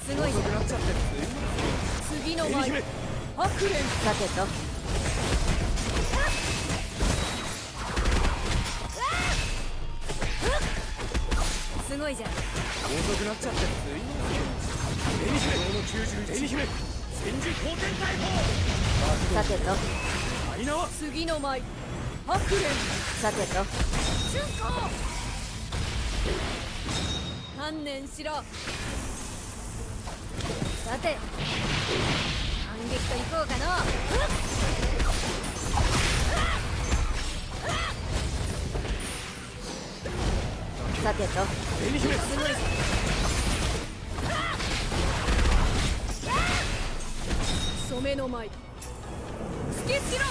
すごいじゃん。遅くなっちゃって次の舞白蓮。さてとすごいじゃん。遅くなっちゃって紅姫の91紅姫戦時後天大砲。さてとアイナは次の舞白蓮。さてと春光観念しろ。さて反撃といこうかの。さてと紅姫すごいじゃん。染めの舞突きしろ。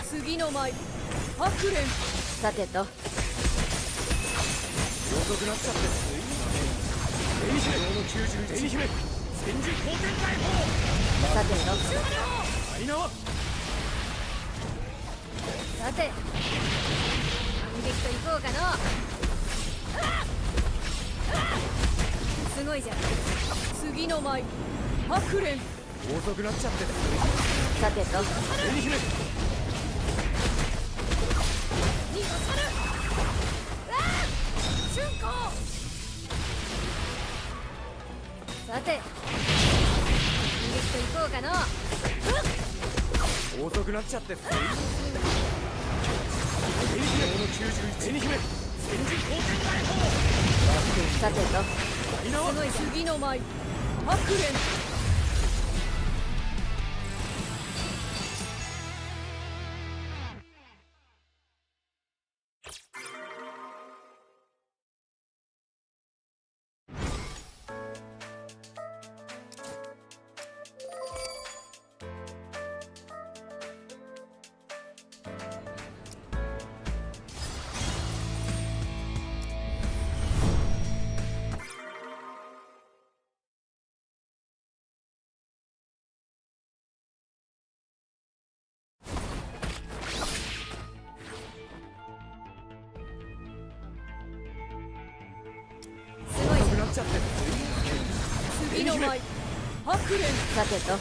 次の舞白蓮。さてと遅くなっちゃって紅姫の91紅姫戦時後天大砲。さてとアイナはさて反撃といこうかの。すごいじゃん。次の舞白蓮。遅くなっちゃってさてと紅姫逃がさる。春光さて反撃といこうかの。遅くなっちゃって紅姫の91紅姫戦時後天大砲。さてとアイナはすごいじゃん。次の舞白蓮。すごいじゃん。なっちゃって次の舞白蓮。さてと逃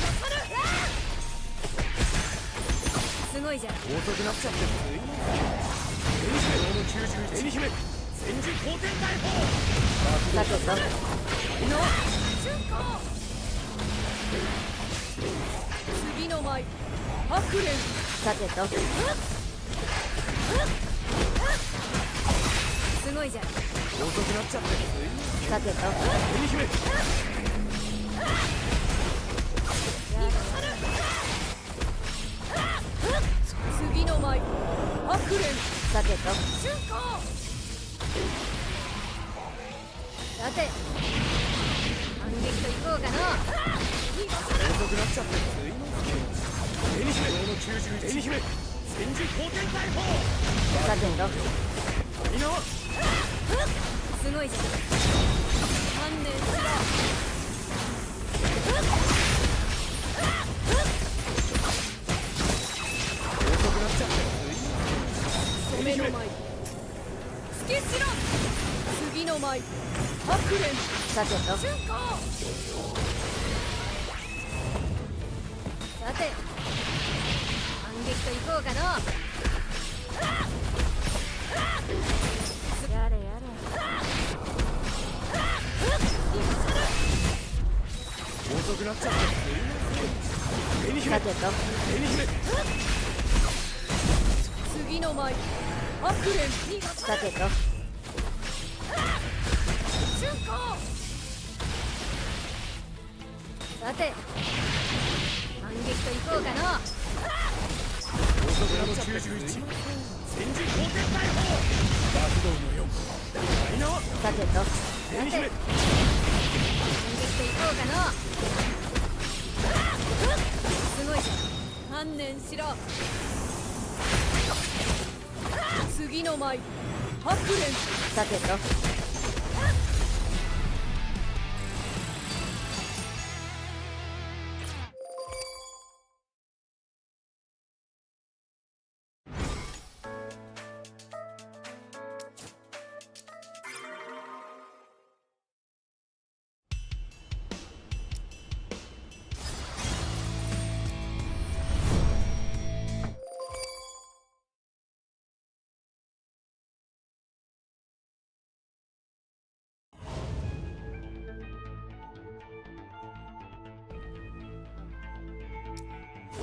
がさる。すごいじゃん。遅くなっちゃって紅姫の91紅姫戦時後天大砲。さてとアイナは春光次の舞白蓮。さてとすごいじゃん。遅くなっちゃってさてと紅姫次の舞白蓮。さてと春光さて反撃といこうかの。遅くなっちゃって紅姫の91紅姫戦時後天大砲。さてとアイナはすごいじゃん。観念しろ。遅くなっちゃって染めの舞突きしろ。次の舞白蓮。さてと春光さて反撃といこうかの。やれやれ。遅くなっちゃって紅姫さてと紅姫次の舞白蓮。さてと春光さて反撃といこうかの。遅くなっちゃって91戦時後天大砲。爆動の4アイナはさてとさて反撃紅姫といこうかの。すごいじゃん。観念しろ。次の舞白蓮。さてと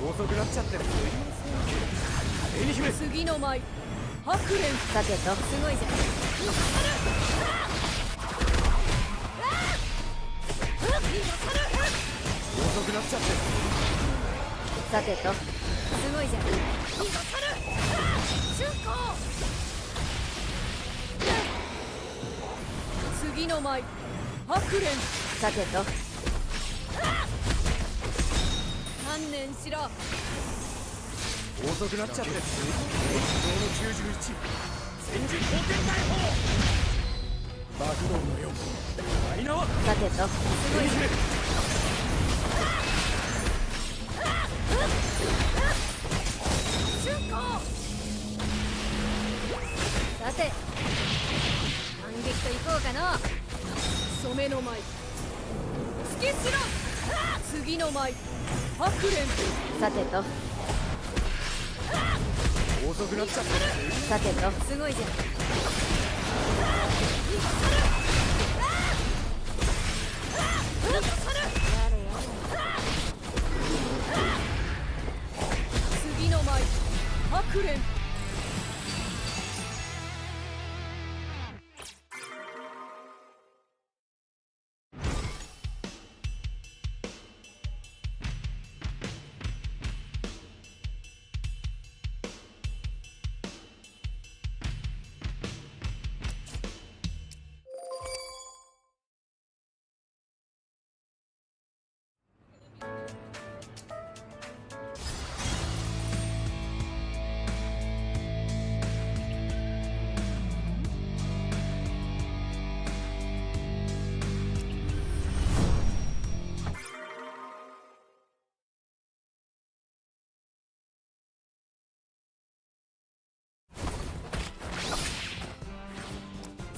遅くなっちゃってる。紅姫。次の舞白蓮。さてとすごいじゃん。遅くなっちゃってる。さてとすごいじゃん。次の舞白蓮。さてと観念しろ。遅くなっちゃってる。道の91戦時後天大砲爆弾の4マイナは。さてとすごいじゃん。さて反撃といこうかな。染めの舞突きしろ。次の舞白蓮。さてと遅くなっちゃってる。さてとすごいじゃん。次の舞白蓮。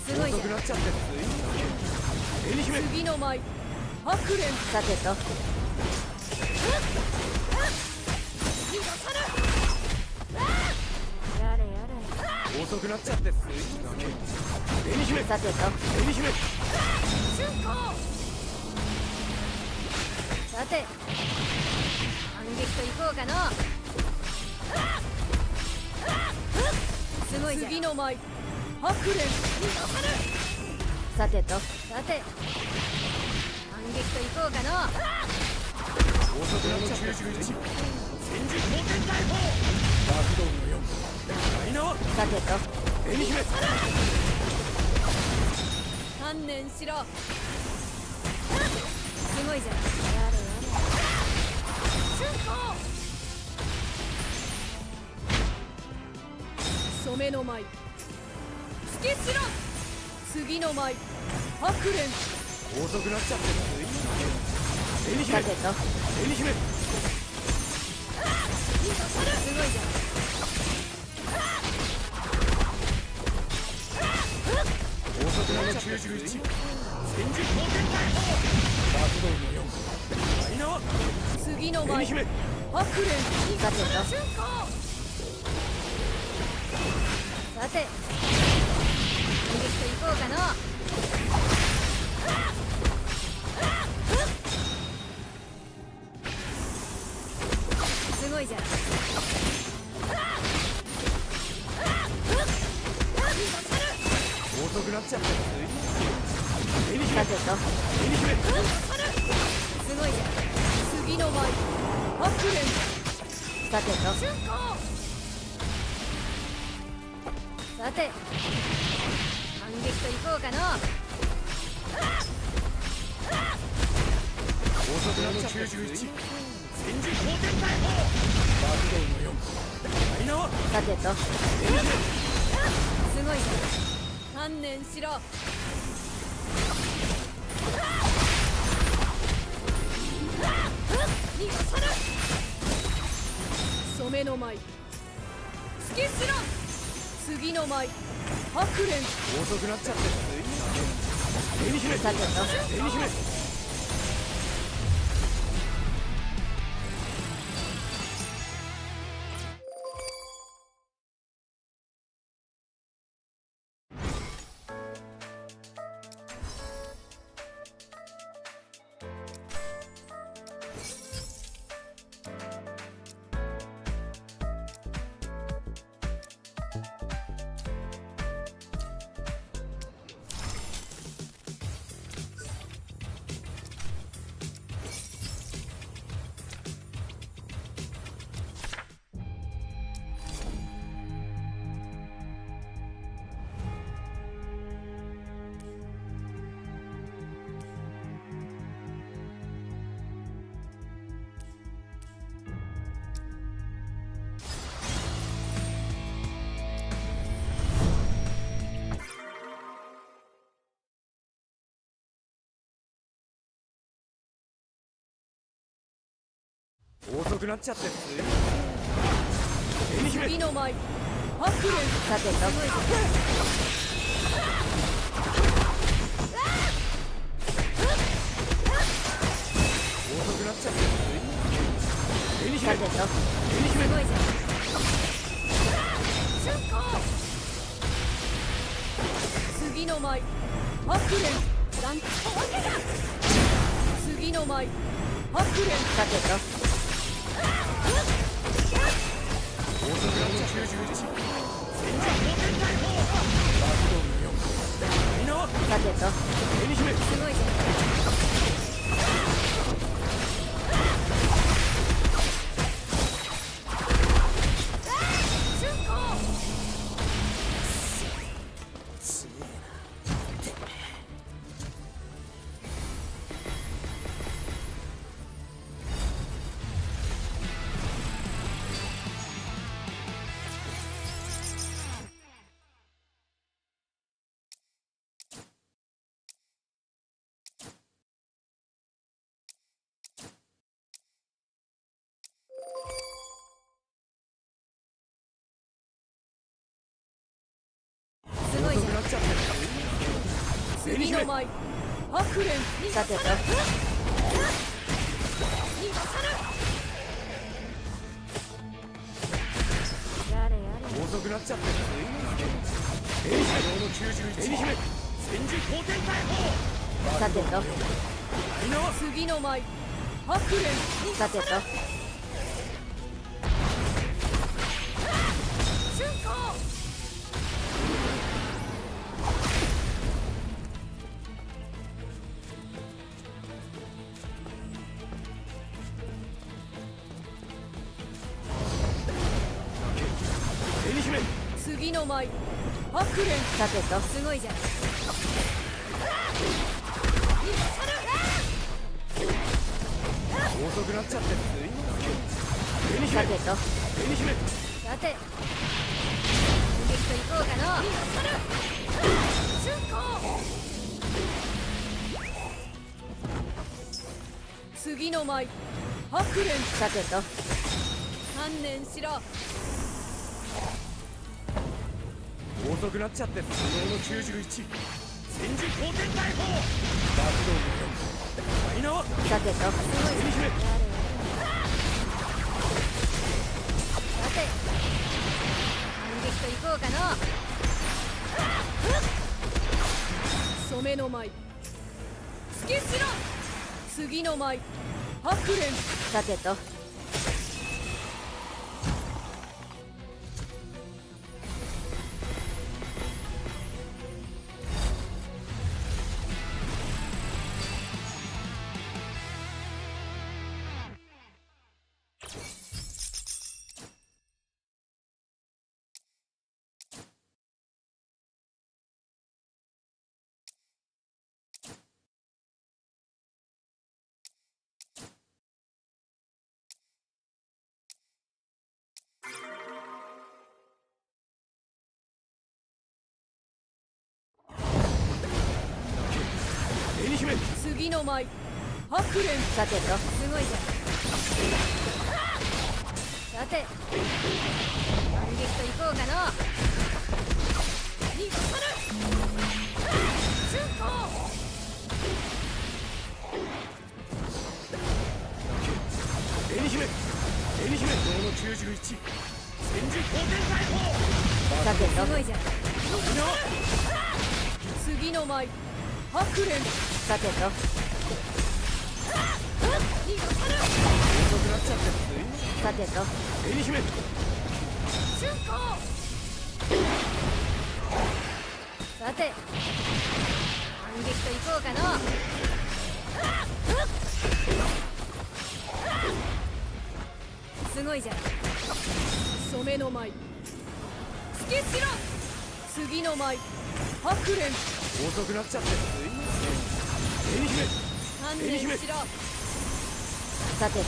すごいじゃん。遅くなっちゃってる。紅姫。次の舞白蓮。さてとやれやれ。遅くなっちゃってる。紅姫。さてと紅姫。さて反撃といこうかな。すごいじゃん。次の舞白蓮。さてとさて反撃といこうかな。遅くなっちゃってる。戦時後天大砲爆弾の4マイナは。さてと紅姫。観念しろ。すごいじゃん。やれやれ。染めの舞突きしろ。次の舞白蓮。遅くなっちゃってる。紅姫。さてと紅姫。すごいじゃん。遅くなっちゃってる。戦時後天大砲爆弾の4マイナは。次の舞紅姫。白蓮。さてとさて反撃といこうかな。すごいじゃん。遅くなっちゃってる。紅姫。さてと紅姫。すごいじゃん。次の舞白蓮。さてとさて反撃といこうかな。遅くなっちゃってる。戦時後天大砲爆弾の4マイナは。さてと紅姫。すごいじゃん。観念しろ。染めの舞突きしろ。次の舞白蓮。遅くなっちゃってる。紅姫。さてと紅姫。遅くなっちゃってつい紅姫次の舞ハクレン。さてと遅くなっちゃってつい紅姫さてと紅姫すごいじゃん。瞬間次の舞ハクレン。なんとわけだ。次の舞ハクレン。さてと遅くなっちゃって91戦時後天大砲爆動の4みんなはさてと紅姫すごいじゃん。すごいじゃん。遅くなっちゃってつい紅姫次の舞ハクレン。さてとやれやれ。遅くなっちゃってつい紅姫の91紅姫戦時後天大砲さてとみんなは次の舞ハクレン。さてと瞬間紅姫次の舞ハクレン。さてとすごいじゃん。遅くなっちゃってつい紅姫さてと紅姫さて反撃といこうかの。瞬間次の舞ハクレン。さてと観念しろ。遅くなっちゃって都合の91戦時後天大砲爆動の4マイナはさてとすごい紅姫さて反撃といこうかの。染めの舞突きしろ。次の舞ハクレン。さてと紅姫次の舞ハクレン。さてとすごいじゃん。さて反撃といこうかの。逃がさぬ。瞬間紅姫紅姫都合の91戦時後天大砲さてすごいじゃん。マイナは次の舞ハクレン。さてと逃がさぬ。遅くなっちゃってついさてと紅姫瞬間さて反撃といこうかの。すごいじゃん。染めの舞突きしろ。次の舞ハクレン。遅くなっちゃってつい紅姫観念しろ。さてと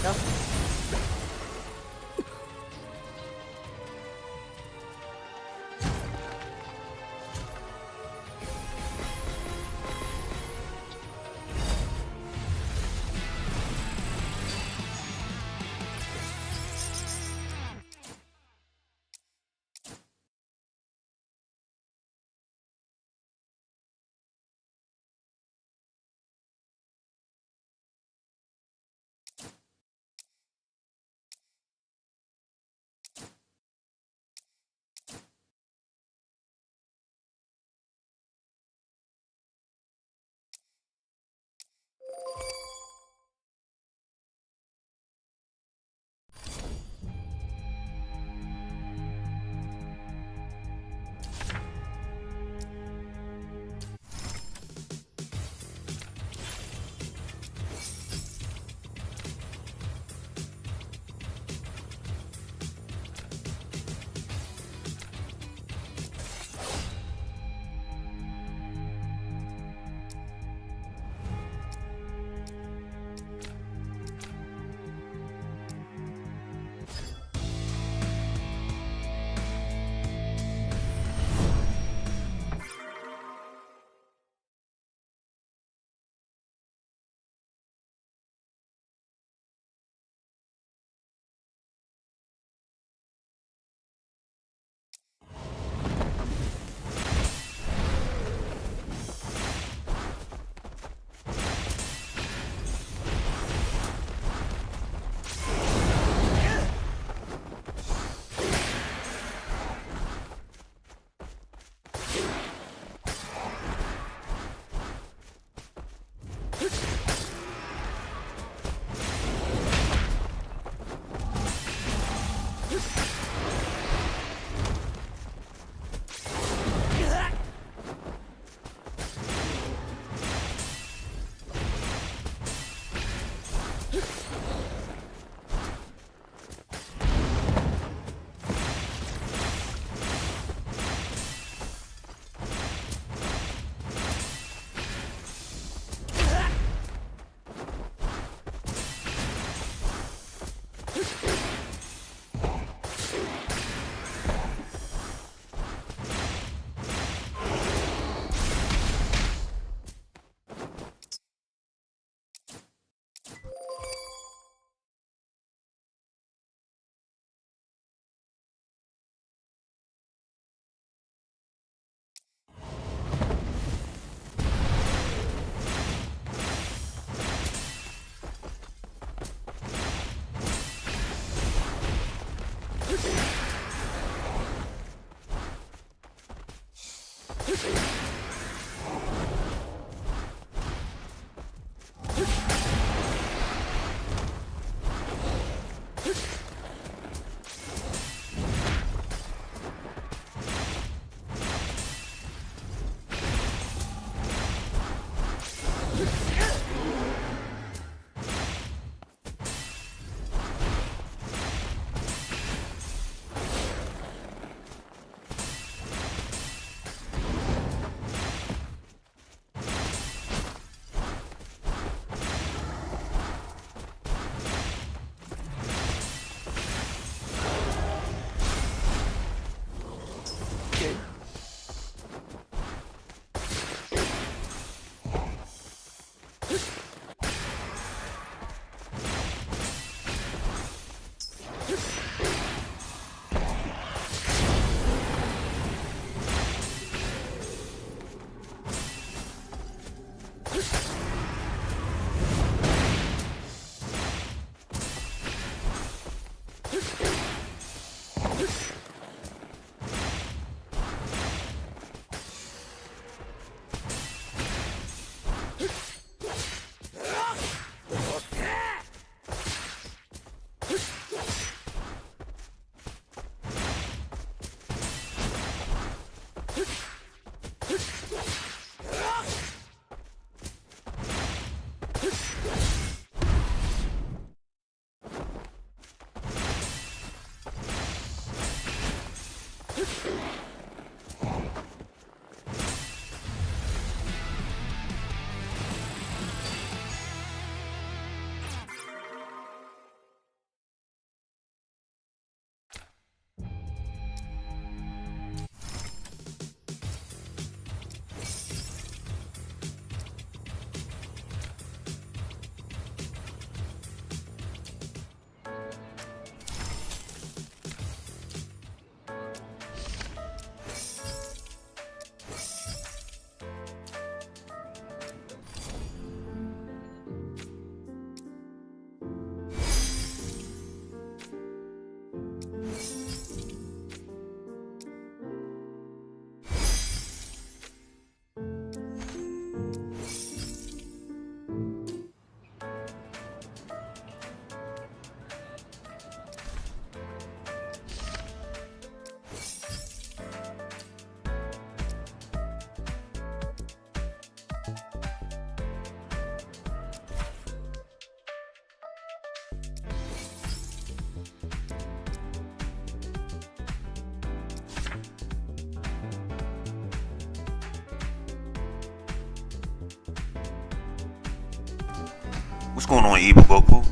What's going on, Evil Goku?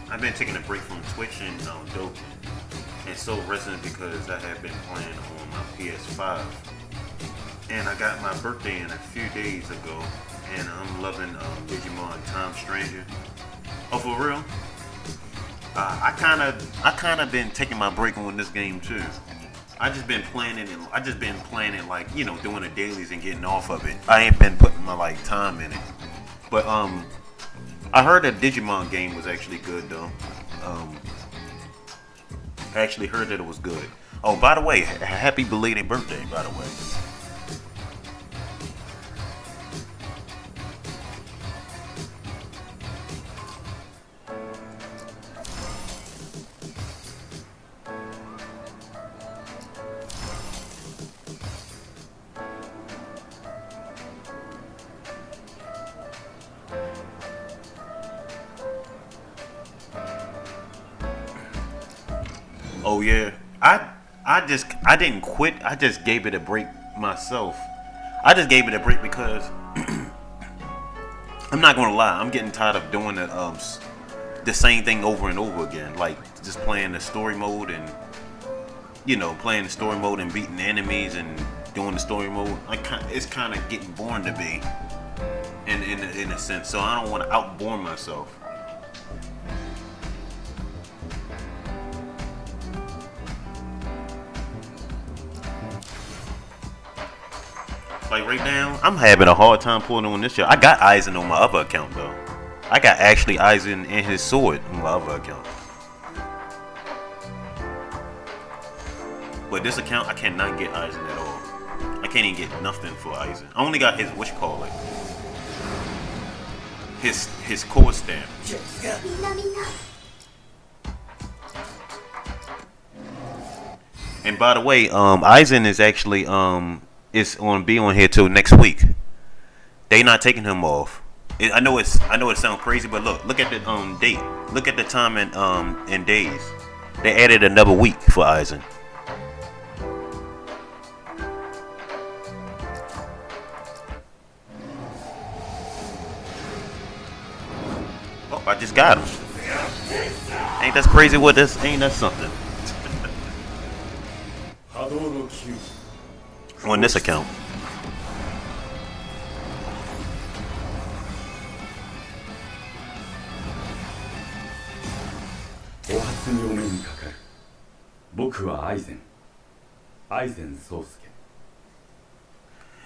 I've been taking a break from Twitch and Dope, and so Resident because I have been playing on my PS5, and I got my birthday in a few days ago, and I'm loving Digimon Time Stranger. Oh, for real? I kind of been taking my break on this game too. I just been playing it like, you know, doing the dailies and getting off of it. I ain't been putting my like time in it, but I heard that Digimon game was actually good though. I actually heard that it was good. Oh, by the way, happy belated birthday, by the way. Oh yeah, I didn't quit. I just gave it a break myself. I just gave it a break because I'm not gonna lie. I'm getting tired of doing the same thing over and over again. Like just playing the story mode and playing the story mode and beating enemies and doing the story mode. It's kind of getting boring to me, in a sense. So I don't want to outbore myself. Like right now, I'm having a hard time pulling on this shit. I got Aizen on my other account though. I got actually Aizen and his sword on my other account. But this account, I cannot get Aizen at all. I can't even get nothing for Aizen. I only got his his core stamp. And by the way, Aizen is actually is going to be on here till next week. They not taking him off. I know it sounds crazy, but look at the date. Look at the time in days. They added another week for Aizen. Oh, I just got him. Ain't that crazy? What this? Ain't that something? On this account.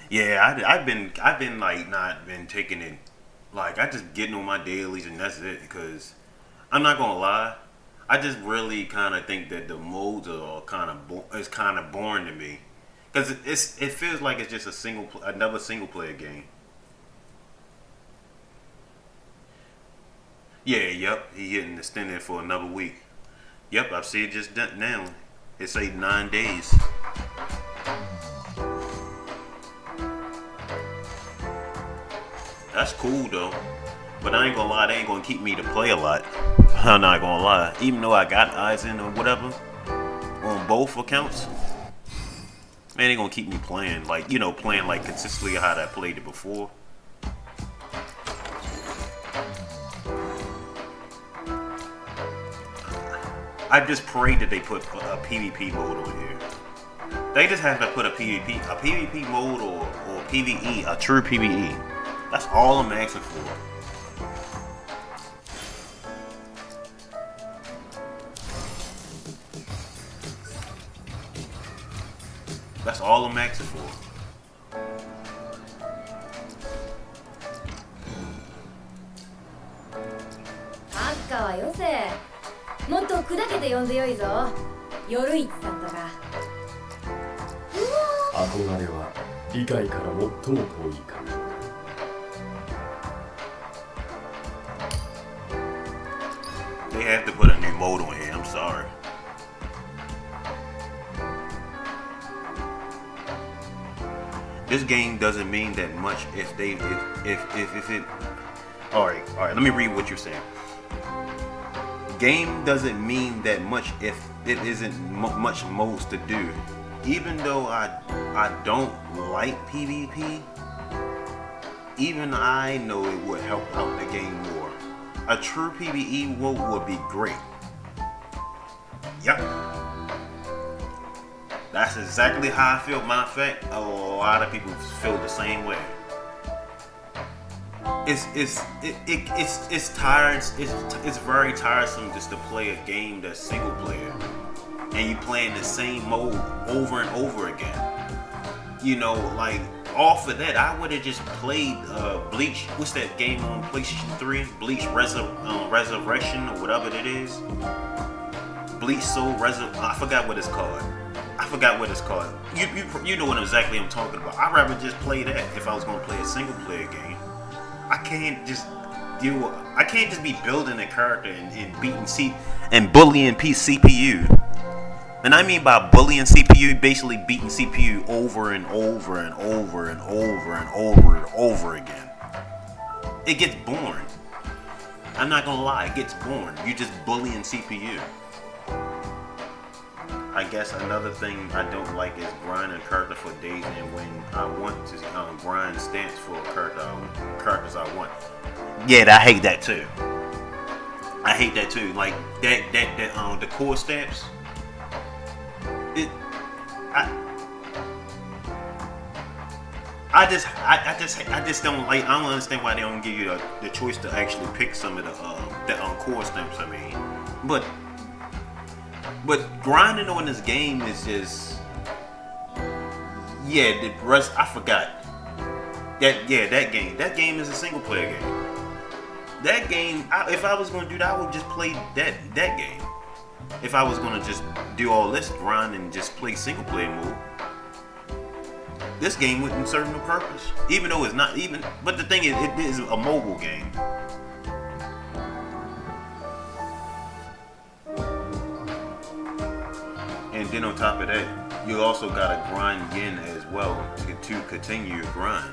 Yeah, I've been like not been taking it. Like I just getting on my dailies and that's it. Because I'm not gonna lie, I just really kind of think that the modes are kind of boring to me. Because it feels like it's just another single player game. Yeah, yep, he getting extended for another week. Yep, I see it just now. It say 9 days. That's cool though. But I ain't gonna lie, they ain't gonna keep me to play a lot. I'm not gonna lie. Even though I got Aizen or whatever on both accounts. Man, they gonna keep me playing, playing like consistently how I played it before. I just prayed that they put a PvP mode on here. They just have to put a PvP mode or PvE, a true PvE. That's all I'm asking for. That's all I'm asking for. あっかはよせ。もっと砕けて呼んでよいぞ。夜市さんとか。憧れは理解から最も遠い感情だ。They have to put a new mode on here. I'm sorry. This game doesn't mean that much if it. All right. Let me read what you're saying. Game doesn't mean that much if it isn't much modes to do. Even though I don't like PvP, even I know it would help out the game more. A true PvE mode would be great. Yup. That's exactly how I feel. Matter of fact, a lot of people feel the same way. It's tired. It's very tiresome just to play a game that's single player, and you playing the same mode over and over again. Like off of that, I would have just played Bleach. What's that game on PlayStation 3? Bleach Resurrection or whatever it is. Bleach Soul I forgot what it's called. You know what exactly I'm talking about. I'd rather just play that if I was going to play a single player game. I can't just be building a character and beating and bullying CPU. And I mean by bullying CPU, basically beating CPU over and over and over and over and over and over again. It gets boring. I'm not gonna lie, it gets boring. You just bullying CPU. I guess another thing I don't like is grinding character for days, and when I want to grind stamps for characters I want. Yeah, I hate that too. I hate that too. Like that the core stamps. I just don't like. I don't understand why they don't give you the choice to actually pick some of the core stamps. I mean, but grinding on this game is just the rest. I forgot that that game is a single player game. That game, if I was gonna do that, I would just play that game. If I was gonna just do all this grind and just play single player mode. This game wouldn't serve no purpose, even though it's not even. But the thing is, it is a mobile game. And then on top of that, you also gotta grind yen as well to continue your grind.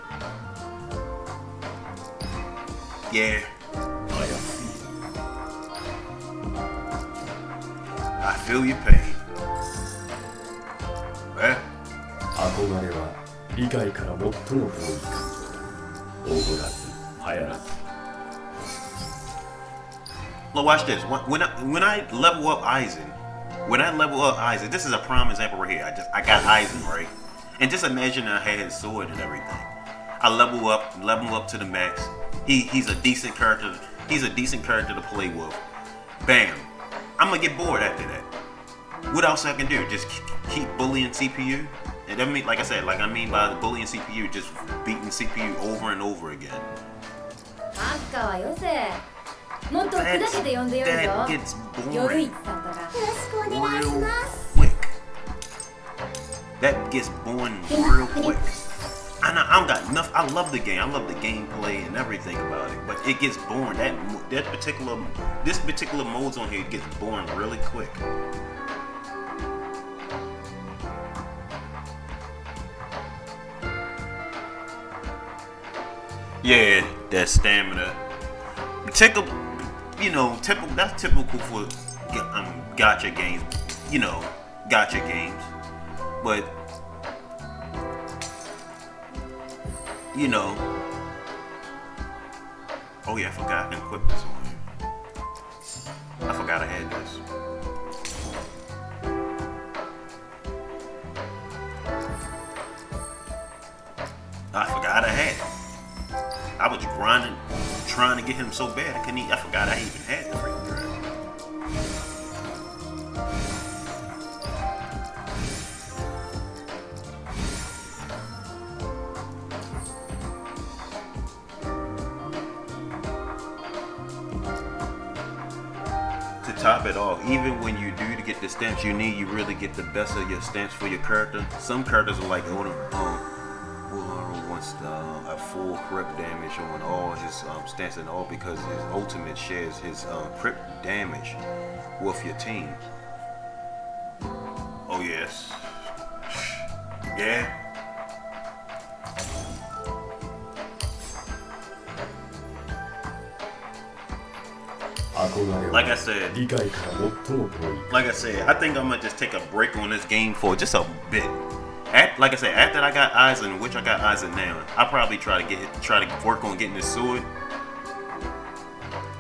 Yeah. I feel your pain. Eh? 憧れは理解から最も遠い感情だ。おごらず流行らず。 Look, watch this. When I level up Aizen, this is a prime example right here. I got Aizen, right? And just imagine I had his sword and everything. I level up to the max. He's a decent character. He's a decent character to play with. Bam. I'm gonna get bored after that. What else I can do? Just keep bullying CPU? And I mean, like I said, like I mean by the bullying CPU, just beating CPU over and over again. That gets boring real quick. That gets boring real quick. I got enough. I love the game. I love the gameplay and everything about it. But it gets boring. This particular modes on here gets boring really quick. Yeah, that stamina. Typical, that's typical for gacha games. Gacha games. But oh yeah, I forgot I can equip this on here. I forgot I had this. I forgot I had it. I was grinding, trying to get him so bad I couldn't. I forgot I even had the freaking grind. To top it off, even when you do to get the stamps you need, you really get the best of your stamps for your character. Some characters are like wants a full crit damage on all his stats and all because his ultimate shares his crit damage with your team. Oh yes, yeah. Like I said, I think I'm gonna just take a break on this game for just a bit. Like I said, after I got Aizen, which I got Aizen now, I'll probably try to work on getting his sword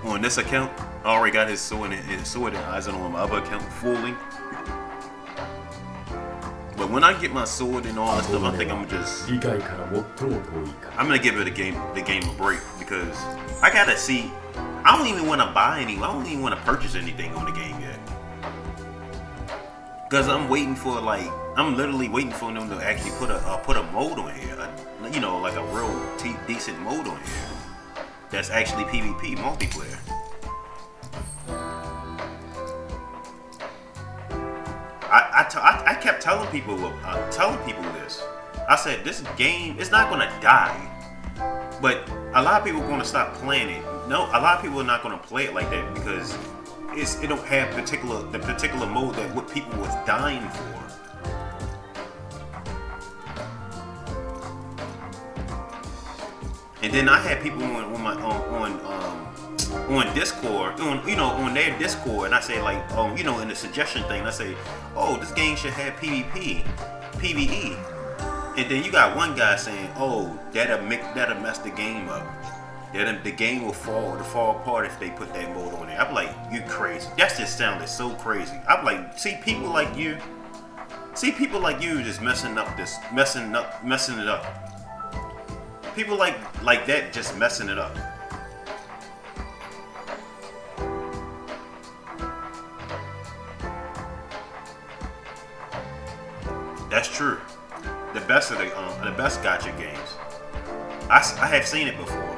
on this account. I already got his sword and Aizen on my other account fully. But when I get my sword and all that stuff, I think I'm gonna give it the game a break because I gotta see. I don't even want to buy any. I don't even want to purchase anything on the game yet. Cause I'm literally waiting for them to actually put a mode on here, like a real decent mode on here. That's actually PvP multiplayer. I kept telling people this. I said this game is not gonna die, but a lot of people are gonna stop playing it. No, a lot of people are not gonna play it like that because it don't have the particular mode that what people was dying for. And then I had people on on Discord, on their Discord, and I say like, in the suggestion thing, I say, oh, this game should have PvE, and then you got one guy saying, oh, that'll mess the game up. The game will fall apart if they put that mode on there. I'm like, you crazy? That just sounded so crazy. I'm like, see people like you just messing it up. People like that just messing it up. That's true. The best gacha games. I have seen it before.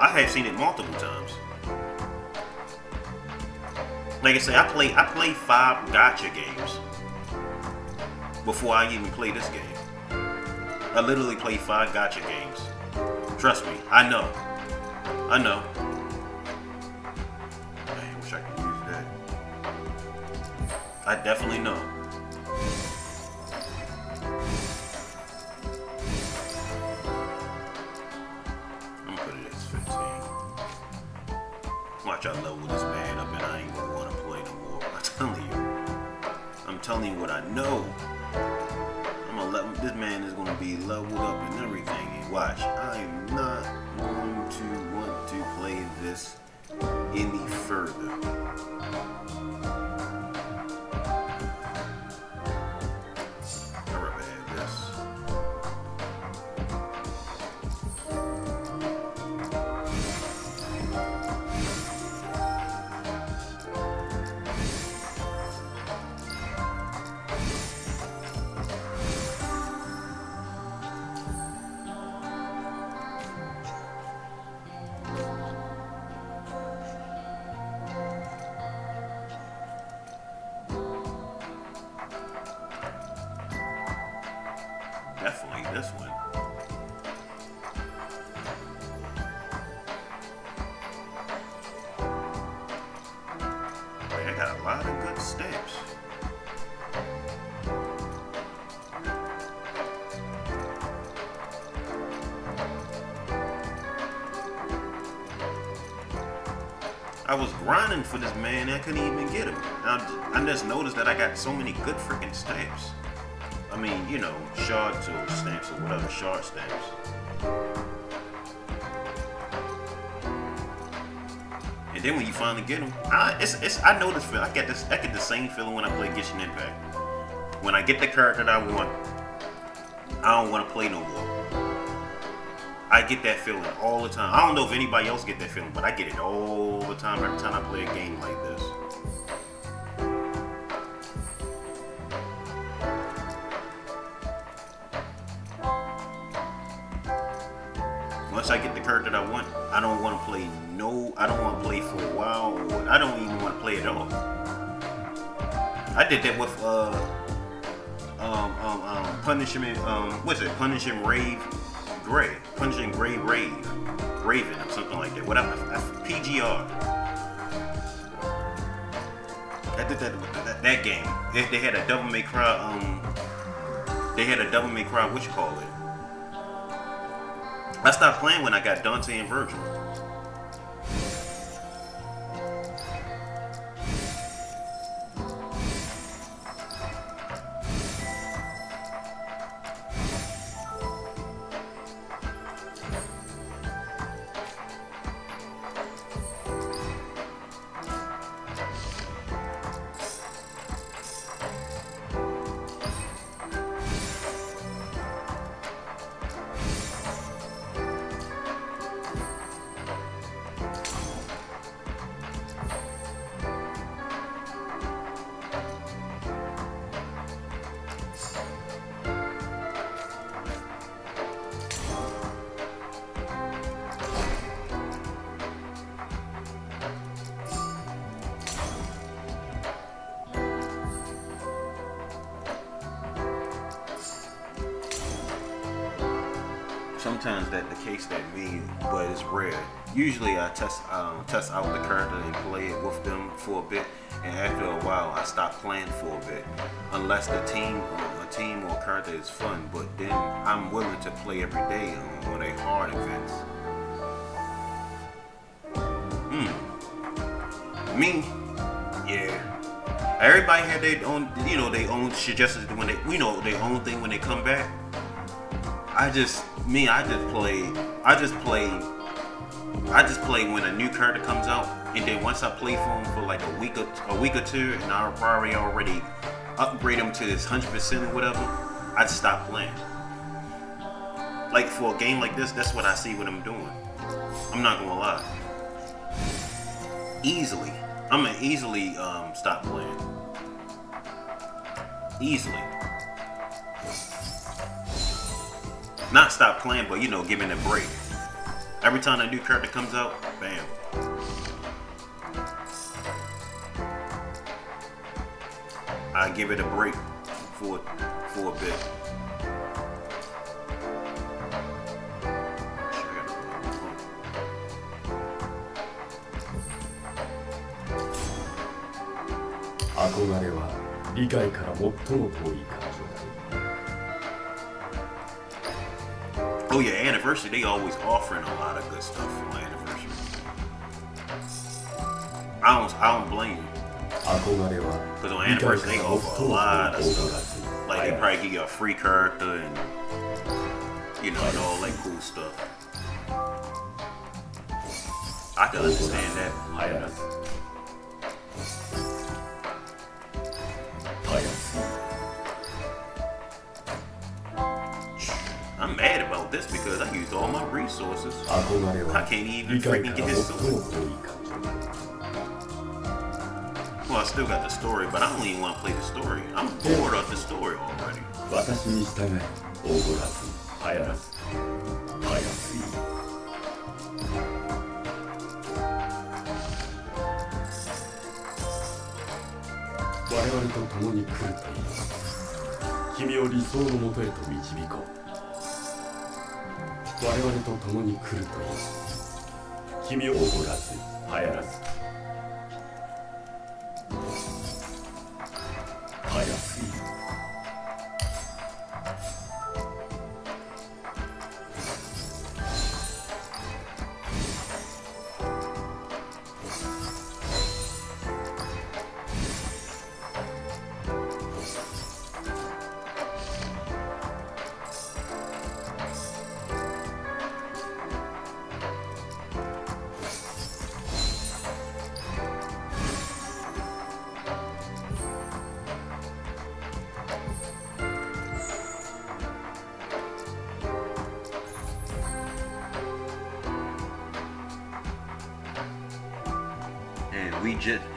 I have seen it multiple times. Like I say, I play 5 gacha games before I even play this game. I literally play 5 gacha games. Trust me, I know. I wish I could use that. I definitely know. Watch I level this man up and I ain't gonna want to play no more. I'm telling you what I know. This man is gonna be leveled up and everything. And watch, I am not going to want to play this any further. I'd rather have this. Definitely this one. I got a lot of good steps. I was grinding for this man and I couldn't even get him. I just noticed that I got so many good freaking stamps. I mean, shards or stamps or whatever, shard stamps. And then when you finally get them, I know this feeling. I get the same feeling when I play Genshin Impact. When I get the character that I want, I don't want to play no more. I get that feeling all the time. I don't know if anybody else get that feeling, but I get it all the time every time I play a game like this. Once I get the character that I want, I don't want to play for a while, or I don't even want to play at all. I did that with Punishing Raven or something like that. Whatever, PGR. I did that with that game. They had a Devil May Cry. What you call it? I stopped playing when I got Dante and Virgil. Sometimes that's the case that me, but it's rare. Usually I test out the character and play it with them for a bit, and after a while I stop playing for a bit, unless a team or character is fun. But then I'm willing to play every day on a hard events. Me, yeah. Everybody had their own, you know, their own suggestions when they, you know, their own thing when they come back. I just play when a new character comes out, and then once I play for him for like a week or two, and I probably already upgrade him to his 100% or whatever, I just stop playing. Like for a game like this, that's what I see what I'm doing. I'm not gonna lie. I'm gonna easily stop playing. Easily. Not stop playing, but you know, giving a break. Every time a new character comes out, bam. I give it a break for a bit. 憧れは理解から最も遠い感情だ。 Oh yeah, anniversary, they always offering a lot of good stuff for my anniversary. I don't blame you. 憧れは Because on anniversary, they offer a lot of stuff. Like they probably give you a free character and, you know, and all that cool stuff. I can understand that. 流行らず I'm mad about this because I used all my resources. 憧れ I は can't even 理解 freaking か get ら his 最 sword. も遠い感情だ。 Well, I still got the story, but I don't even want to play the story. I'm bored of the story already. 私に従え、おごらず、流行らず、たやすい。我々と共に来るといい。君を理想のもとへと導こう。我々と共に来るといい。君をおごらず、流行らず。たやすい。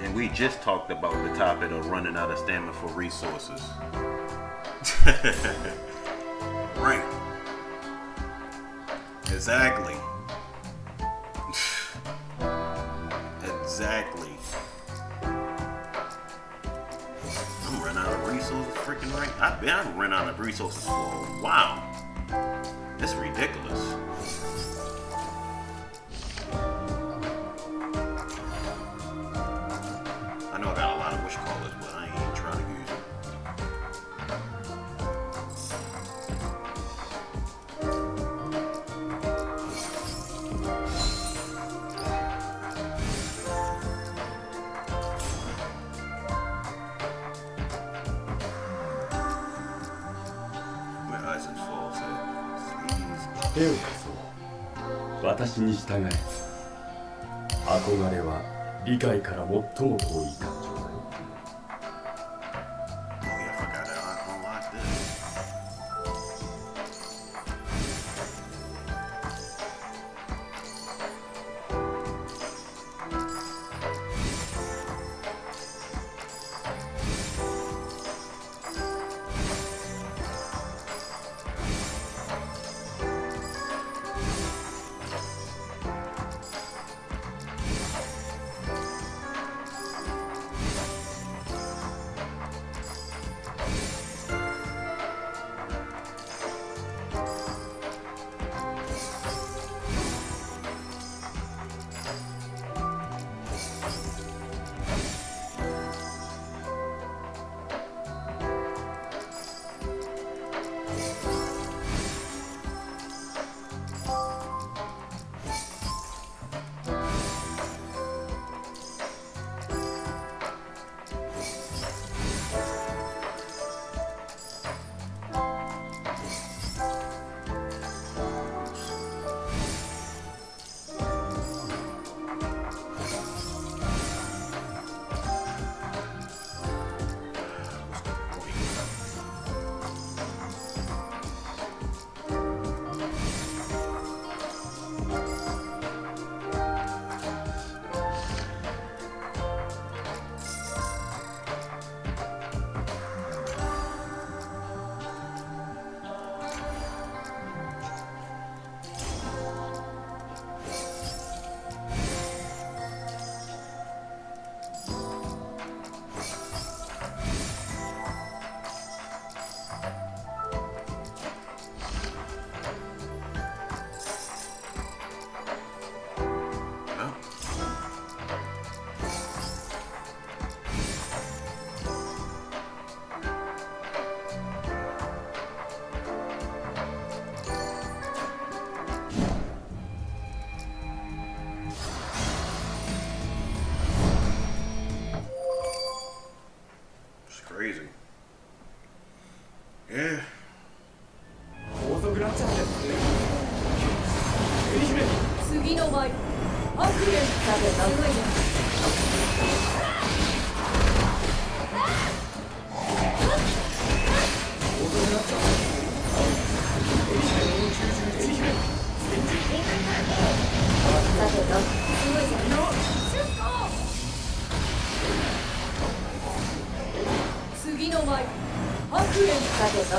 And we just talked about the topic of running out of stamina for resources. Right. Exactly. Exactly. I'm running out of resources freaking right. I've been running out of resources for a while. It's ridiculous. I know I got a lot of wishcallers, but I ain't even trying to use it. Where Isaac's falls at. 手を貸そう。私に従え。憧れは理解から最も遠い感情だよ。 Oh yeah, I forgot that I unlocked this. 次の舞白蓮だけど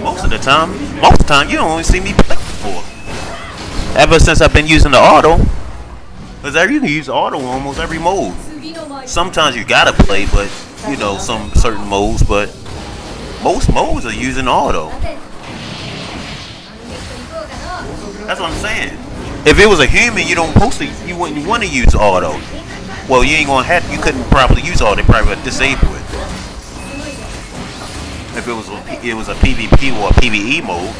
Most of the time, you don't even see me play before. Ever since I've been using the auto, because you can use auto in almost every mode. Sometimes you gotta play, but you know some certain modes, but most modes are using auto. That's what I'm saying. If it was a human, you wouldn't want to use auto. Well, you ain't gonna have. You couldn't probably use auto. They probably would disable it. If it was a PvP or a PvE mode.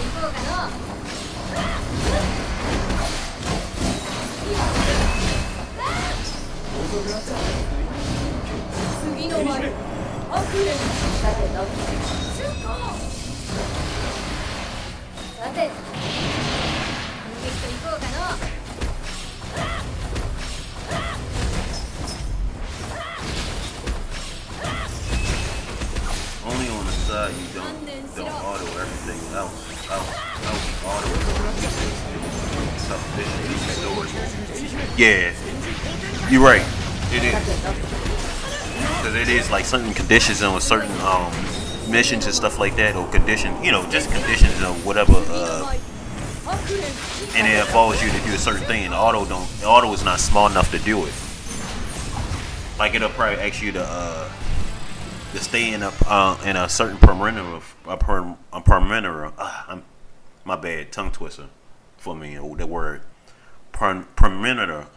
Only on the side you don't auto everything else. Auto yeah, you're right. It is. Because it is like certain conditions and with certain missions and stuff like that, or conditions, just conditions or whatever. And it involves you to do a certain thing. And auto is not small enough to do it. Like it'll probably ask you to stay in a certain perimeter. My bad, tongue twister for me. The word perimeter.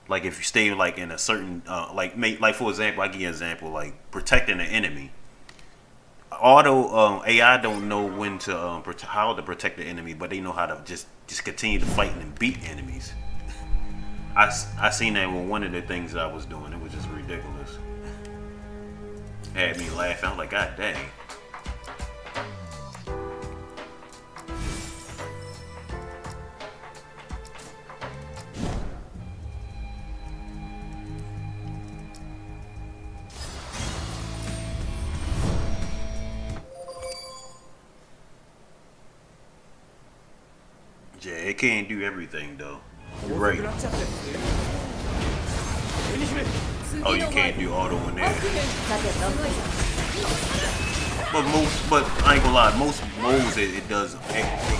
Like if you stay like in a certain like for example, I give you an example like protecting an enemy. Auto AI don't know when to how to protect the enemy, but they know how to just continue to fight and beat enemies. I seen that with one of the things I was doing. It was just ridiculous. Had me laughing. I'm like, God dang. Yeah, it can't do everything though. You're right. Oh, you can't do auto in there. But I ain't gonna lie, most modes it does.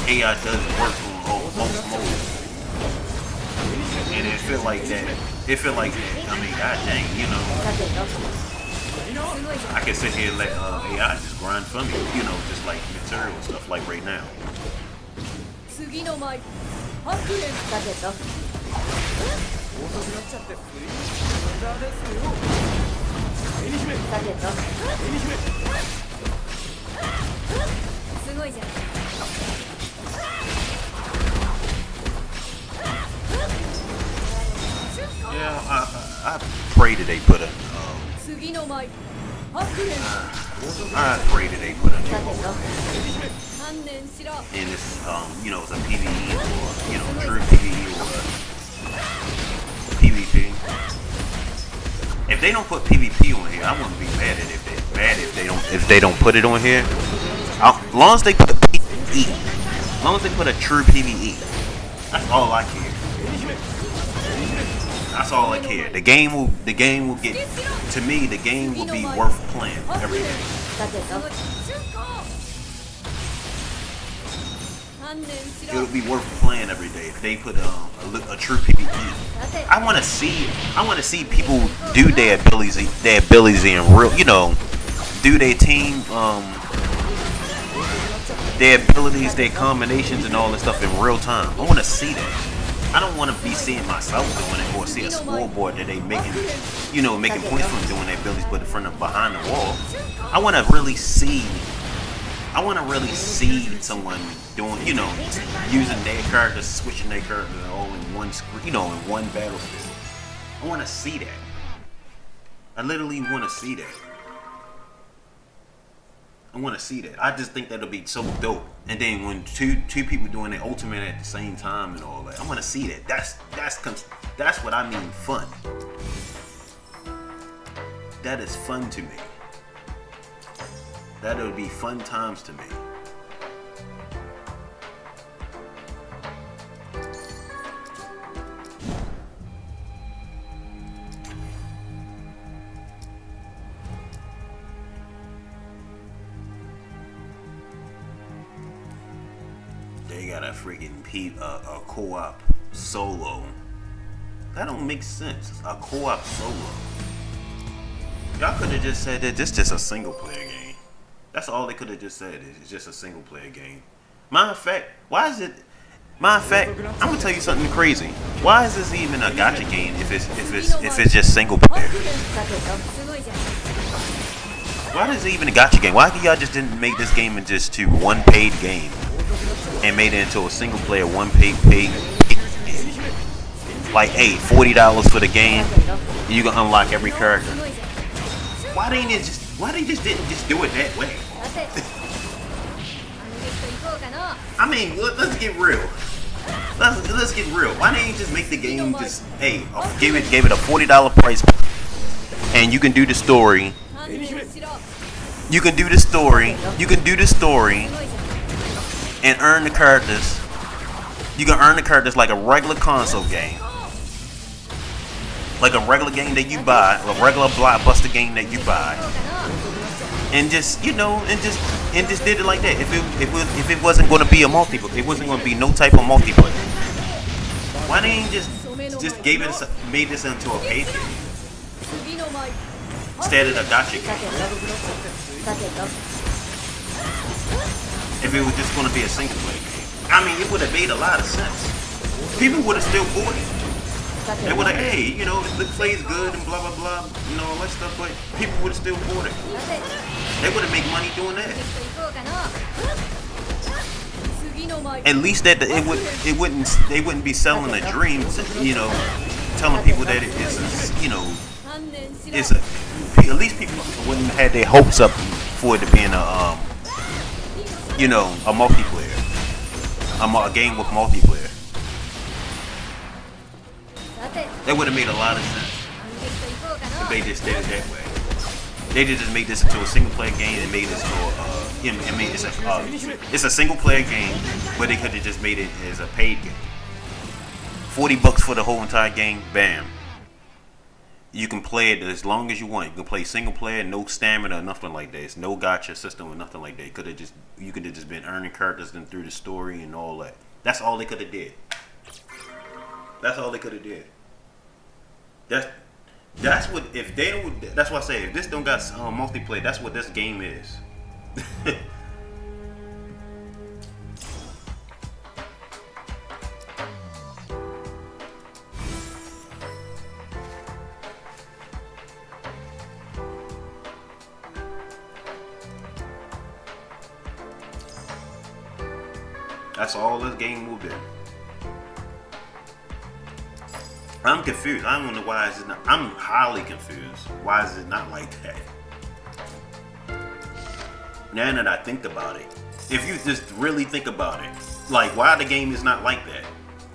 AI does work on most modes, and it feel like that. I mean, god dang, I can sit here and let AI just grind for me, just like material and stuff like right now. Yeah, I pray that they put a I pray that they put a new mode in this, it's a PvE or, true PvE or PvP. If they don't put PvP on here, I wouldn't be mad at it if they don't put it on here. As long as they put a PvE, as long as they put a true PvE, that's all I care. That's all I care. The game will get, to me, the game will be worth playing every day. It'll be worth playing every day if they put a true PvE. I want to see people do their abilities in real, do their team, their abilities, their combinations, and all this stuff in real time. I want to see that. I don't want to be seeing myself doing it or see a scoreboard that they making points from doing their abilities, but in front of behind the wall. I want to really see someone doing, using their characters, switching their characters all in one screen, in one battlefield. I want to see that. I literally want to see that. I I want to see that. I just think that'll be so dope. And then when two people doing the ultimate at the same time and all that, I want to see that. That's what I mean fun. That is fun to me. That'll be fun times to me. They got a freaking a co-op solo. That don't make sense. A co-op solo. Y'all could have just said that this just a single player game. That's all they could have just said. It's just a single player game. Matter of fact, why is it? Matter of fact, I'm gonna tell you something crazy. Why is this even a gacha game if it's just single player? Why is it even a gacha game? Why y'all just didn't make this game into just one paid game and made it into a single player one paid game? Like, hey, $40 for the game, you can unlock every character. Why they just didn't just do it that way? I mean, let's get real. Let's get real. Why didn't you just make the game just, hey, gave it a $40 price, and you can do the story. You can do the story. You can do the story and earn the characters. You can earn the characters like a regular console game. Like a regular game that you buy, a regular blockbuster game that you buy, and just and just did it like that. If it wasn't going to be a multiplayer, it wasn't going to be no type of multiplayer. Why didn't you just made this into a paid game instead of a gacha game? If it was just going to be a single player game, I mean, it would have made a lot of sense. People would have still bought it. They would have, hey, it plays good and blah blah blah, all that stuff, but people would have still bought it. They would have made money doing that. At least that they wouldn't be selling a dream, telling people that at least people wouldn't have their hopes up for it to being a multiplayer, a game with multiplayer. That would have made a lot of sense if they just did it that way. They just made this into a single player game and made this it's a single player game, but they could have just made it as a paid game. $40 for the whole entire game, bam. You can play it as long as you want. You can play single player, no stamina or nothing like that. It's no gacha system or nothing like that. You could have just been earning characters and through the story and all that. That's all they could have did. That's all they could have did. That's what if they don't. That's why I say if this don't got multiplayer, that's what this game is. That's all this game will be. I'm confused. I don't know why is it not. I'm highly confused. Why is it not like that? Now that I think about it, if you just really think about it, like why the game is not like that?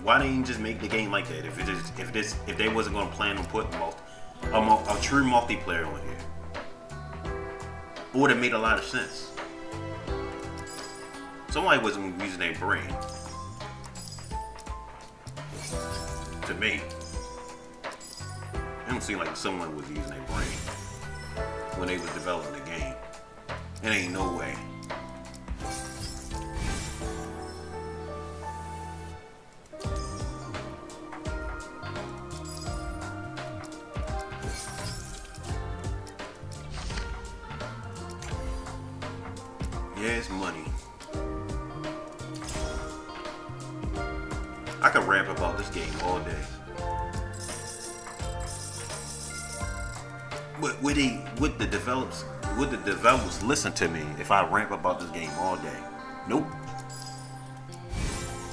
Why didn't you just make the game like that? If they wasn't going to plan on putting a true multiplayer on here, it would have made a lot of sense. Somebody wasn't using their brain. To me. It don't seem like someone was using their brain when they was developing the game. It ain't no way. Yeah, it's money. I could rap about this game all day. Would the developers listen to me if I rap about this game all day? Nope.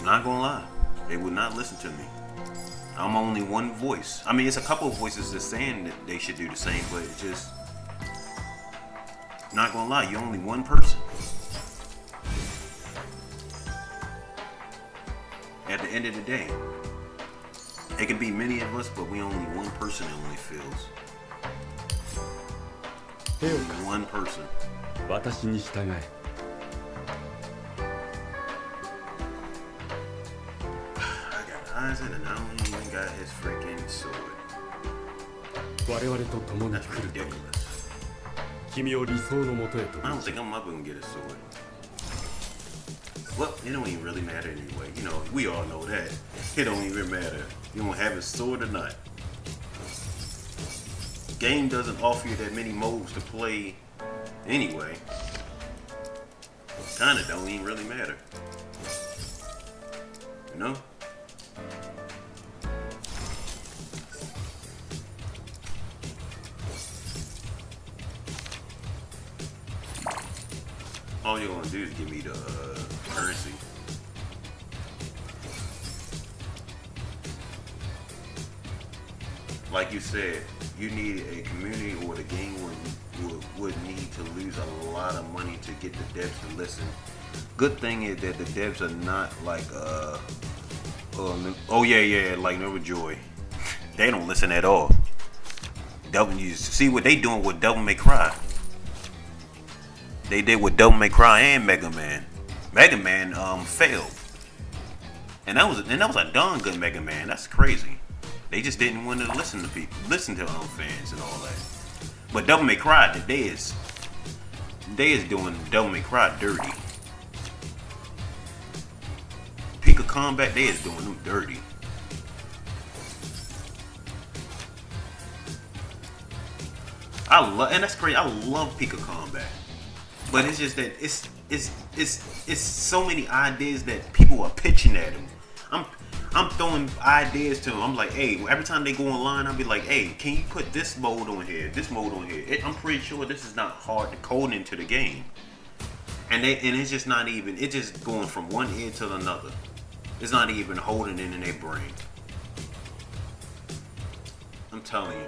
Not gonna lie. They would not listen to me. I'm only one voice. I mean, it's a couple of voices that's saying that they should do the same, but it's just Not gonna lie, you're only one person. At the end of the day, it can be many of us, but we only one person that only feels. 絵を貸す One person. 私に従え I got eyes in and I don't even got his freaking sword. 我々と共に That's 来ると ridiculous. 君を理想のもとへと I don't think I'm ever gonna get a sword. Well, it don't even really matter anyway. You know, we all know that. It don't even matter. You don't have a sword or not. Game doesn't offer you that many modes to play anyway. Kinda don't even really matter. You know? All you're gonna do is give me the currency. Like you said, you need a community, or the game would need to lose a lot of money to get the devs to listen. Good thing is that the devs are not like like Neverjoy. They don't listen at all. You see what they doing with Devil May Cry. They did with Devil May Cry and Mega Man. Mega Man failed. And that was a darn good Mega Man. That's crazy. They just didn't want to listen to people, listen to fans and all that. But Devil May Cry, they is doing Devil May Cry dirty. Peak of Combat, they is doing them dirty. And that's crazy. I love Peak of Combat, but it's just that it's so many ideas that people are pitching at him. I'm throwing ideas to them. I'm like, hey, every time they go online, I'll be like, hey, can you put this mode on here, this mode on here? I'm pretty sure this is not hard to code into the game. And it's just not even, it's just going from one ear to another. It's not even holding it in their brain. I'm telling you.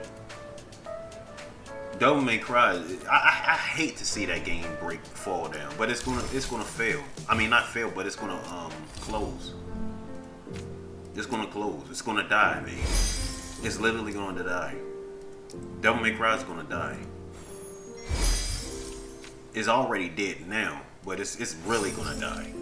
Devil May Cry, I hate to see that game fall down, but it's gonna fail. I mean, not fail, but it's gonna close. It's gonna close. It's gonna die, man. It's literally gonna die. Devil May Cry is gonna die. It's already dead now, but it's really gonna die.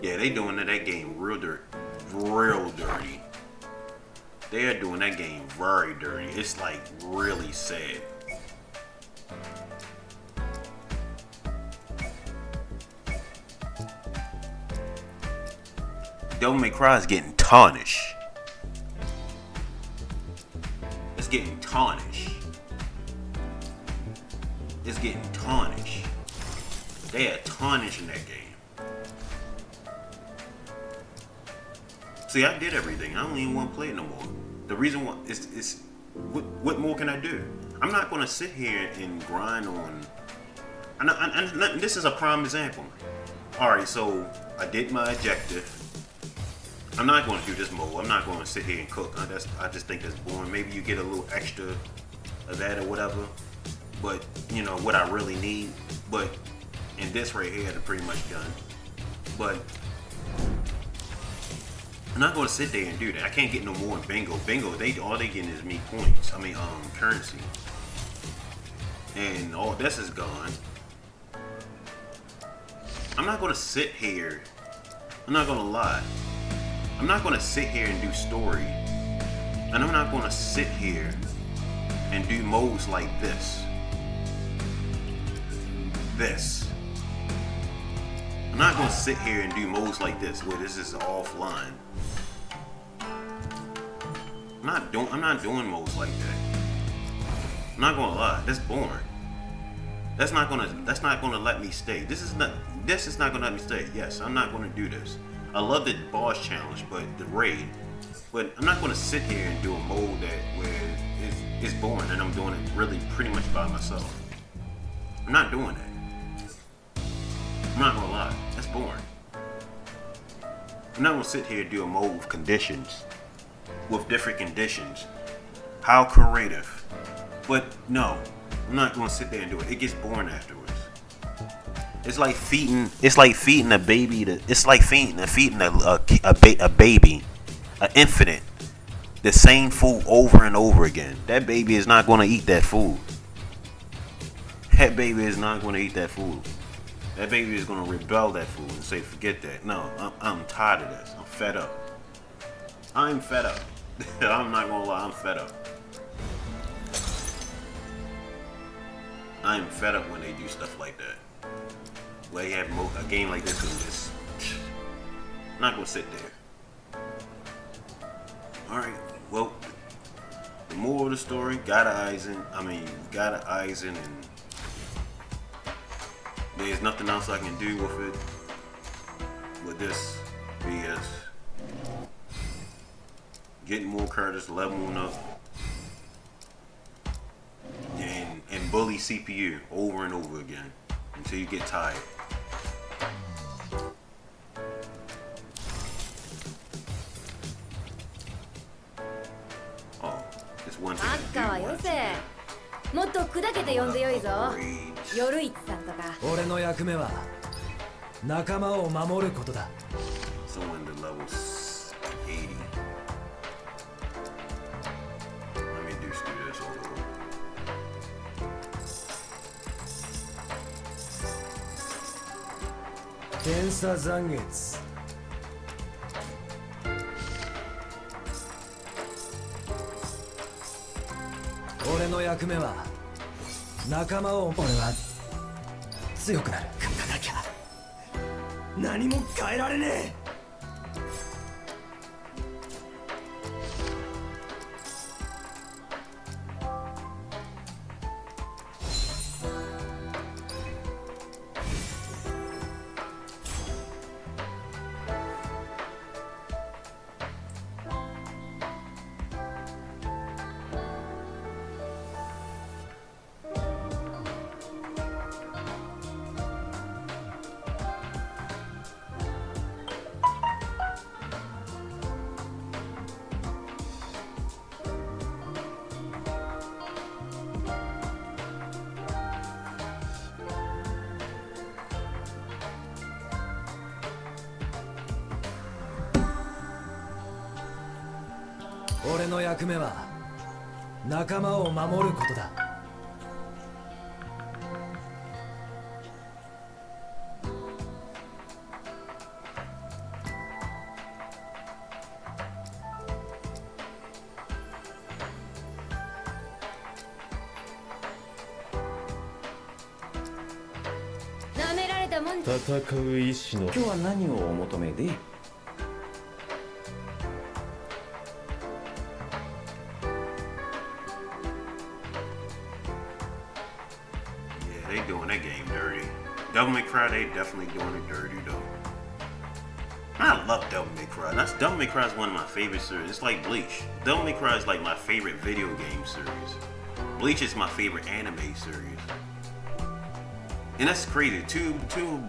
Yeah, they doing that game real dirty. They are doing that game very dirty. It's like really sad. Devil May Cry is getting tarnished. It's getting tarnished. It's getting tarnished. They are tarnishing that game. See, I did everything. I don't even want to play it no more. The reason why is what more can I do? I'm not going to sit here and grind on. And this is a prime example. All right, so I did my objective. I'm not going to do this mode. I'm not going to sit here and cook. I just think that's boring. Maybe you get a little extra of that or whatever. But, you know, what I really need. But in this right here, they're pretty much done. But I'm not going to sit there and do that. I can't get no more in bingo. Bingo, all they getting is me points. I mean, currency. And all this is gone. I'm not going to sit here. I'm not going to lie. I'm not going to sit here and do story. And I'm not going to sit here and do modes like this. I'm not going to sit here and do modes like this where this is offline. I'm not doing modes like that. I'm not going to lie. That's boring. That's not going to let me stay. This is not going to let me stay. Yes, I'm not going to do this. I love the boss challenge, but the raid. But I'm not going to sit here and do a mode where it's boring and I'm doing it really pretty much by myself. I'm not doing that. I'm not going to lie. That's boring. I'm not going to sit here and do a mode with conditions with different conditions. How creative. But no, I'm not gonna sit there and do it. It gets boring afterwards. It's like feeding a baby it's like feeding a baby, an infant, the same food over and over again. That baby is not gonna eat that food. That baby is not gonna eat that food. That baby is gonna rebel that food and say, forget that. No, I'm tired of this. I'm fed up. I'm fed up. I'm not gonna lie, I'm fed up. I'm fed up when they do stuff like that. Where you have a game like this and just not gonna sit there. Alright, well, the moral of the story, got Eisen, and there's nothing else I can do with it, with this BS. Getting more characters, leveling up, and bully CPU over and over again until you get tired. Oh, this one thing. バッカはよせ。もっと砕けて呼んでよいぞ。夜市さんとか。俺の役目は仲間を守ることだ。 Someone to level 80. Let me do this over. 天差残月。俺の役目は仲間を。俺は強くなる。勝たなきゃ何も変えられねえ。俺の役目は仲間を守ることだ。なめられたもん。戦う意志の。今日は何をお求めで？ They doing that game dirty. Devil May Cry, they definitely doing it dirty though. I love Devil May Cry. Devil May Cry is one of my favorite series. It's like Bleach. Devil May Cry is like my favorite video game series. Bleach is my favorite anime series. And that's crazy.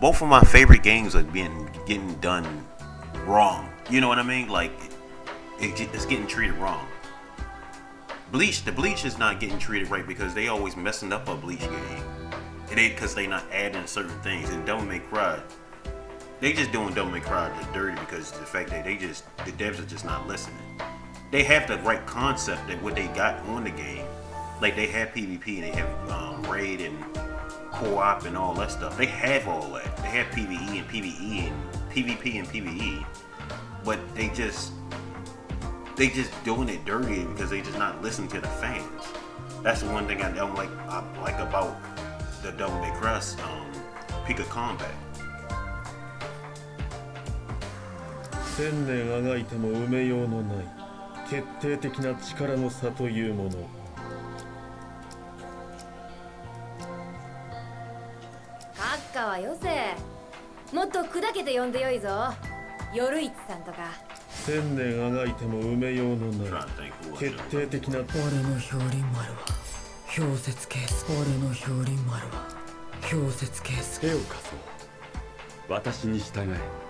Both of my favorite games are getting done wrong. You know what I mean? Like it's getting treated wrong. The Bleach is not getting treated right because they always messing up a Bleach game. It ain't because they not adding certain things. And Devil May Cry, they just doing Devil May Cry dirty because of the fact that the devs are just not listening. They have the right concept that what they got on the game. Like they have PvP and they have raid and co-op and all that stuff. They have all that. They have PvE and PvE and PvP and PvE. But they just doing it dirty because they just not listening to the fans. That's the one thing I don't like about the Devil May Cry peak of combat. 千年あがいても埋めようのない決定的な力の差というもの。閣下はよせ。もっと砕けて呼んでよいぞ。夜市さんとか。千年あがいても埋めようのない決定的な。俺の氷輪丸は氷雪ケース。俺の氷輪丸は氷雪ケース。手を貸そう。私に従え。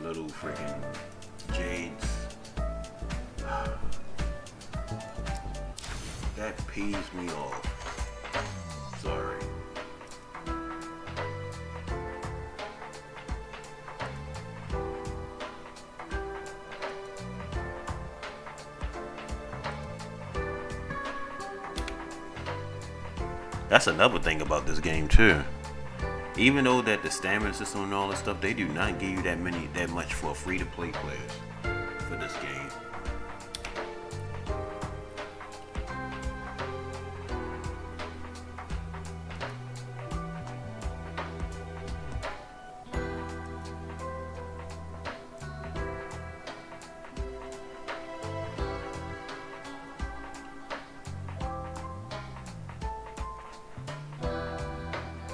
little freaking jades. That pees me off. Sorry. That's another thing about this game too. Even though that the stamina system and all that stuff, they do not give you that much for free-to-play players for this game.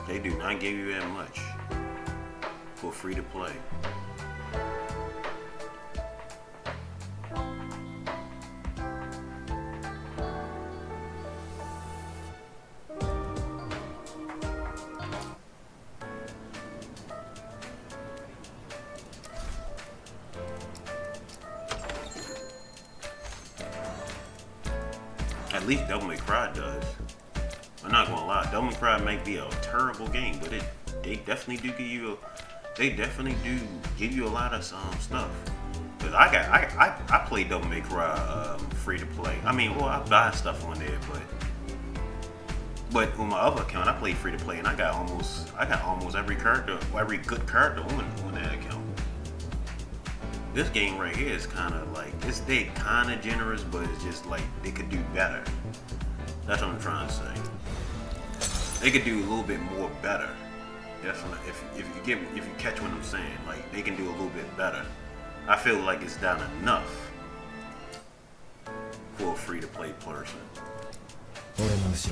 They do not give you that much for free to play. At least Devil May Cry does. I'm not gonna lie, Devil May Cry might be a terrible game, but they definitely do give you a lot of stuff. Cause I played Devil May Cry free to play. I mean, well, I buy stuff on there, but on my other account, I played free to play, and I got almost every good character on that account. This game right here is kind of like they kind of generous, but it's just like they could do better. That's what I'm trying to say. They could do a little bit more better. Definitely, if you catch what I'm saying, like they can do a little bit better. I feel like it's done enough for a free-to-play person. Because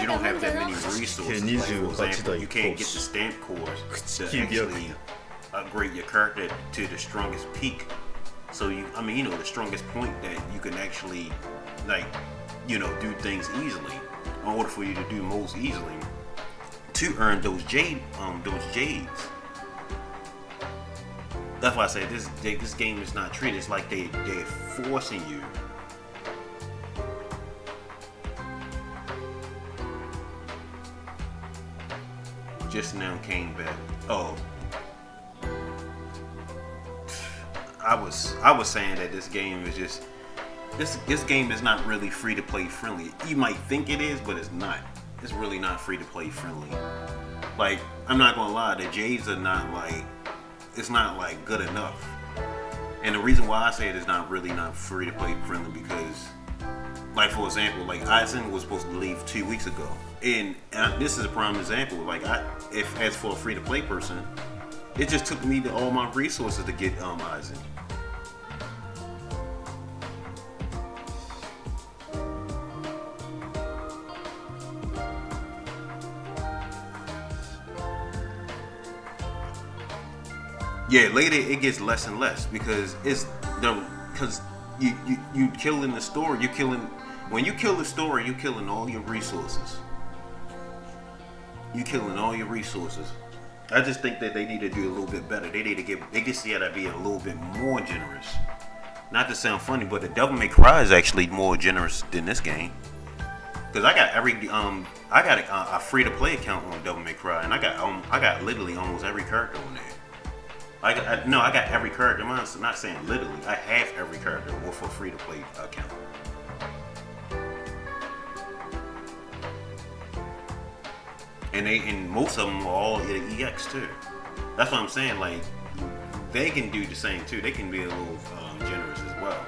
you don't have that many resources. Like, for example, you can't get the stamp cores to actually upgrade your character to the strongest peak. So the strongest point that you can actually, do things easily. In order for you to do most easily, to earn those jades. That's why I say this game is not treated. It's like they're forcing you. Just now came back. Oh, I was saying that this game is just this game is not really free to play friendly. You might think it is, but it's not. It's really not free to play friendly. Like, I'm not gonna lie, the J's are not it's not good enough. And the reason why I say it is not free to play friendly because, like, for example, like Eisen was supposed to leave 2 weeks ago, and this is a prime example. Like, as for a free to play person, it just took me all my resources to get Eisen. Yeah, later it gets less and less because you killing the story. When you kill the story, you're killing all your resources. I just think that they need to do a little bit better. They just gotta be a little bit more generous. Not to sound funny, but the Devil May Cry is actually more generous than this game. Cause I got a free to play account on Devil May Cry, and I got literally almost every character on there. I got every character. I'm not saying literally. I have every character with a free to play account. And most of them are all EX too. That's what I'm saying. Like, they can do the same too. They can be a little generous as well.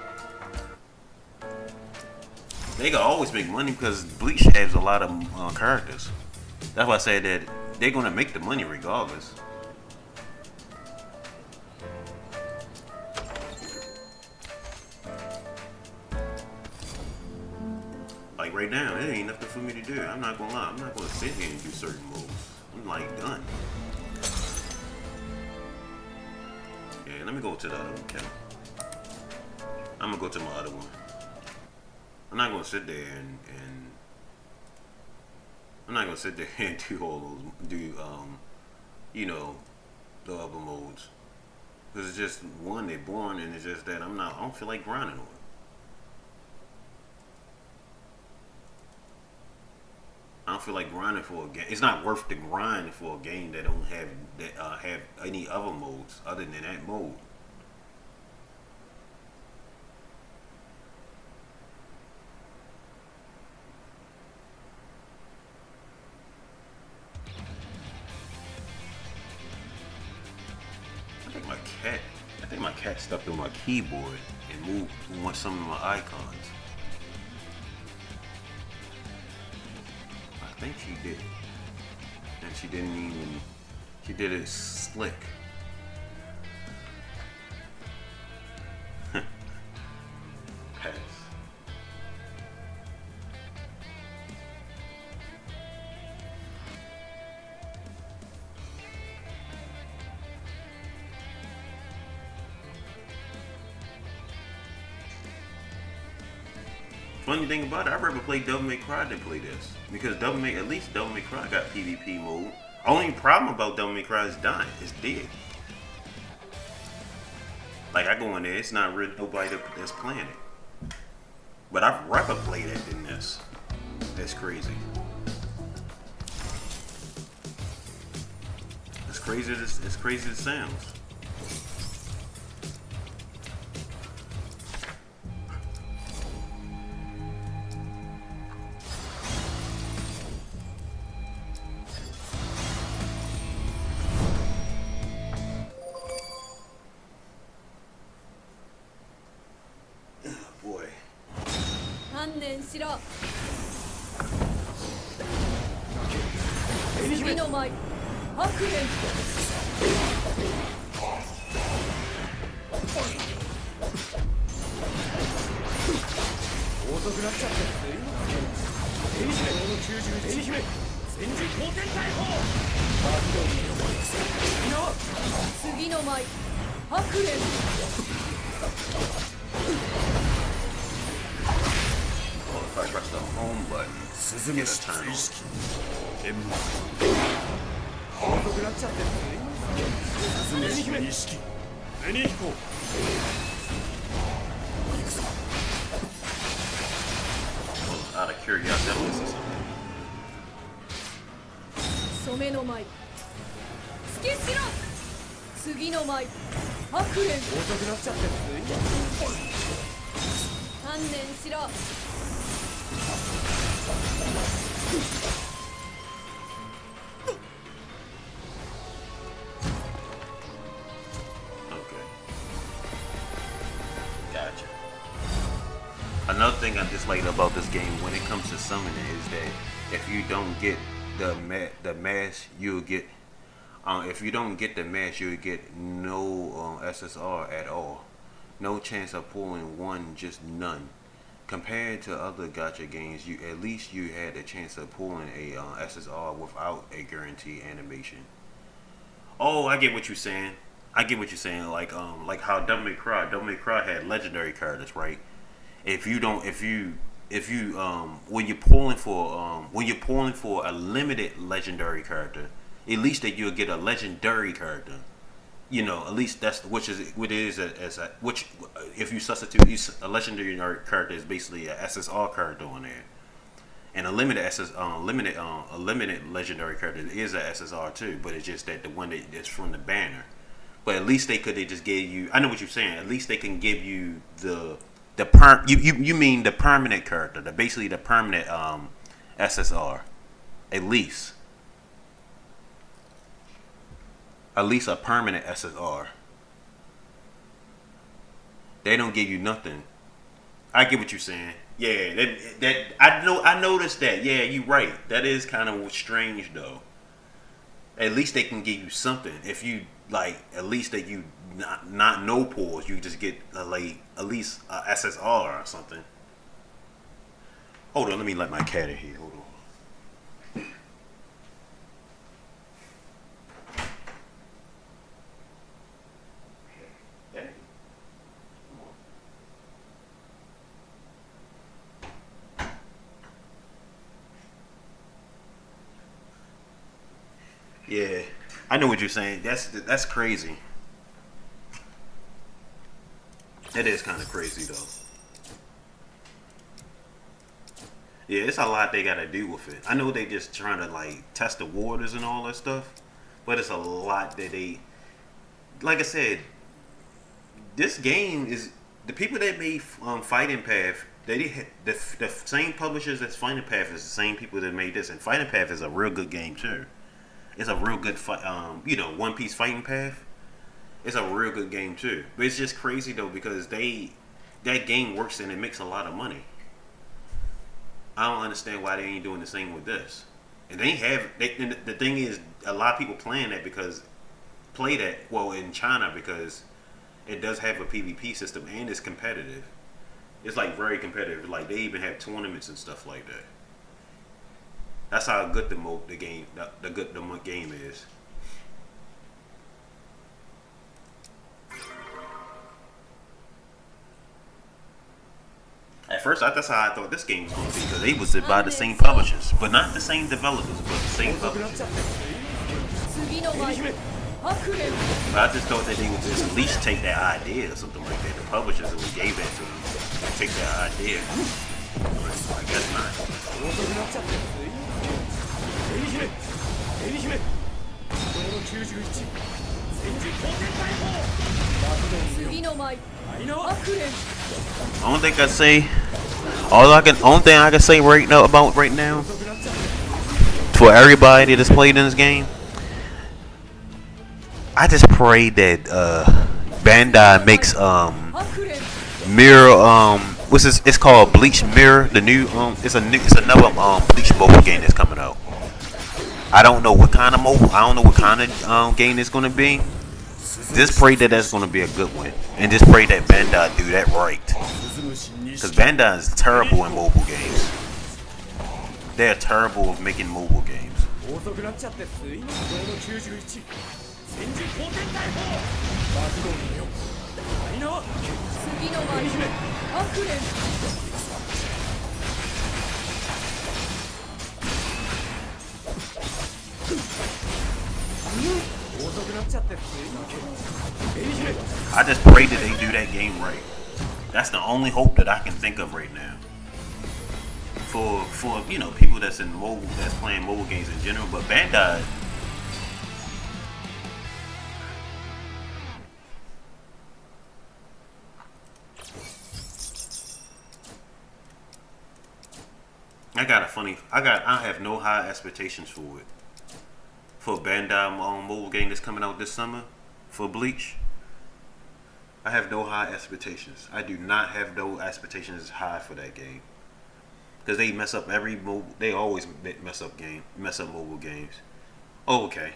They can always make money because Bleach has a lot of characters. That's why I said that they're gonna make the money regardless. Like right now, there ain't nothing for me to do. I'm not gonna lie. I'm not gonna sit here and do certain moves. I'm like done. Yeah, let me go to the other one, Kevin. I'm gonna go to my other one. I'm not gonna sit there and I'm not gonna sit there and do all those the other modes. Because it's just one, they're born, and it's just that I don't feel like grinding on it. I don't feel like grinding for a game. It's not worth the grind for a game that don't have any other modes other than that mode. I think my cat stepped on my keyboard and moved some of my icons. I think she did. And she didn't even, she did it slick. Pass. Funny thing about it, I'd rather play Devil May Cry than play this. Because at least Devil May Cry got PvP mode. Only problem about Devil May Cry is dying. It's dead. Like, I go in there, it's not really nobody that's playing it. But I'd rather play that than this. That's crazy. As crazy as it sounds. Boy. 観念しろ。次の舞白蓮。遅くなっちゃってエニ姫エニ姫戦時後天逮捕次の舞白蓮。Well, if I press the home button, 鈴飯 it's a turn 意 on. 識天満遅くなっちゃって鈴飯意識紅彦行くぞ Well, out of curiosity, I want to see something. 染めの舞突きしろ。次の舞白蓮。遅くなっちゃって観念しろ。 Okay. Gotcha. Another thing I dislike about this game when it comes to summoning is that if you don't get the mash, you'll get if you don't get the mash, you'll get no SSR at all. No chance of pulling one, just none. Compared to other gacha games, at least you had a chance of pulling a SSR without a guarantee animation. Oh, I get what you're saying. Like how Devil May Cry had legendary characters, right? If you when you're pulling for a limited legendary character, at least that you'll get a legendary character. You know, at least that's which if you substitute a legendary character is basically a SSR character on there, and a limited legendary character is a SSR too, but it's just that the one that's from the banner. But at least they just gave you. I know what you're saying. At least they can give you you mean the permanent character, basically the permanent SSR, at least. At least a permanent SSR. They don't give you nothing. I get what you're saying. Yeah, that I noticed that. Yeah, you're right. That is kind of strange though. At least they can give you something. If you like, at least that you not no pulls, you just get at least a SSR or something. Hold on, let me let my cat in here. Hold on. Yeah, I know what you're saying. That's crazy. It is kind of crazy though. Yeah, it's a lot they gotta do with it. I know they just trying to like test the waters and all that stuff, but it's a lot that they, like I said, this game is the people that made Fighting Path. The same publishers that's Fighting Path is the same people that made this, and Fighting Path is a real good game too. It's a real good fight. One Piece Fighting Path. It's a real good game too. But it's just crazy though because that game works and it makes a lot of money. I don't understand why they ain't doing the same with this. And the thing is, a lot of people play that in China because it does have a PvP system and it's competitive. It's like very competitive. Like they even have tournaments and stuff like that. That's how good the game is. At first, that's how I thought this game was going to be because they was by the same publishers, but not the same developers, but the same publishers. But I just thought that they would just at least take that idea or something like that. The publishers who gave that to them take that idea. I guess not. Only thing I can say right now for everybody that's played in this game, I just pray that Bandai makes Mirror what's this? It's called Bleach Mirror. The new it's another Bleach mobile game that's coming out. I don't know what kind of game it's gonna be. Just pray that that's gonna be a good one, and just pray that Bandai do that right. Because Bandai is terrible in mobile games. They're terrible at making mobile games. I just pray that they do that game right. That's the only hope that I can think of right now. For people that's playing mobile games in general, but Bandai. I have no high expectations for it. For Bandai mobile game that's coming out this summer for Bleach. I have no high expectations. I do not have no expectations high for that game. Because they mess up they always mess up mobile games. Oh, okay.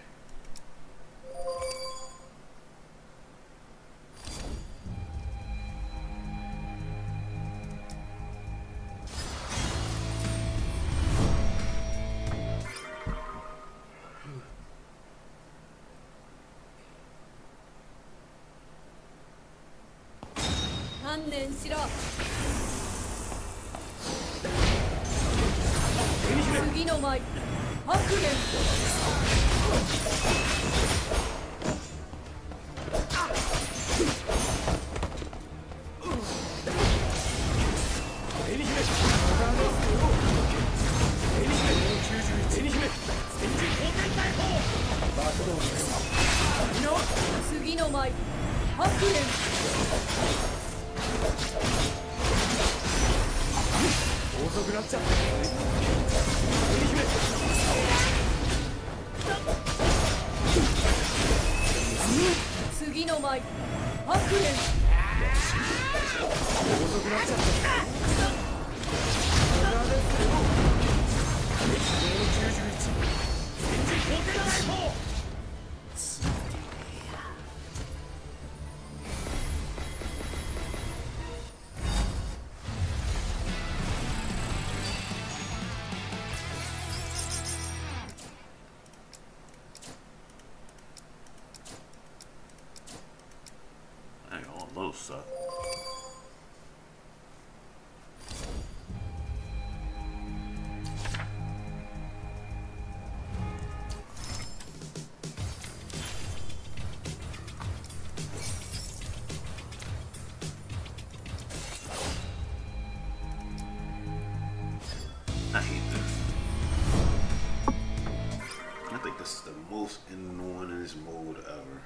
Those suck. whatever.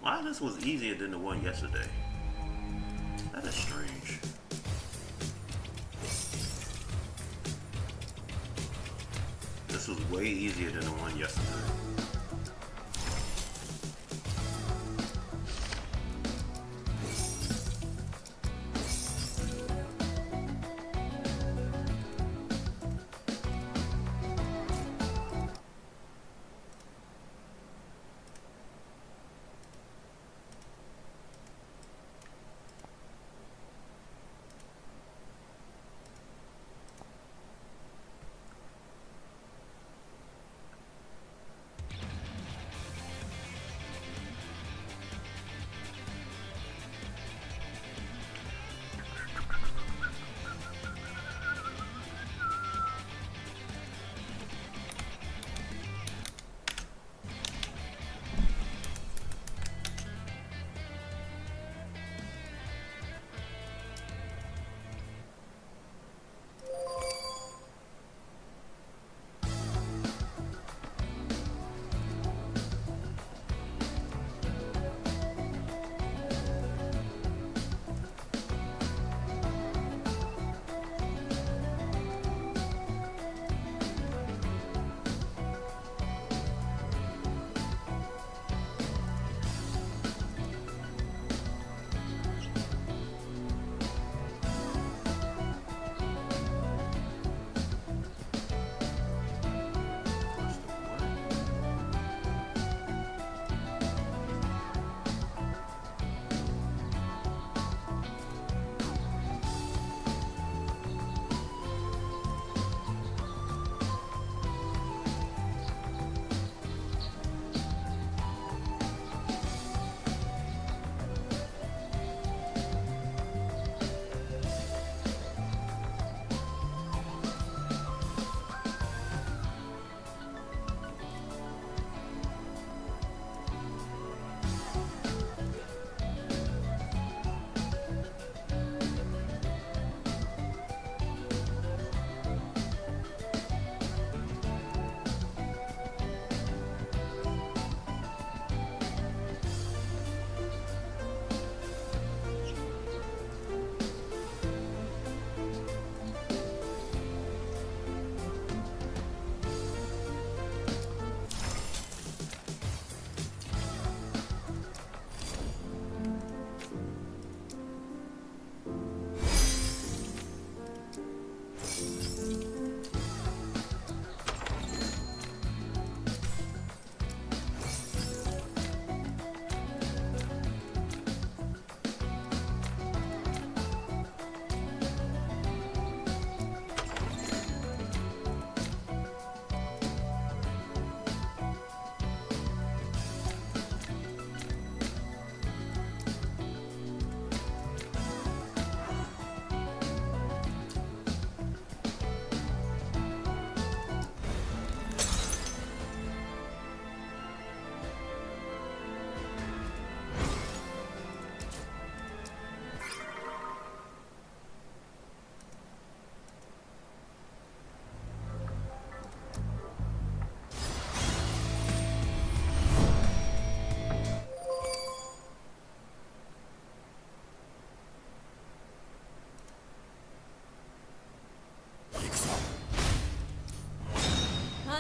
Why this was easier than the one yesterday? That is strange. This was way easier than the one yesterday.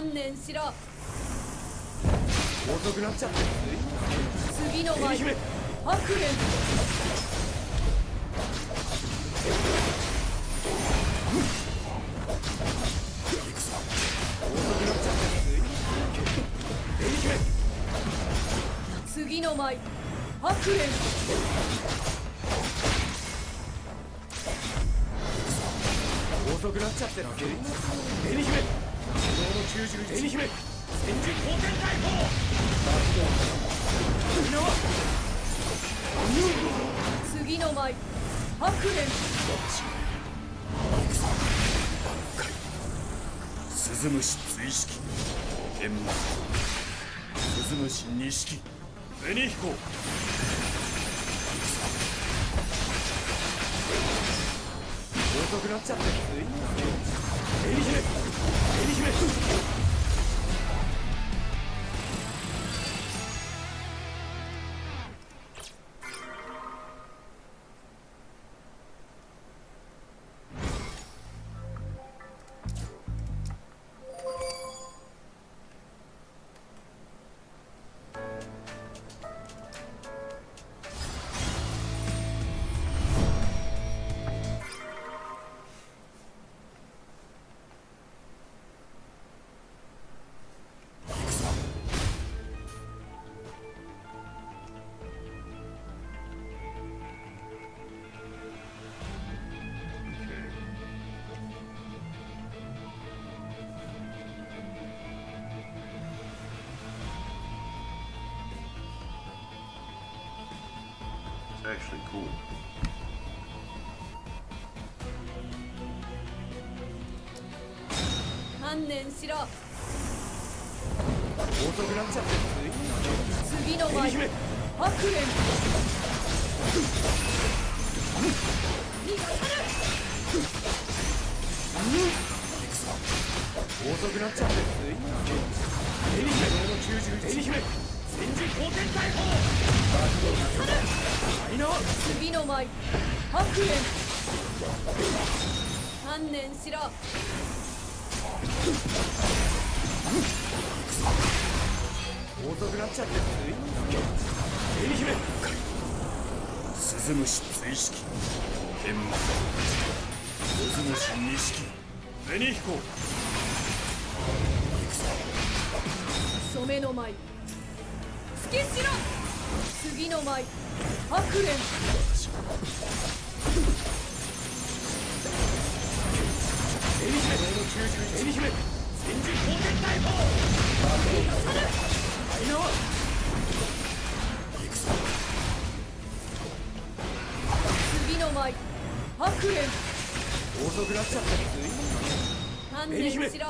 観念しろ。遅くなっちゃって次の舞姫白蓮。次の舞白蓮。遅くなっちゃってるわけ紅姫昨日の91紅姫戦時後天大砲次の舞白蓮。鈴虫追式天武鈴虫錦紅彦遅くなっちゃってる紅姫It's actually cool. 観念しろ。遅くなっちゃってる次の舞姫白蓮。遅くなっちゃってる紅姫紅姫戦時後天大砲次の舞白蓮。観念しろ。遅くなっちゃってる紅姫鈴虫追式天武鈴虫錦紅彦染めの舞突きしろ。次の舞白蓮。紅姫戦時後天大砲次の舞白蓮。遅くなっちゃってる観念しろ。逃がさ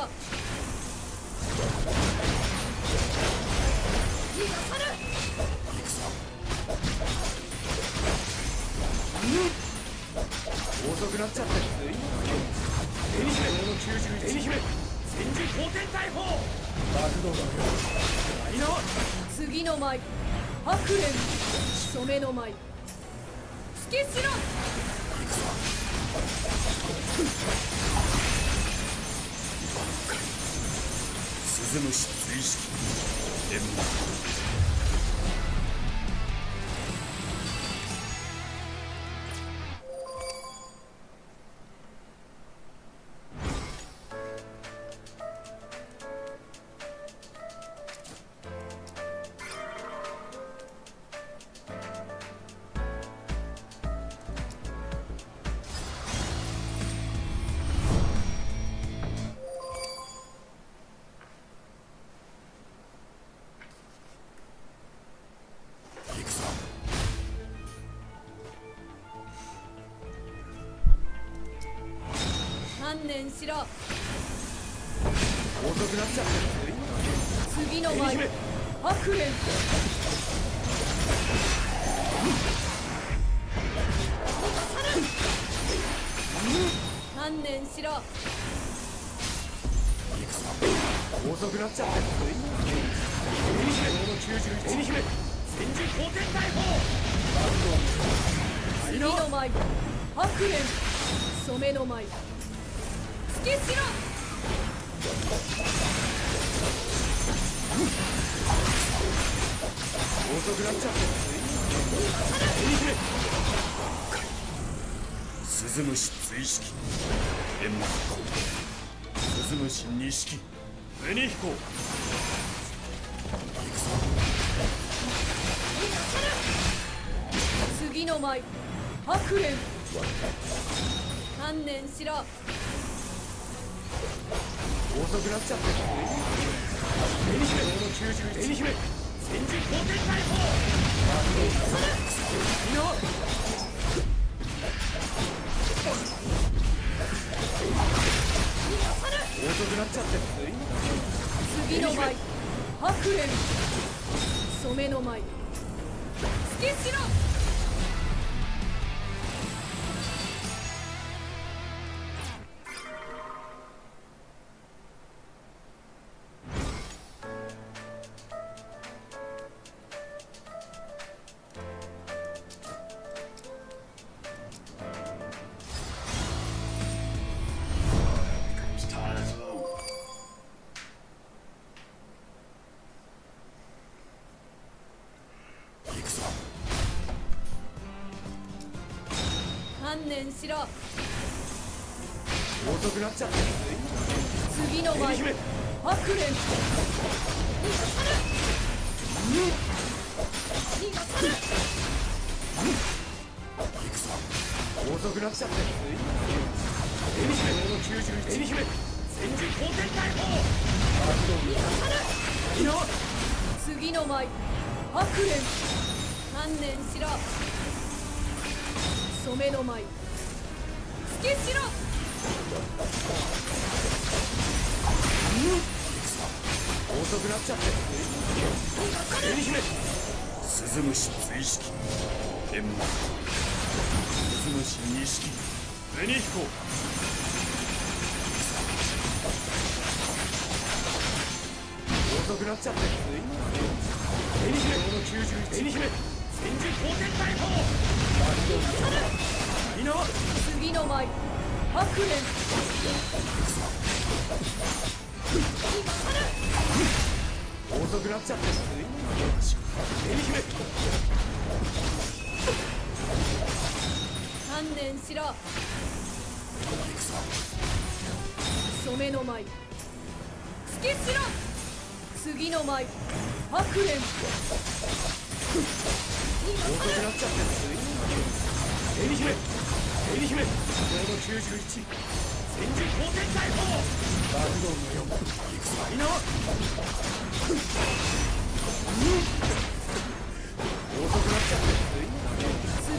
ぬ。遅くなっちゃってる紅姫戦時後天大砲爆動だ次の舞白蓮。染めの舞突きしろ。鈴虫追式天武観念しろ。遅くなっちゃってる次の舞白蓮。観念しろ。遅くなっちゃってる紅姫戦時後天大砲次の舞白蓮。染めの舞突きしろ。遅くなっちゃって鈴虫追式煙幕鈴虫二式紅飛行次の舞白蓮観念しろ。遅くなっちゃって紅姫紅姫戦時皇帝逮捕遅くなっちゃって次の舞白蓮染めの舞突きしろ。観念しろ。遅くなっちゃって次の舞白蓮逃がさぬ。遅くなっちゃって紅姫戦時皇帝逮捕次の舞白蓮観念しろ。染めの舞突きしろ。遅くなっちゃって紅姫鈴虫追式煙幕鈴虫二式紅飛行遅くなっちゃって紅姫戦時皇帝逮捕次の舞白蓮遅くなっちゃって紅姫観念しろ。染めの舞突きしろ。次の舞白蓮遅くなっちゃって紅姫91戦時皇帝逮捕遅くなっちゃって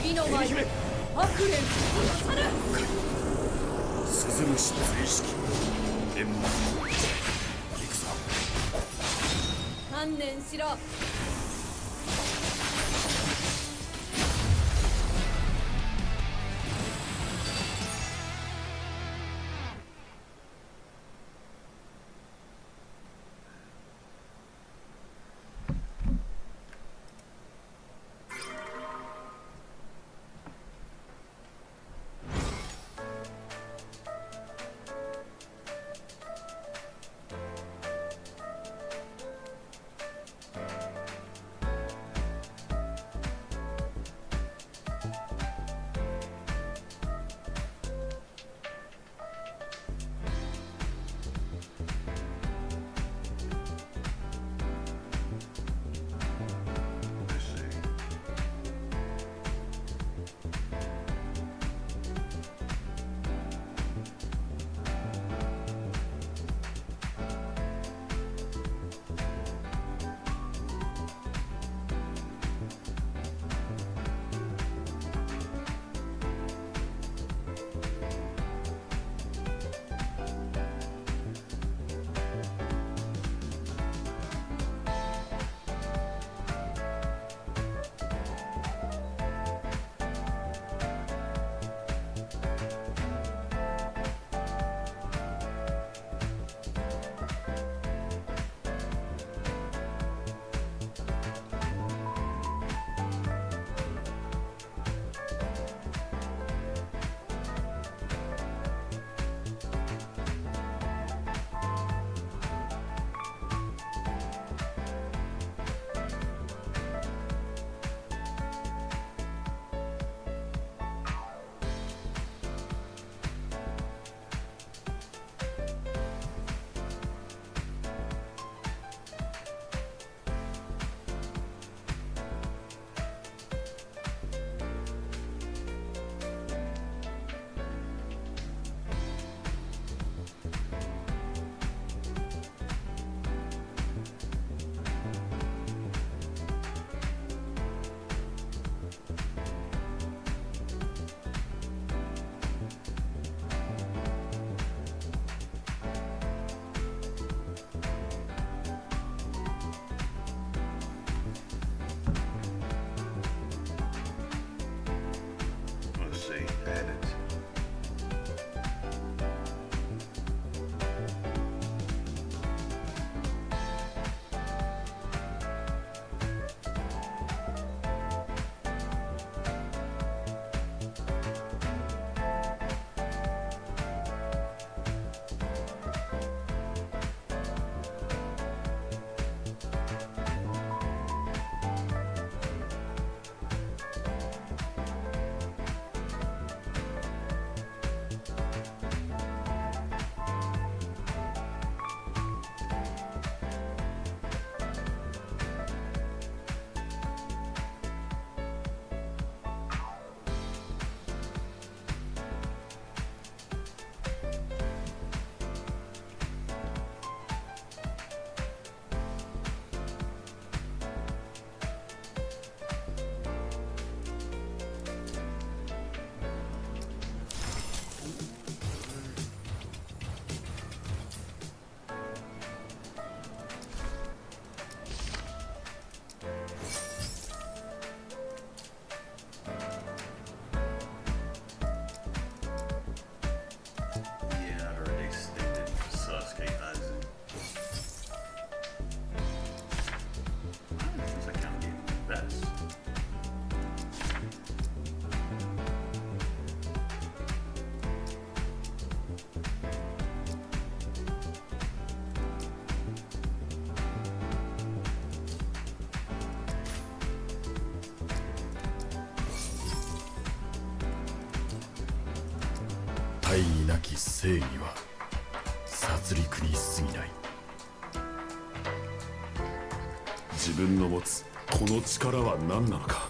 次の舞白蓮鈴虫追式煙幕観念しろ。they added. Yeah, I heard they extended Sasuke Aizen. Since I can't get best.大義なき正義は殺戮に過ぎない。自分の持つこの力は何なのか。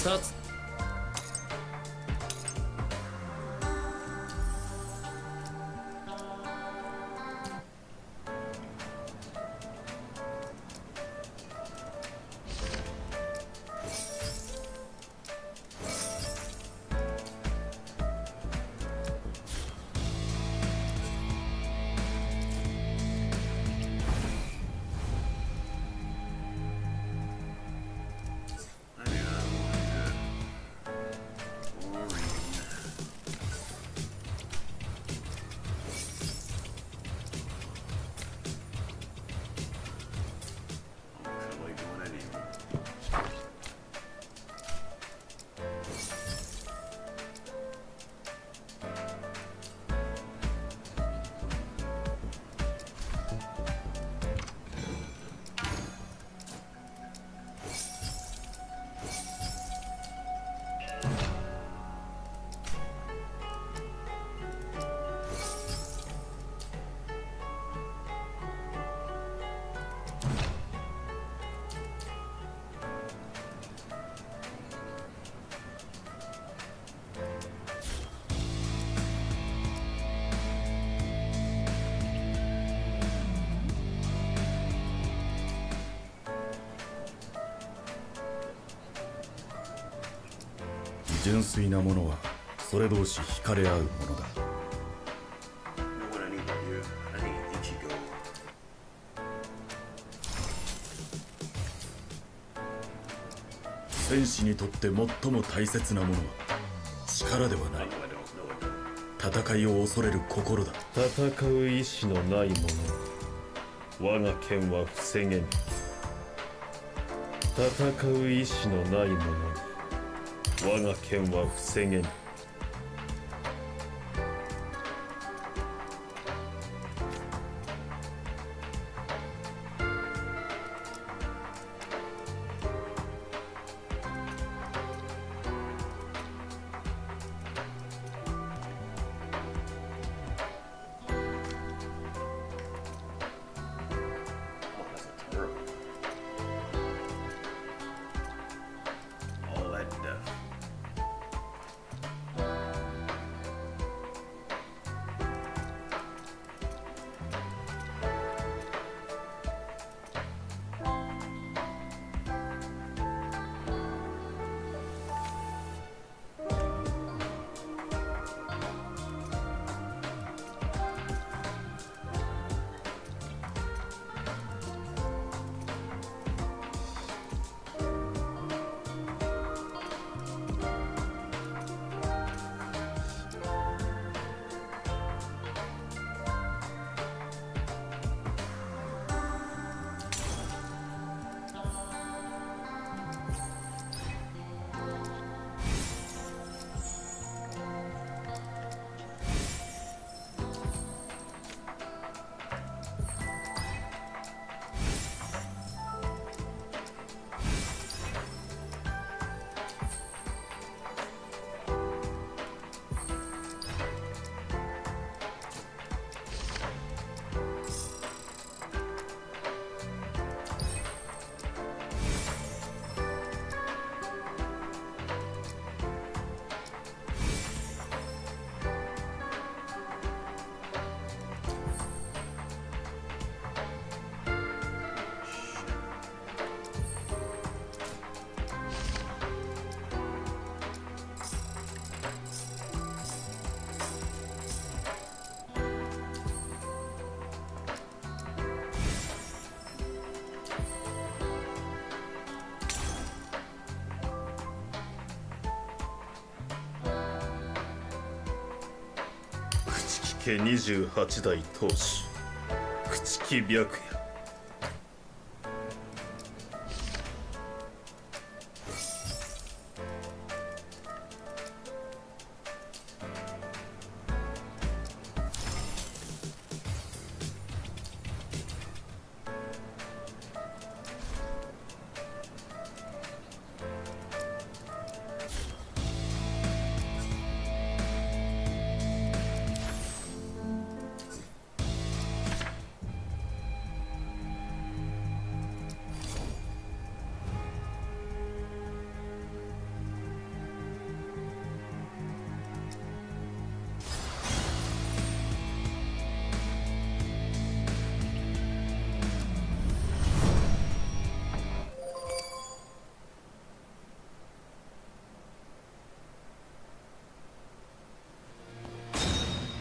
2つ。純粋なものはそれ同士惹かれ合うものだ。戦士にとって最も大切なものは力ではない。戦いを恐れる心だ。戦う意志のない者、我が剣は防げぬ。戦う意志のない者、我が剣は防げぬ。Oh, that's a terrible. All that death.家28代当主朽木白夜。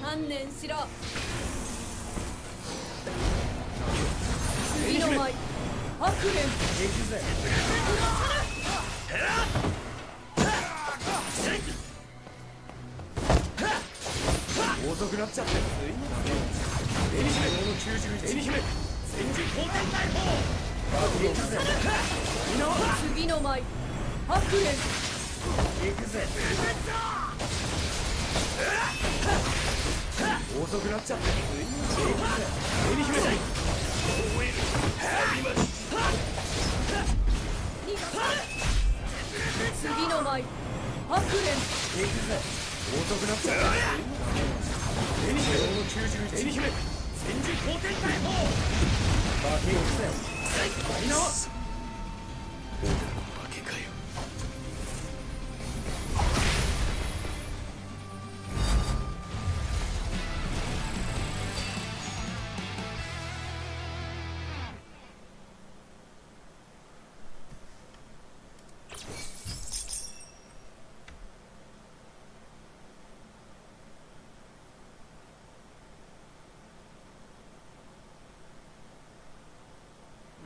観念しろ。次の舞白蓮。遅くなっちゃってすいません。エミ姫の91、エミ姫戦時交代逮捕。行くぜ次の舞白蓮。行くぜ。遅くなっちゃってすいません。エミ姫だい。次の舞白蓮。行くぜ。遅くなっちゃってすいません。エミ姫の91、エミ姫戦時交代逮捕。負けをせよ。みんな俺の負けかよ。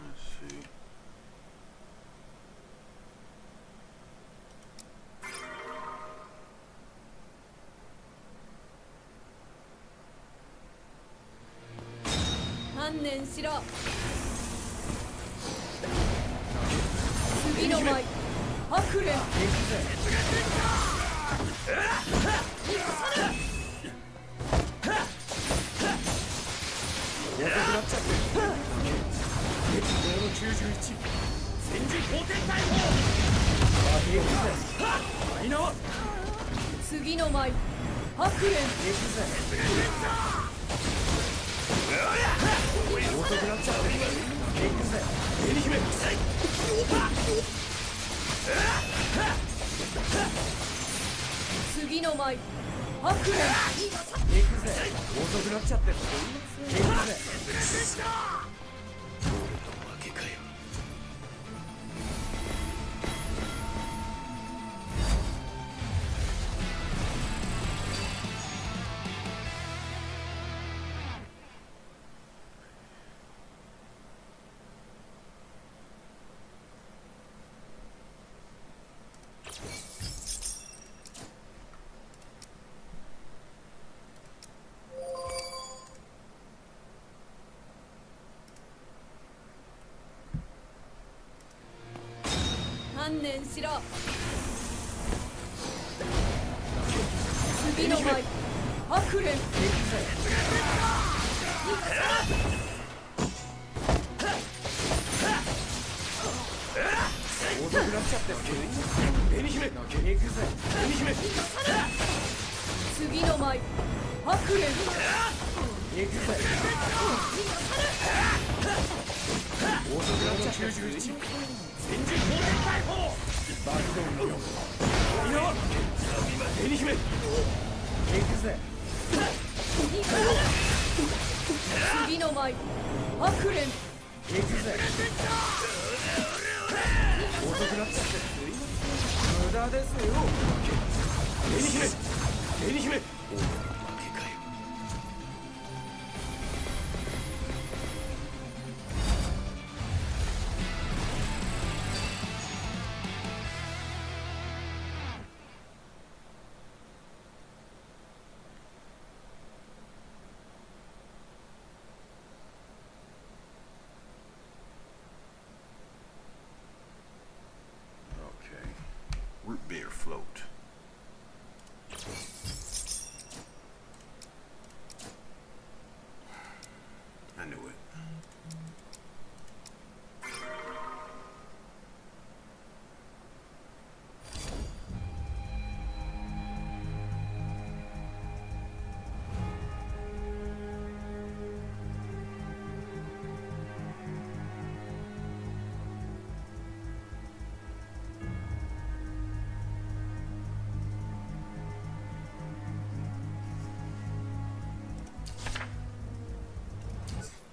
Let's see. 観念しろ。次の舞白蓮。遅くなっちゃって激動の91戦時後天逮捕マイナー次の舞白蓮。遅くなっちゃって紅姫次の舞白蓮。遅くなっちゃって観念しろ。次の舞白蓮。遅くなっちゃって紅姫次の舞白蓮。遅くなっちゃって91戦時後天逮捕爆弾無用マイナー紅姫次の舞白蓮。遅くなっちゃって無駄ですよ紅姫Okay. Root beer float. I knew it.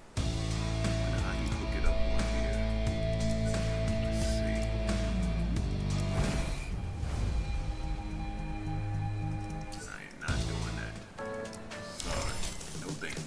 How you hook it up on here? Let's see. I am not doing that. Sorry. No thank you.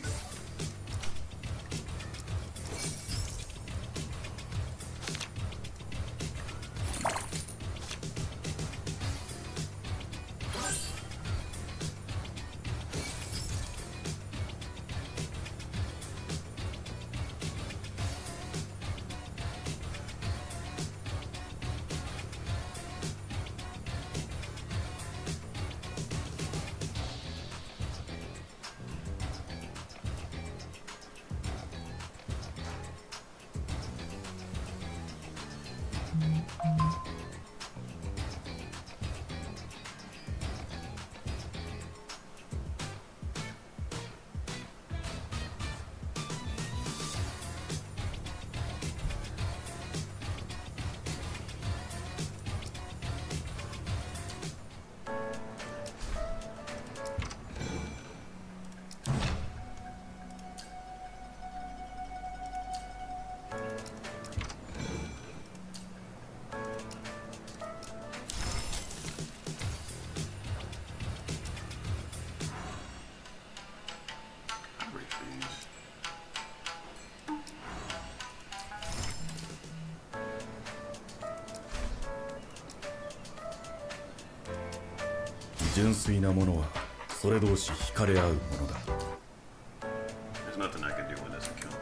I break these. 純粋なものはそれ同士惹かれ合うものだ There's nothing I can do in this account.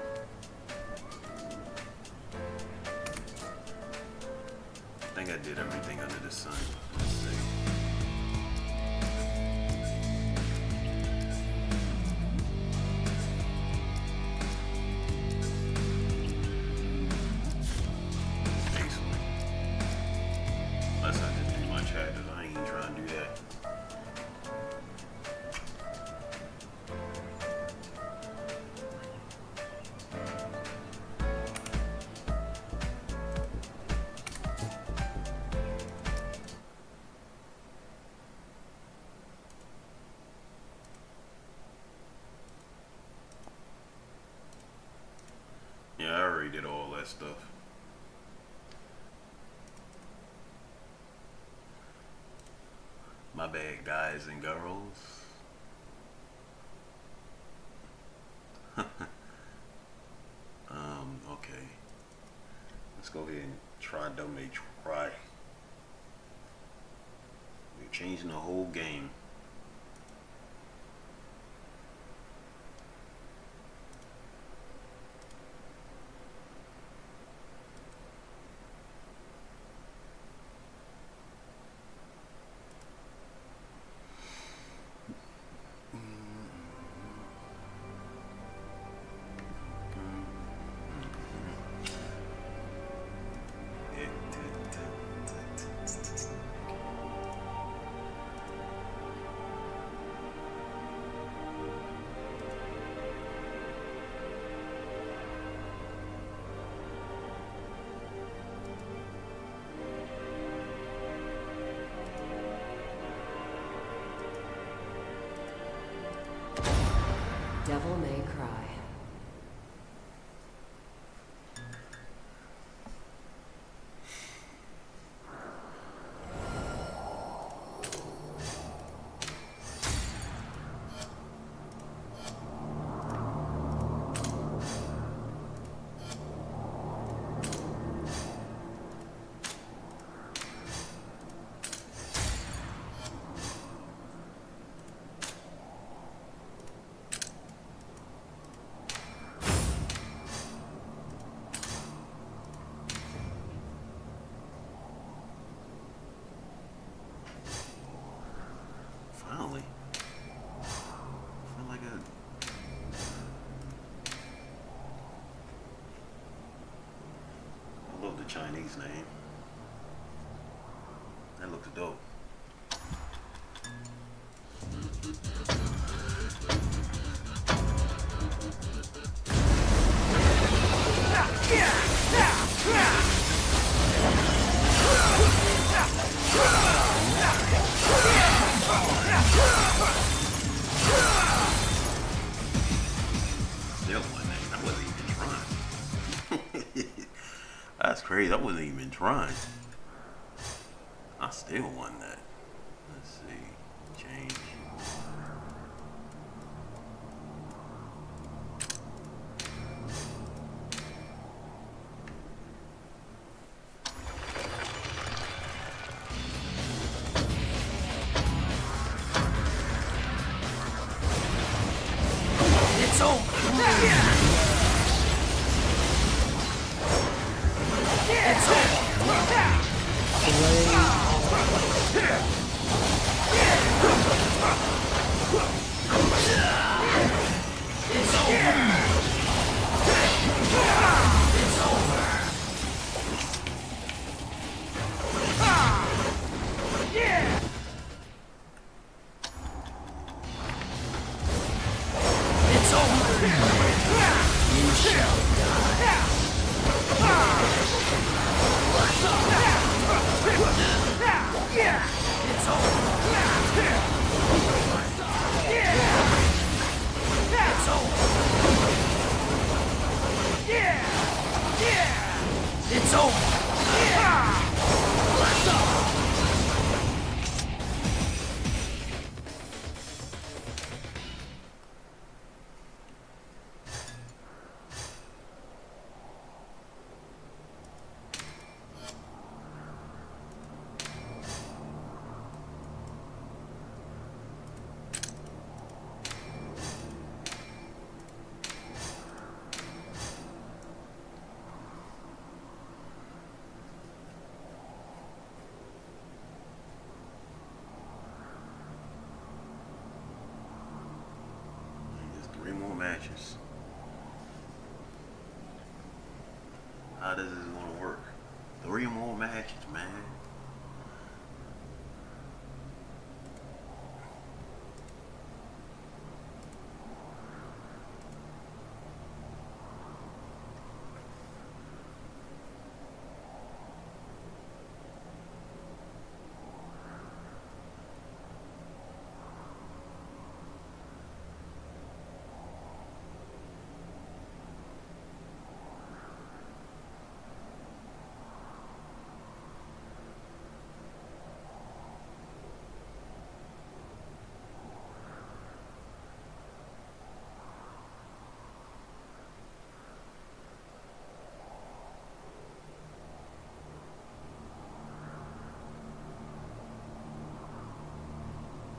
think I did everything under the sun. Let's see. Basically. Unless I just do my chapters. I ain't even trying to do that. Yeah, I already did all that stuff. My bad, guys and girls. Okay. Let's go ahead and try Domain Try. We're changing the whole game. Devil May Cry. Finally. I feel like I love the Chinese name. That looks dope. Still one name. I wasn't even trying. That's crazy. I wasn't even trying. I still won that. Let's see. Change. It's over. It's matches. How does this gonna work? 3 more matches, man.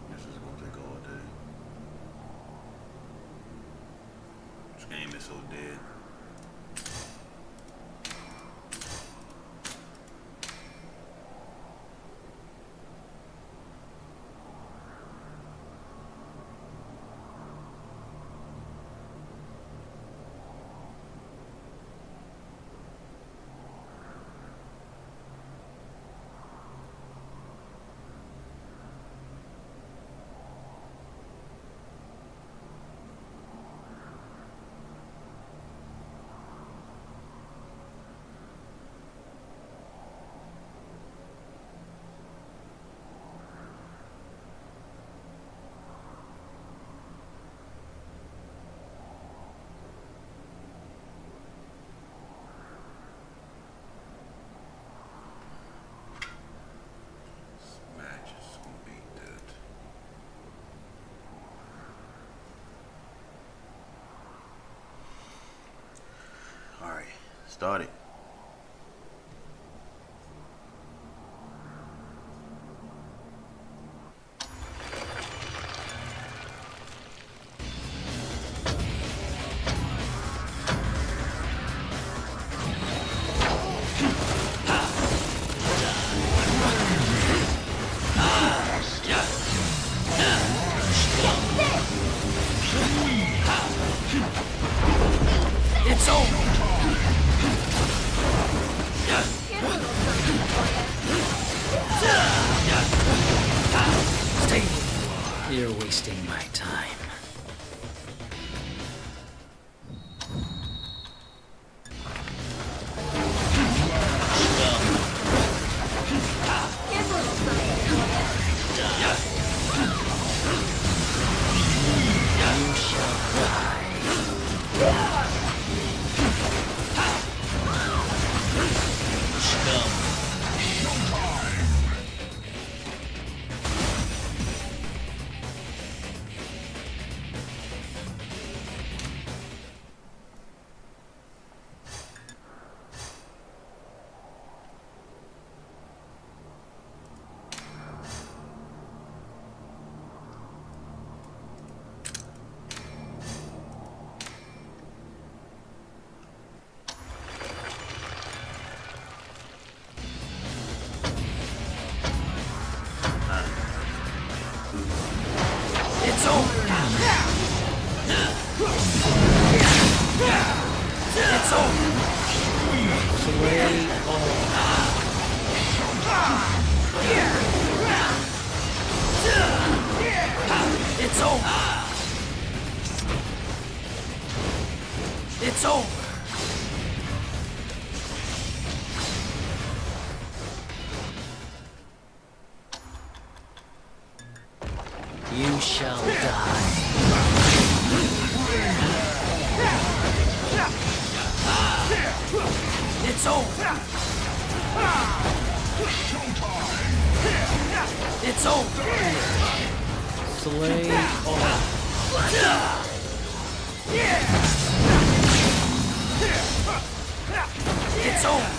This is gonna take all day. This game is so dead. Match is gonna be dead. Alright, start it. It's over. Stay where you are. You're wasting my time. You shall die. It's over. It's over. Play on. It's over. It's over. You shall die. It's over. It's over. Slay on. It's over.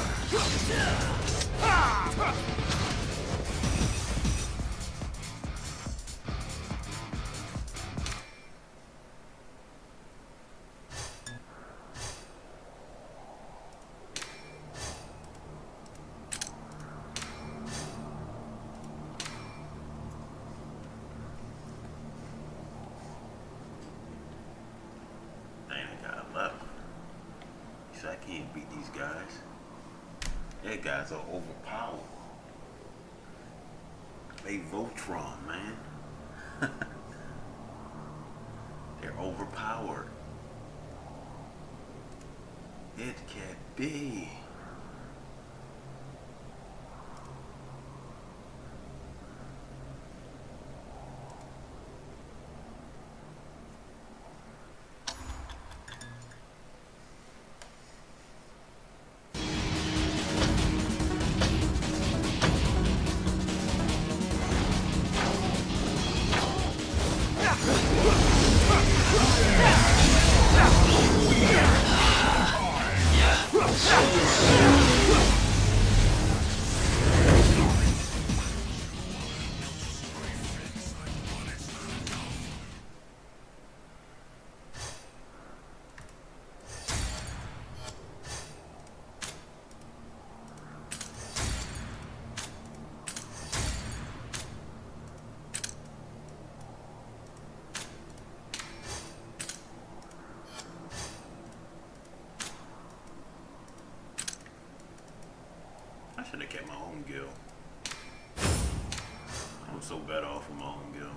can't beat these guys. That guys are overpowered. They Voltron, man. They're overpowered. It can't be. I should have kept my own guild. I'm so better off with my own guild.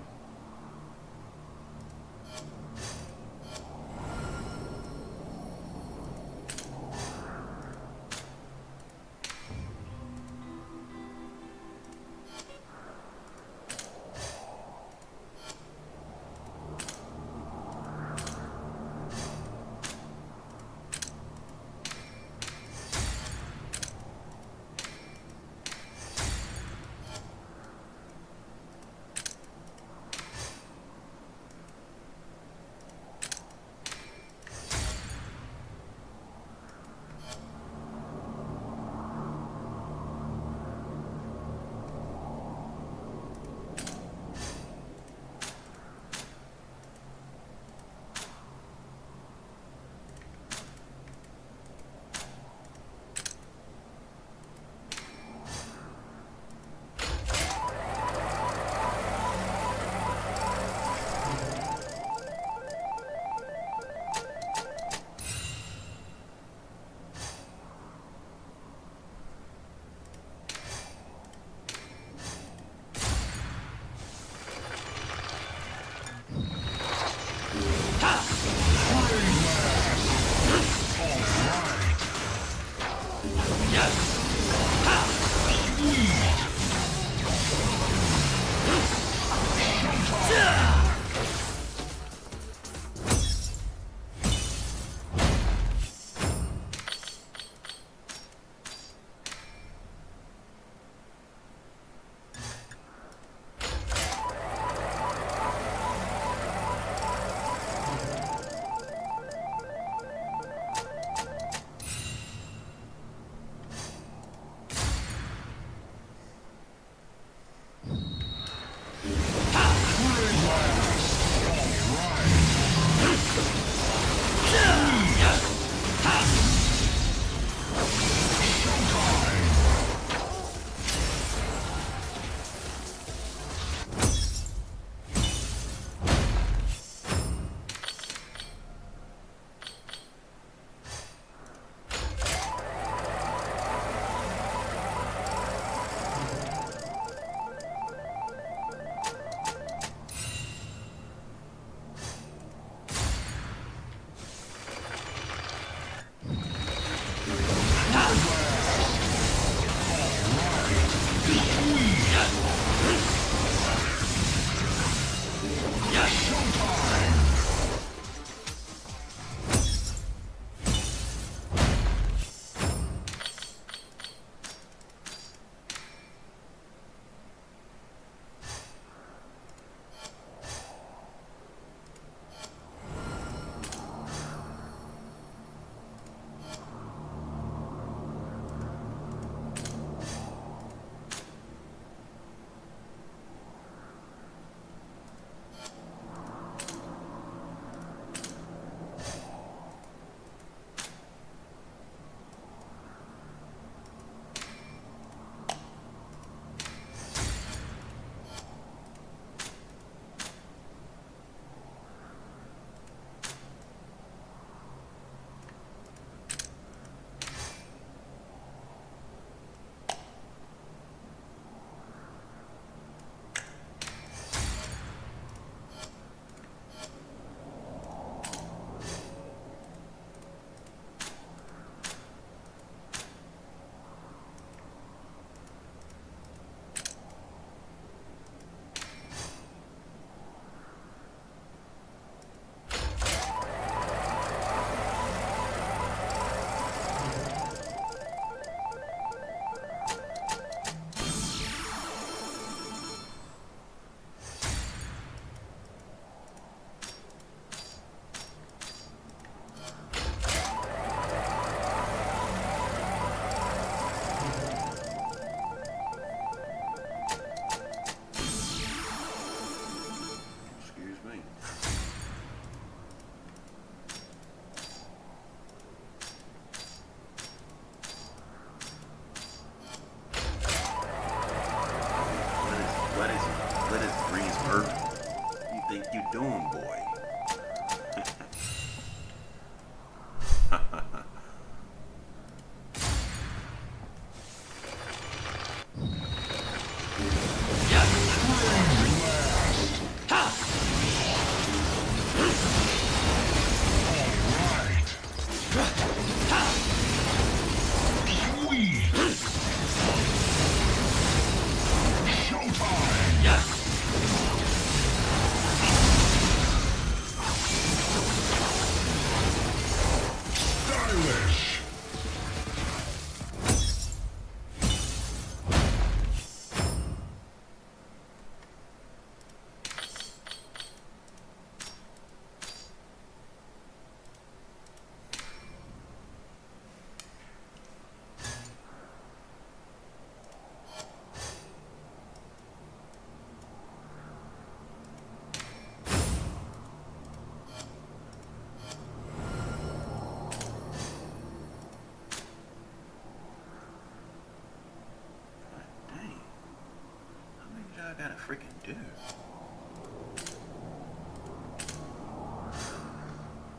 freaking do?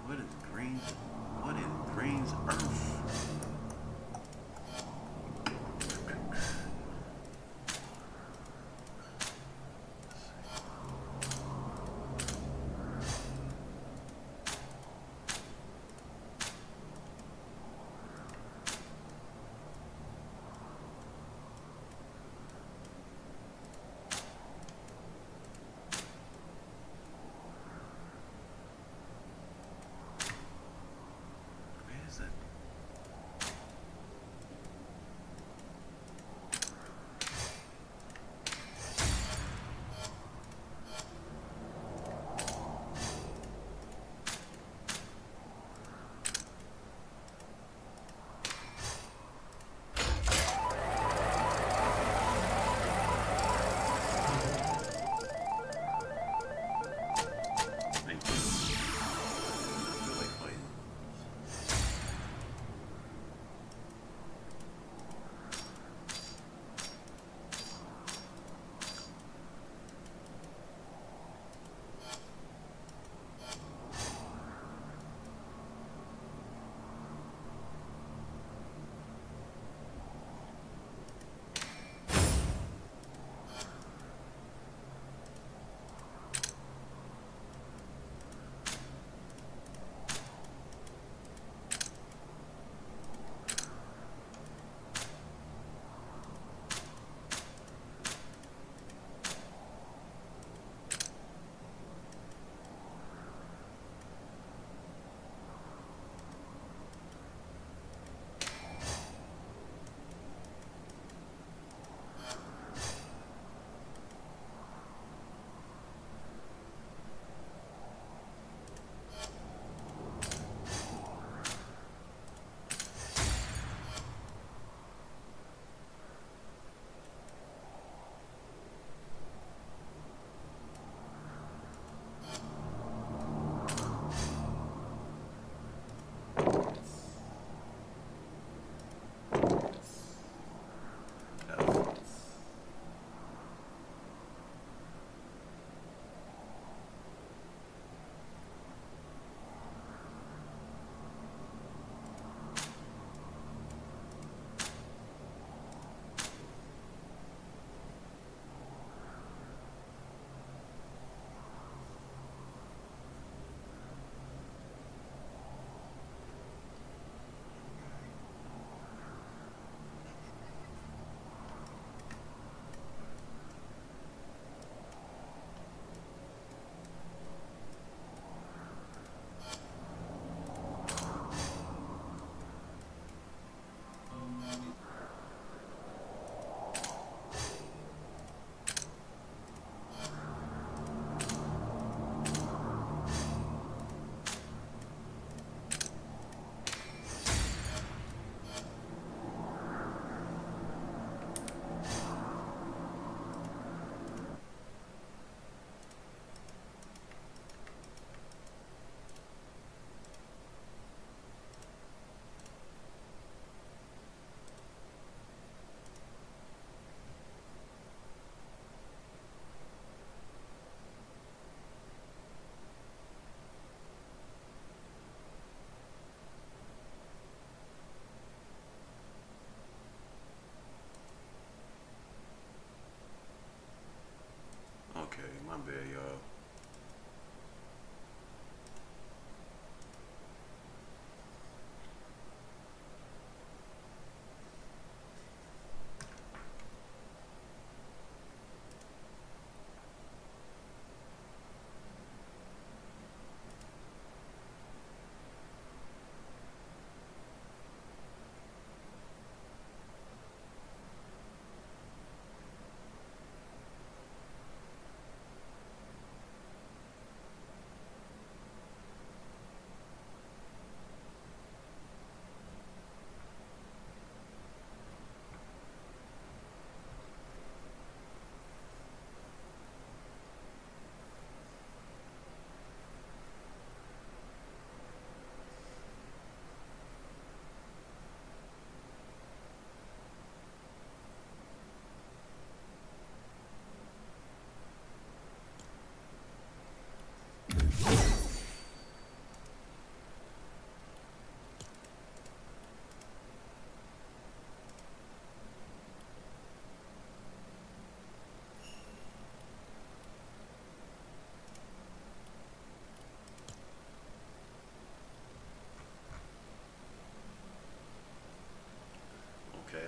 What is green? What is green's earth?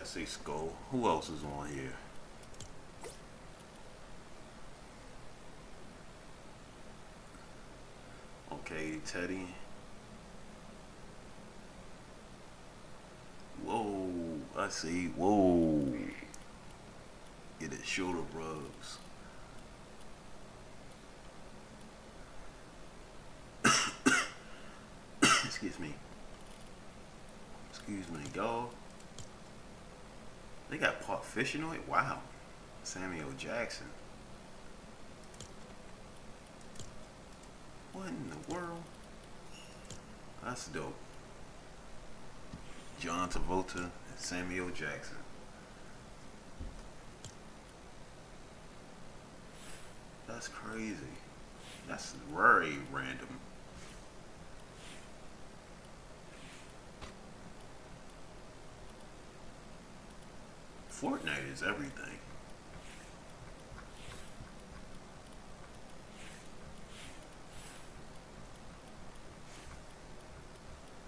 That's a skull. Who else is on here? Okay, Teddy. Whoa, I see. Whoa. Get his shoulder rubs. Excuse me. Excuse me, y'all. They got Pulp Fiction on it? Wow. Samuel Jackson. What in the world? That's dope. John Travolta and Samuel Jackson. That's crazy. That's very random. Fortnite is everything.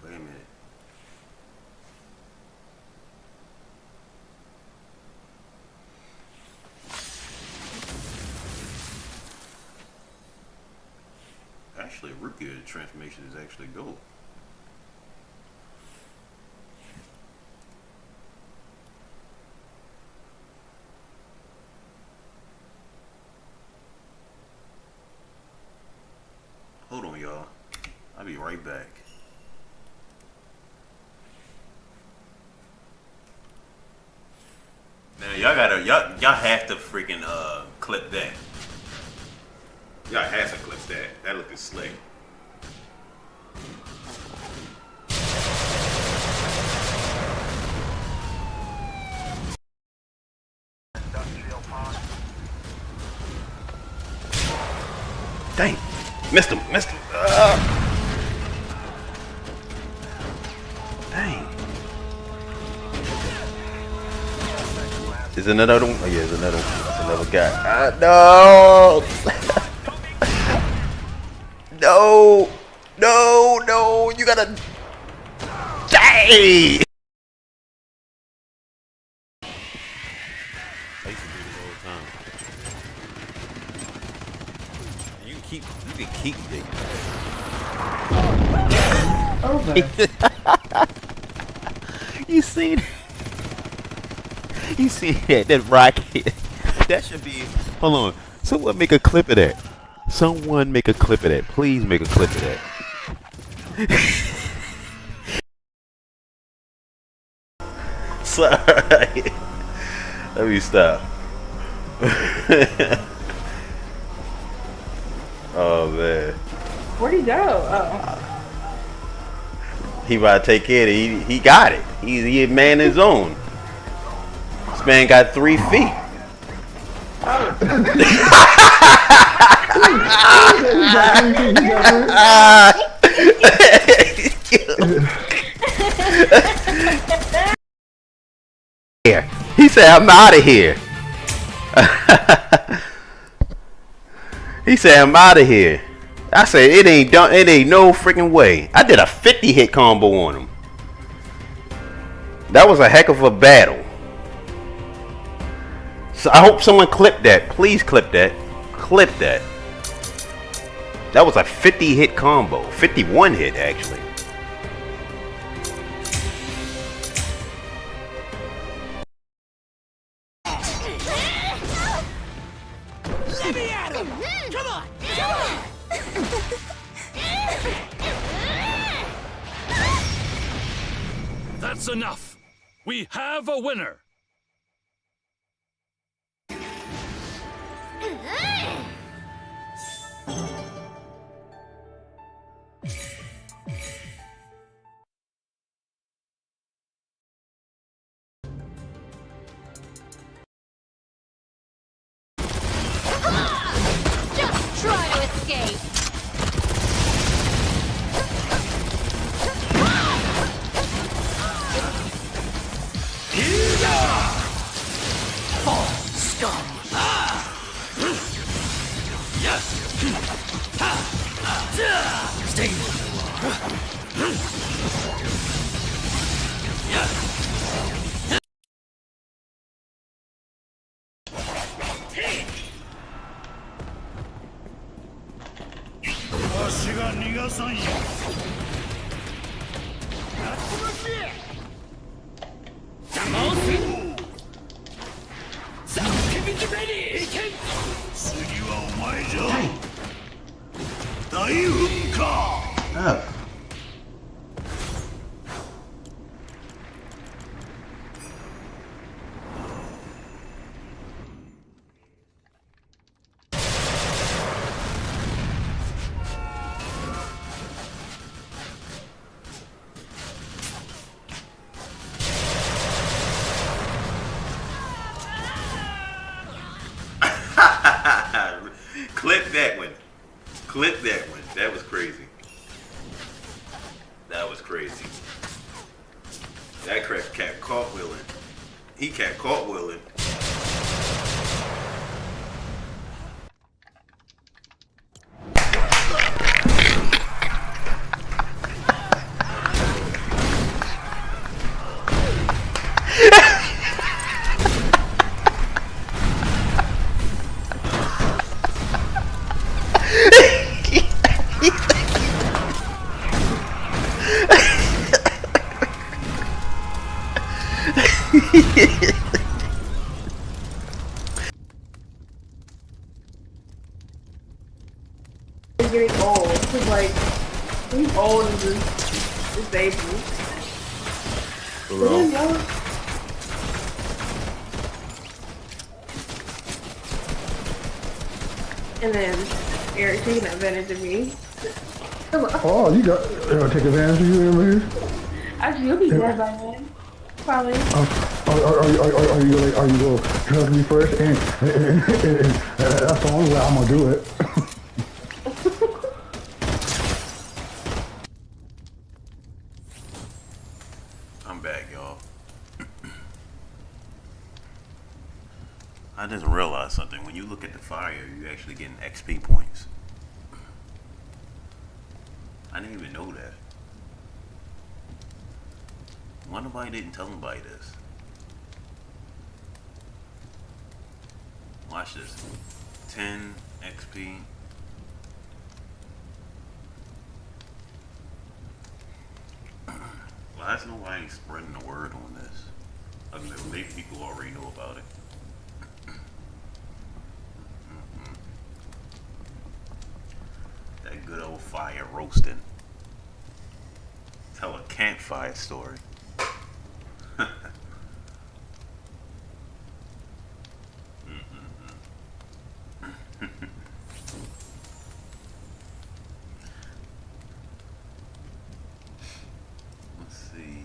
Wait a minute. Actually, Rukia transformation is actually dope. Hold on, y'all. I'll be right back. Man, y'all have to freaking clip that. Y'all have to clip that. That looking slick. Dang. Missed him. Dang. Is another one? Oh yeah, there's another one. There's another guy. No! No, you gotta. Dang! I used to do this all the time. You can keep digging. You seen that rocket? That should be. Hold on. Someone make a clip of that. Someone make a clip of that. Please make a clip of that. Sorry. Let me stop. Oh man. Where'd he go? Oh. He about to take care of it. He got it. He a man his own. This man got 3 feet. He said, "I'm out of here." He said, "I'm out of here." I said, "It ain't done. It ain't no freaking way." I did a 50 hit combo on him. That was a heck of a battle. So I hope someone clipped that. Please clip that. Clip that. That was a 50 hit combo. 51 hit actually. Let me at him! Come on! That's enough. We have a winner. Just try to escape! Stay where you are. Clip that one. Clip that one. That was crazy. That was crazy. That crap cat cartwheeling. He cat cartwheeling. He's getting old. He's like, he's old and just disabled. Hello. And then Eric taking advantage of me. Oh, you got take advantage of you, man. Actually, you'll be dead by then. Probably. Are you gonna trust me first? And that's the only way I'm gonna do it. I'm back, y'all. I just realized something. When you look at the fire, you're actually getting XP points. I didn't even know that. Why nobody didn't tell nobody this? Watch this. 10 XP. Why is nobody spreading the word on this? I mean, maybe people already know about it. That good old fire roasting. Tell a campfire story. Let's see.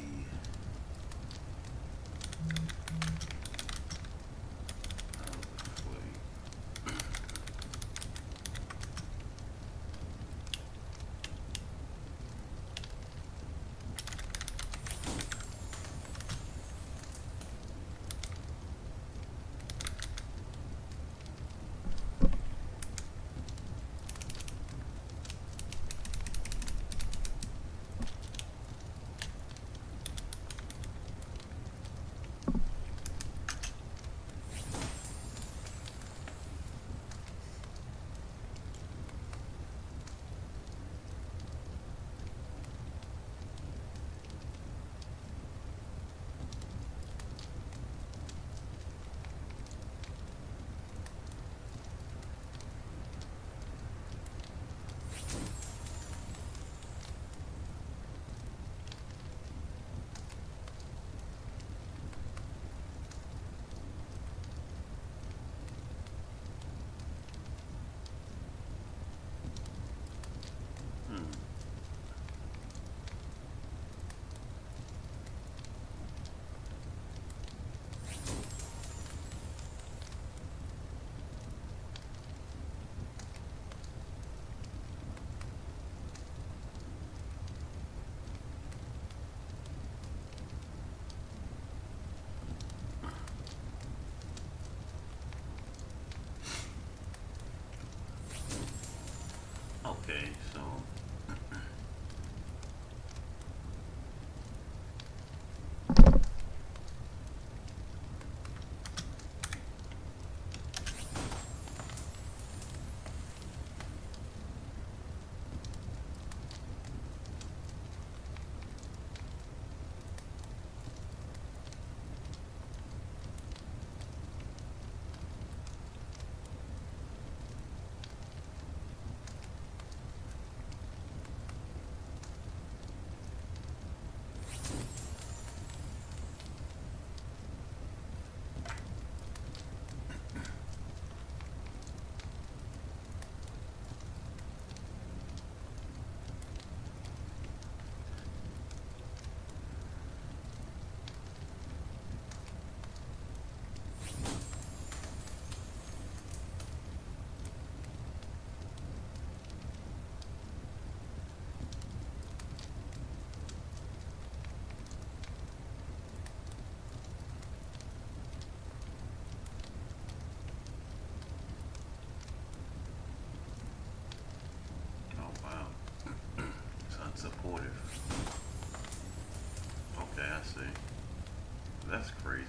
supportive. Okay, I see. That's crazy.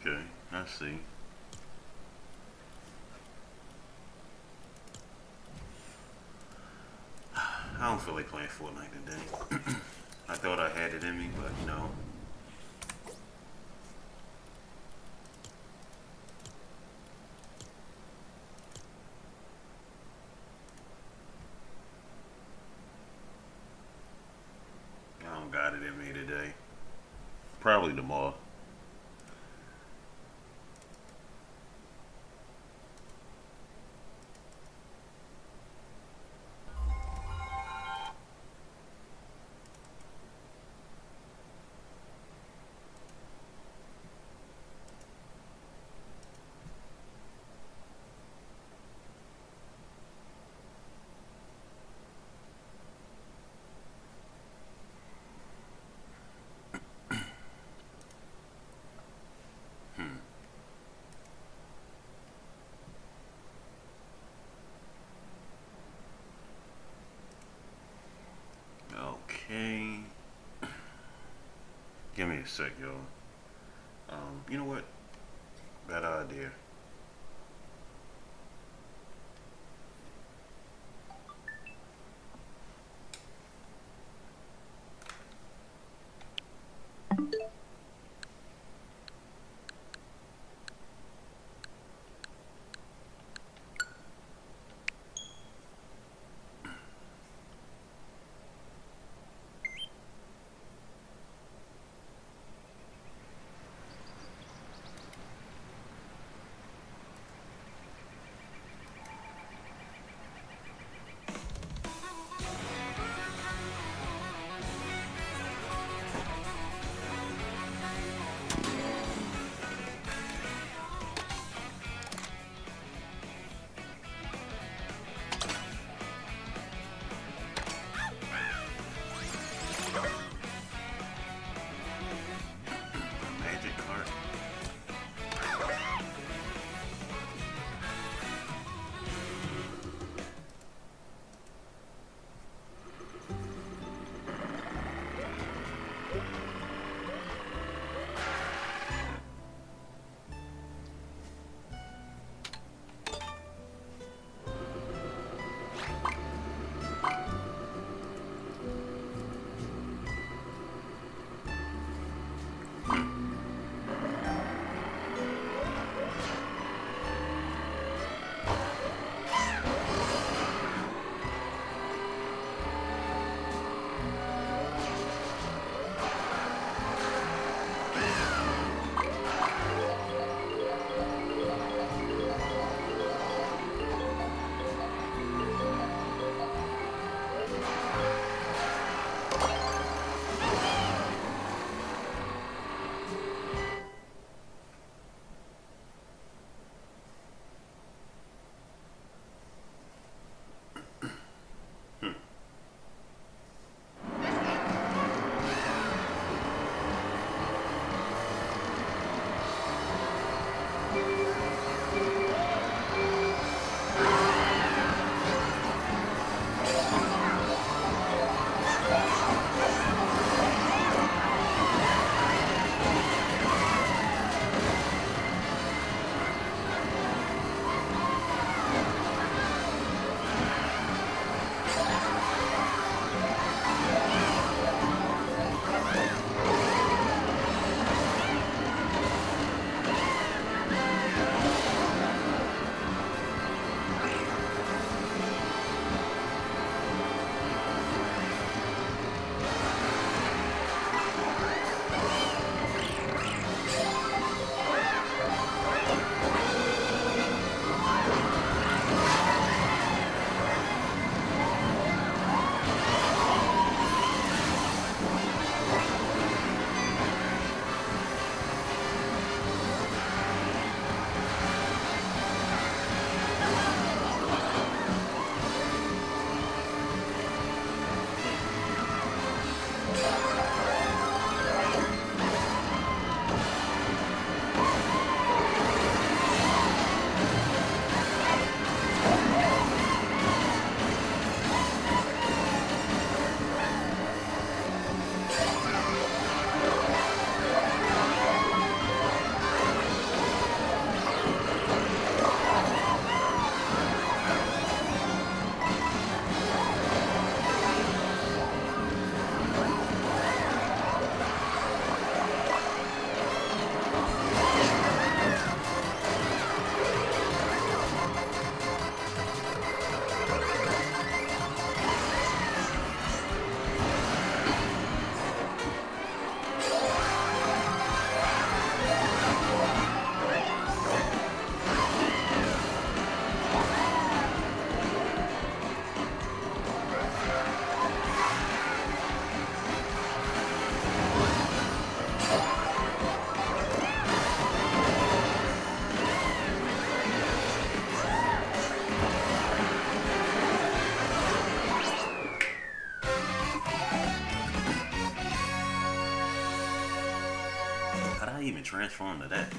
Okay, I see. I don't feel like playing Fortnite today. I thought I had it in me, but no. I don't got it in me today. Probably tomorrow. Okay. Give me a sec, y'all. You know what? Bad idea. even transform to that.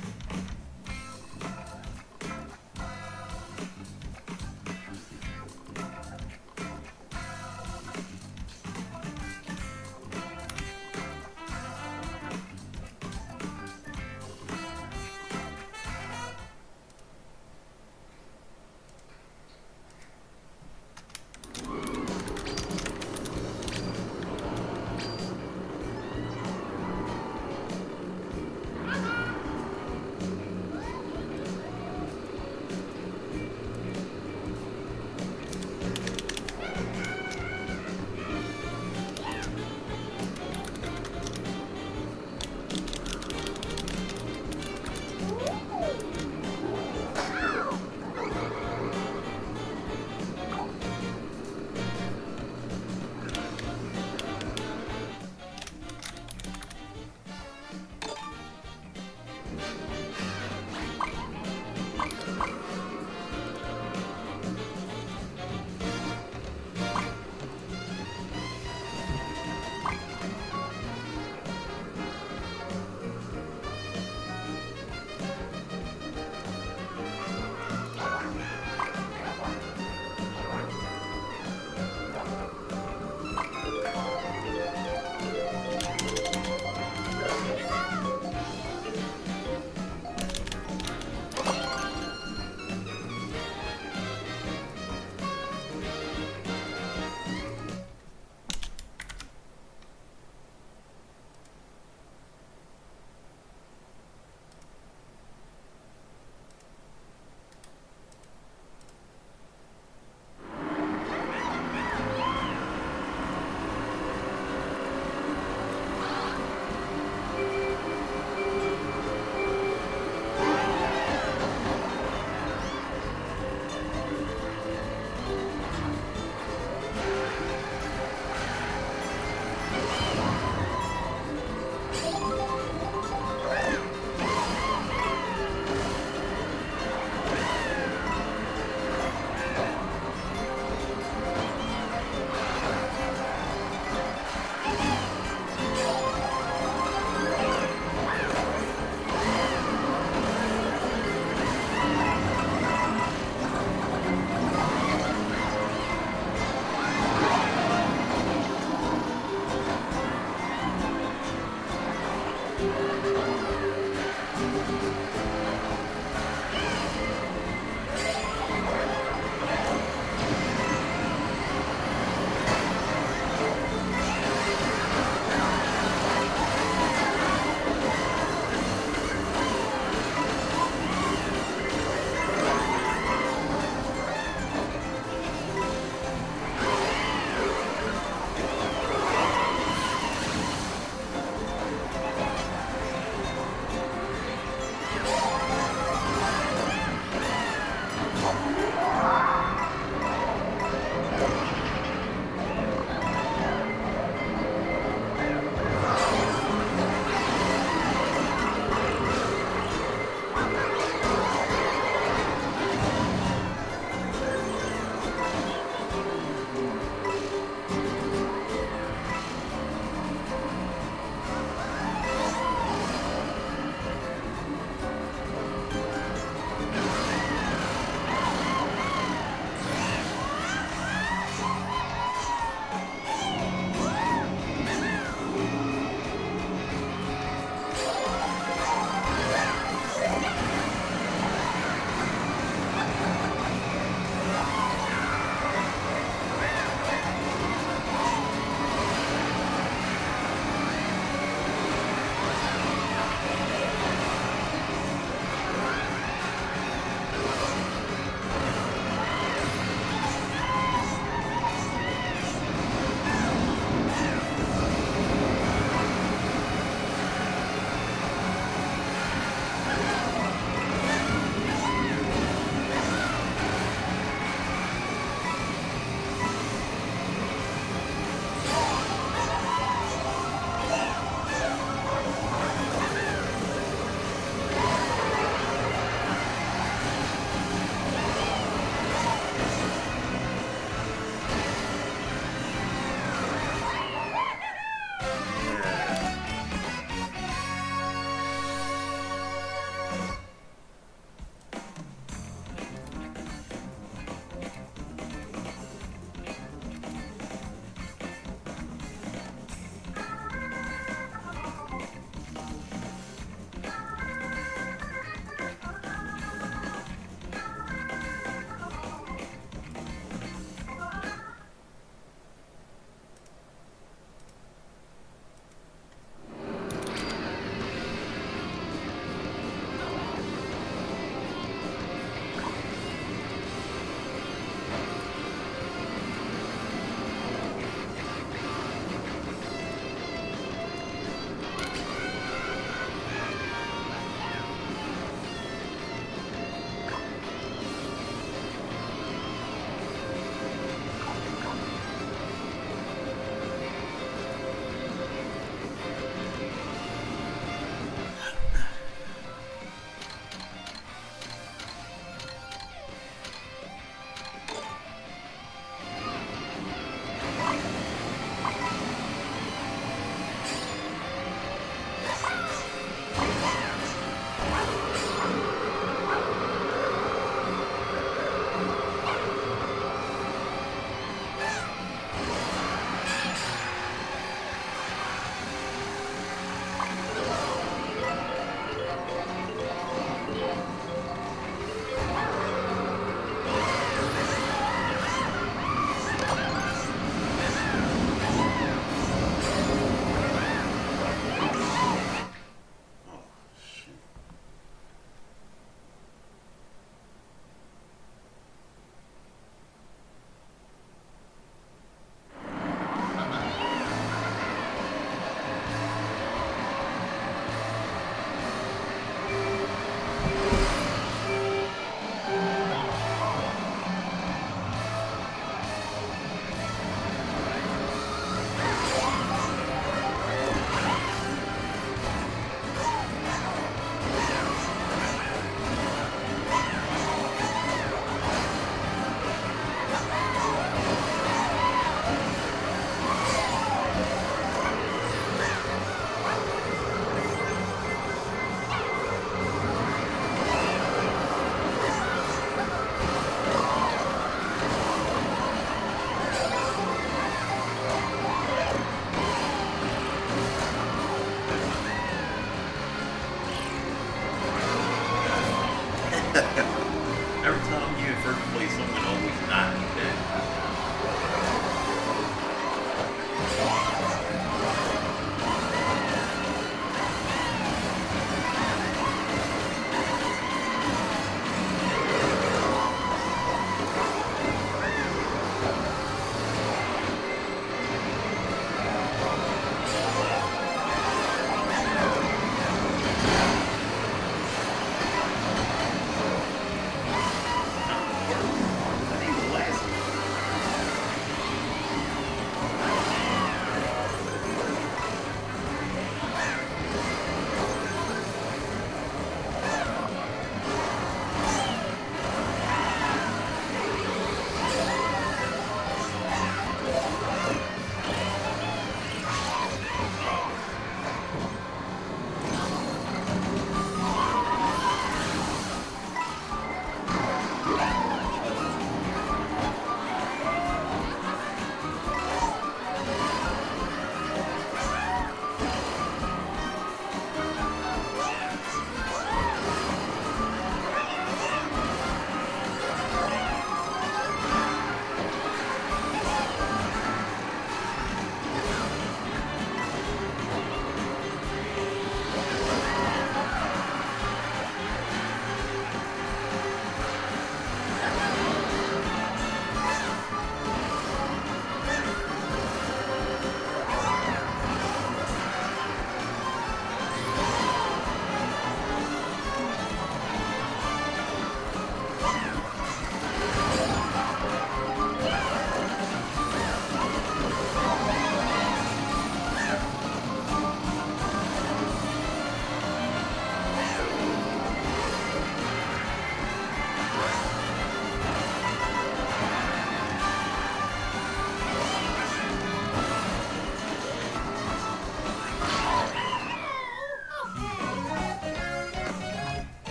Every time you're in first place, someone always not that.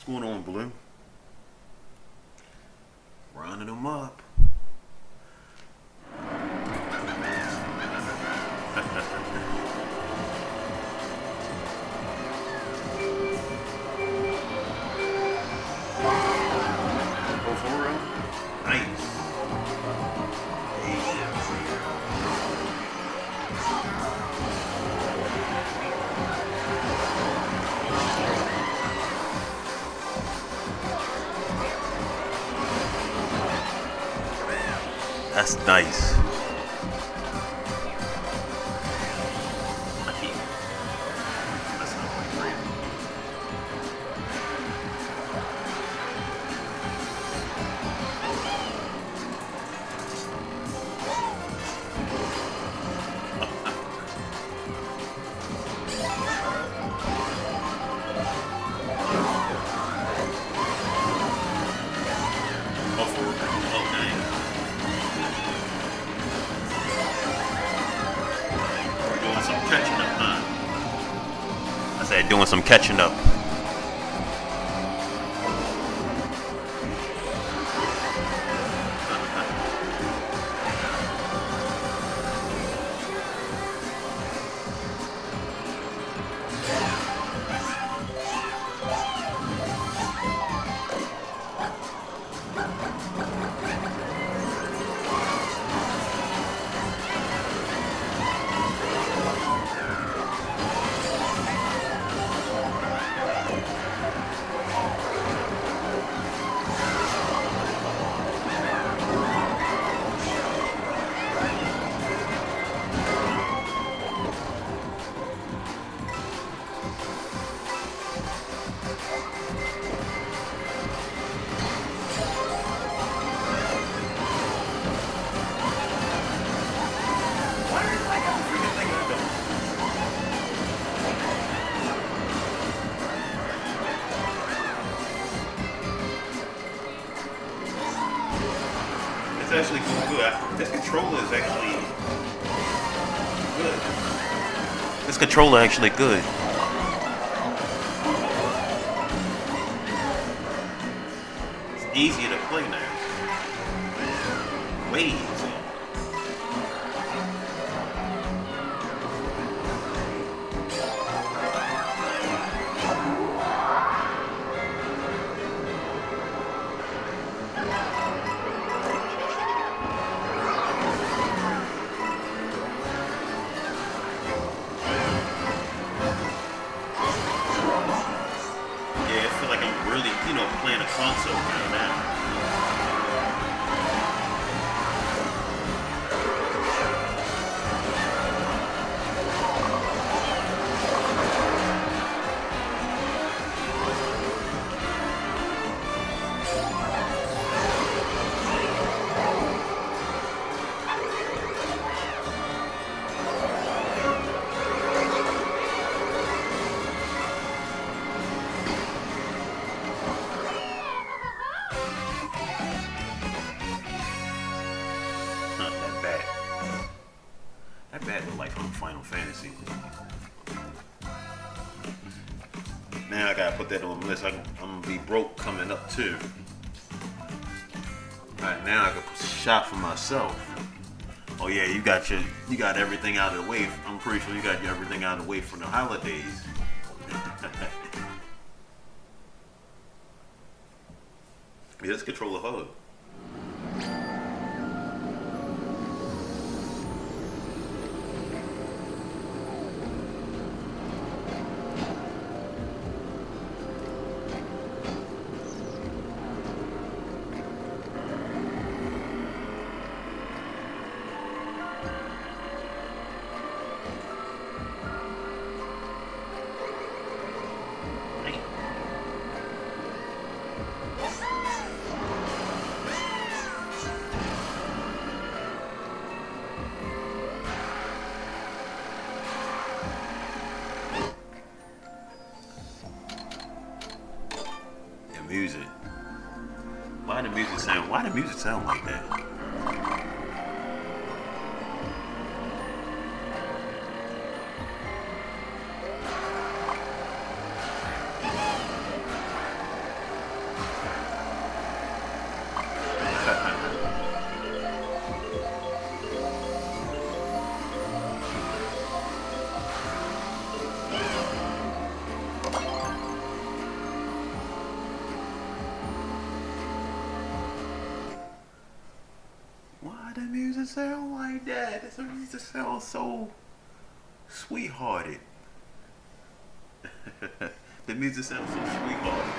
going on, Blue? Running them up. Oh, for real? Nice. That's nice. said doing some catching up. It's actually good. This controller is actually good. This controller actually good. It's easier to play now. Way easier. Playing a console right now. That bad look like from Final Fantasy. Now I gotta put that on the list. I'm gonna be broke coming up too. Alright, now I can shop for myself. Oh yeah, you got everything out of the way. I'm pretty sure you got everything out of the way for the holidays. Yeah, let's control the hug. Music. Why the music sound like that? Why the music sound like that? It music sounds so sweethearted. The music sounds so sweethearted.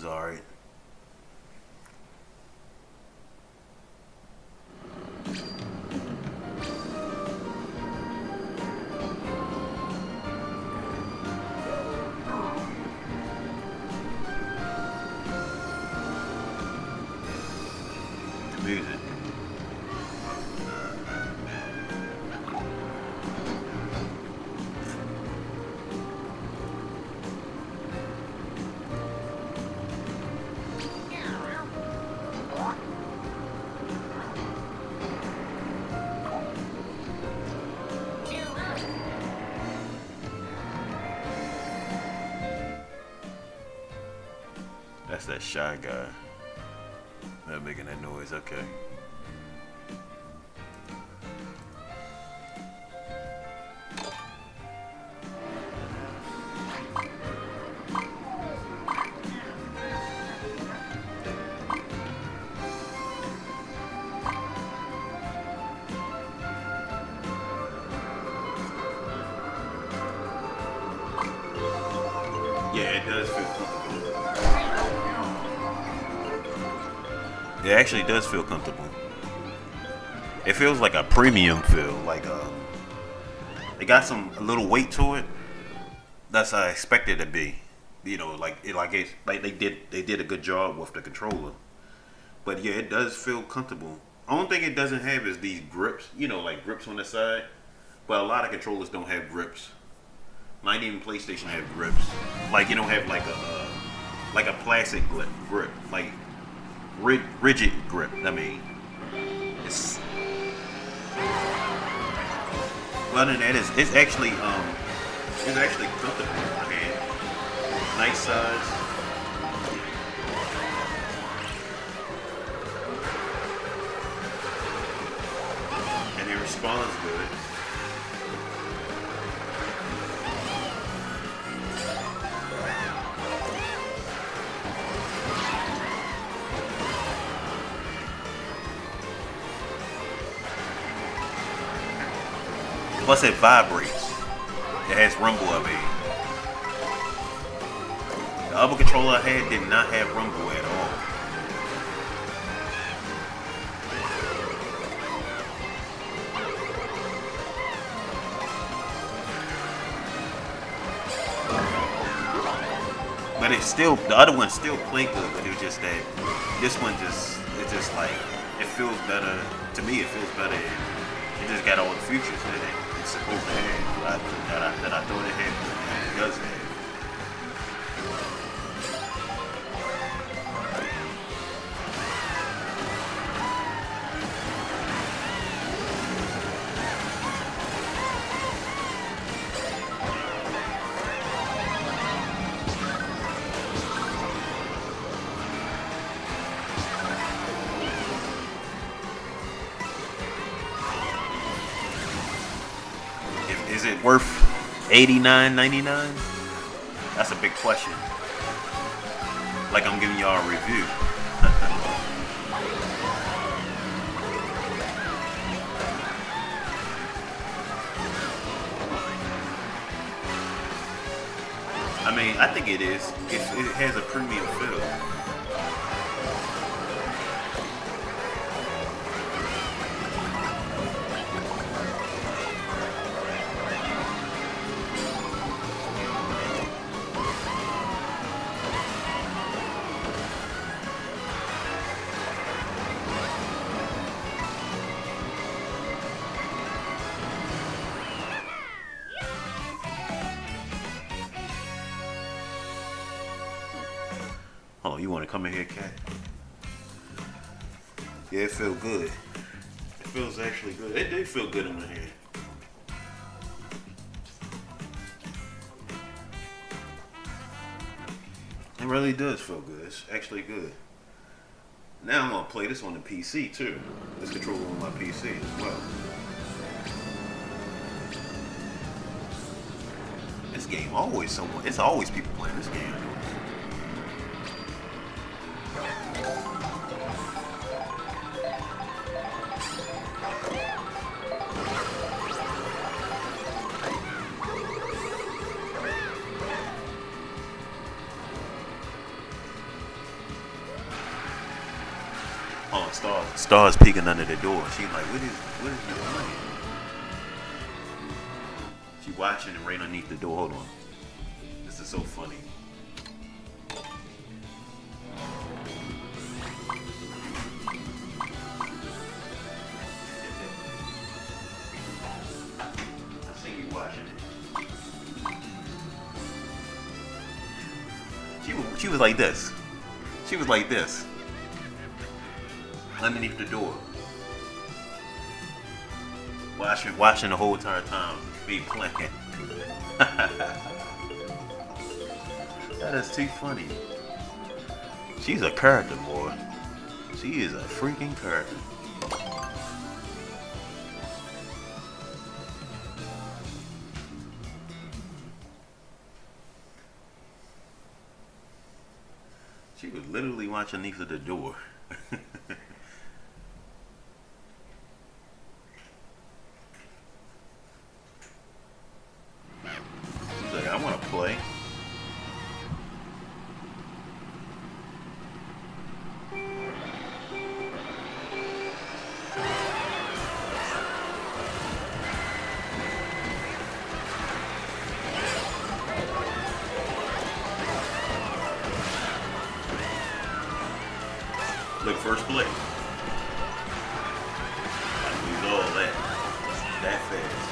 was alright. The music. That's that shy guy. Not making that noise, okay. Yeah, it does feel comfortable. It actually does feel comfortable. It feels like a premium feel, like it got a little weight to it. That's how I expected it to be. You know, like they did a good job with the controller. But yeah, it does feel comfortable. Only thing it doesn't have is these grips. You know, like grips on the side. But a lot of controllers don't have grips. Not even PlayStation have grips. Like you don't have like a plastic grip, like rigid grip. I mean, it's other than that, it's actually comfortable in my hand. Nice size. And it responds good. Plus it vibrates. It has rumble, I mean. The other controller I had did not have rumble at all. But it's still, the other one still played good, but it was just that this one it's just like, it feels better. To me, it feels better. It just got all the features that it's supposed to have, that I thought it had, and it does have. Is it worth $89.99? That's a big question. Like I'm giving y'all a review. I mean, I think it is. It has a premium feel. Oh, you want to come in here, cat? Yeah, it feels good. It feels actually good. It did feel good in my hand. It really does feel good. It's actually good. Now I'm going to play this on the PC too. This controller on my PC as well. This game always someone. It's always people playing this game. Oh, Star's peeking under the door. She's like, what is you doing? She watching it right underneath the door. Hold on. This is so funny. I see you watching it. She was like this. She was like this. Underneath the door. Watching the whole entire time. Me playing. That is too funny. She's a character, boy. She is a freaking character. She was literally watching underneath of the door. She's like, I want to play. Look, first play. I lose all that. That fast.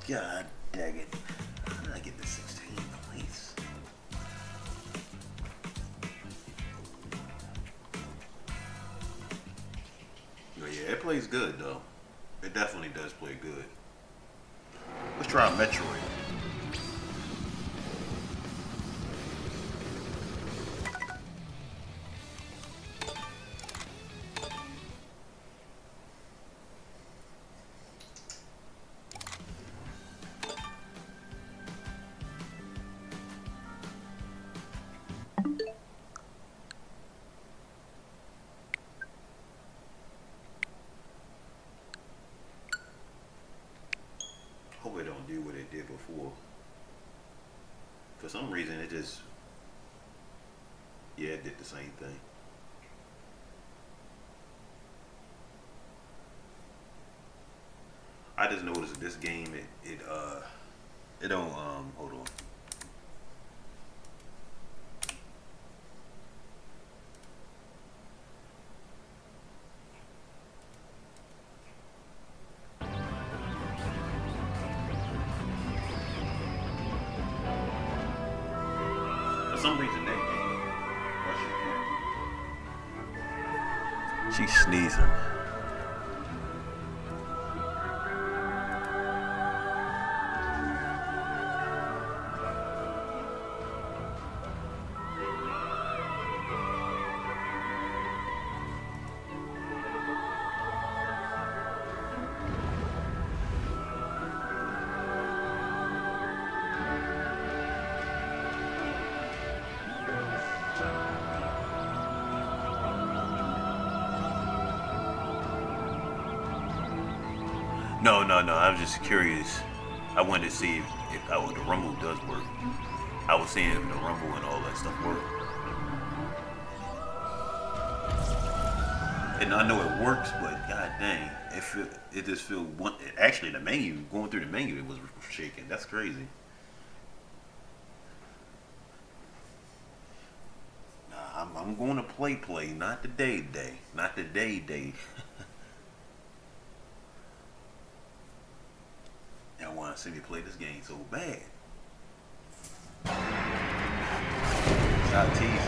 God dang it. How did I get to 16th place? But yeah, it plays good though. It definitely does play good. Let's try Metroid. Hope it don't do what it did before. For some reason it just, yeah, it did the same thing. just noticed this game it don't hold on. For some reason that game, she's sneezing. No. I was just curious. I wanted to see if the rumble does work. I was seeing if the rumble and all that stuff work. And I know it works, but god dang, it just feels actually the menu, going through the menu, it was shaking. That's crazy. Nah, I'm going to play, not the day, not the day. Y'all want to see me play this game so bad. Stop teasing.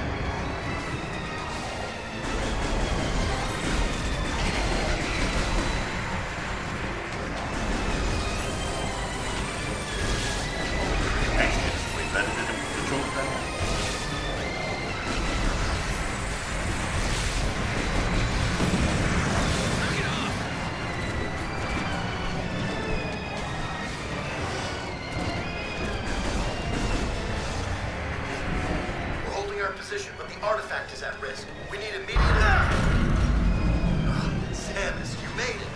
Actually, it's way better than the control pad. But the artifact is at risk. We need immediate... Samus, you made it.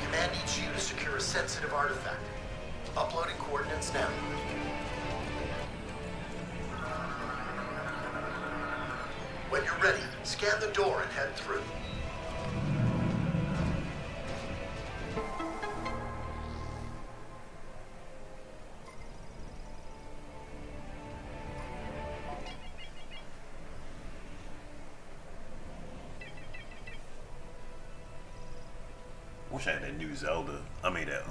Command needs you to secure a sensitive artifact. Uploading coordinates now. When you're ready, scan the door and head through. Wish I had that new Zelda. I mean that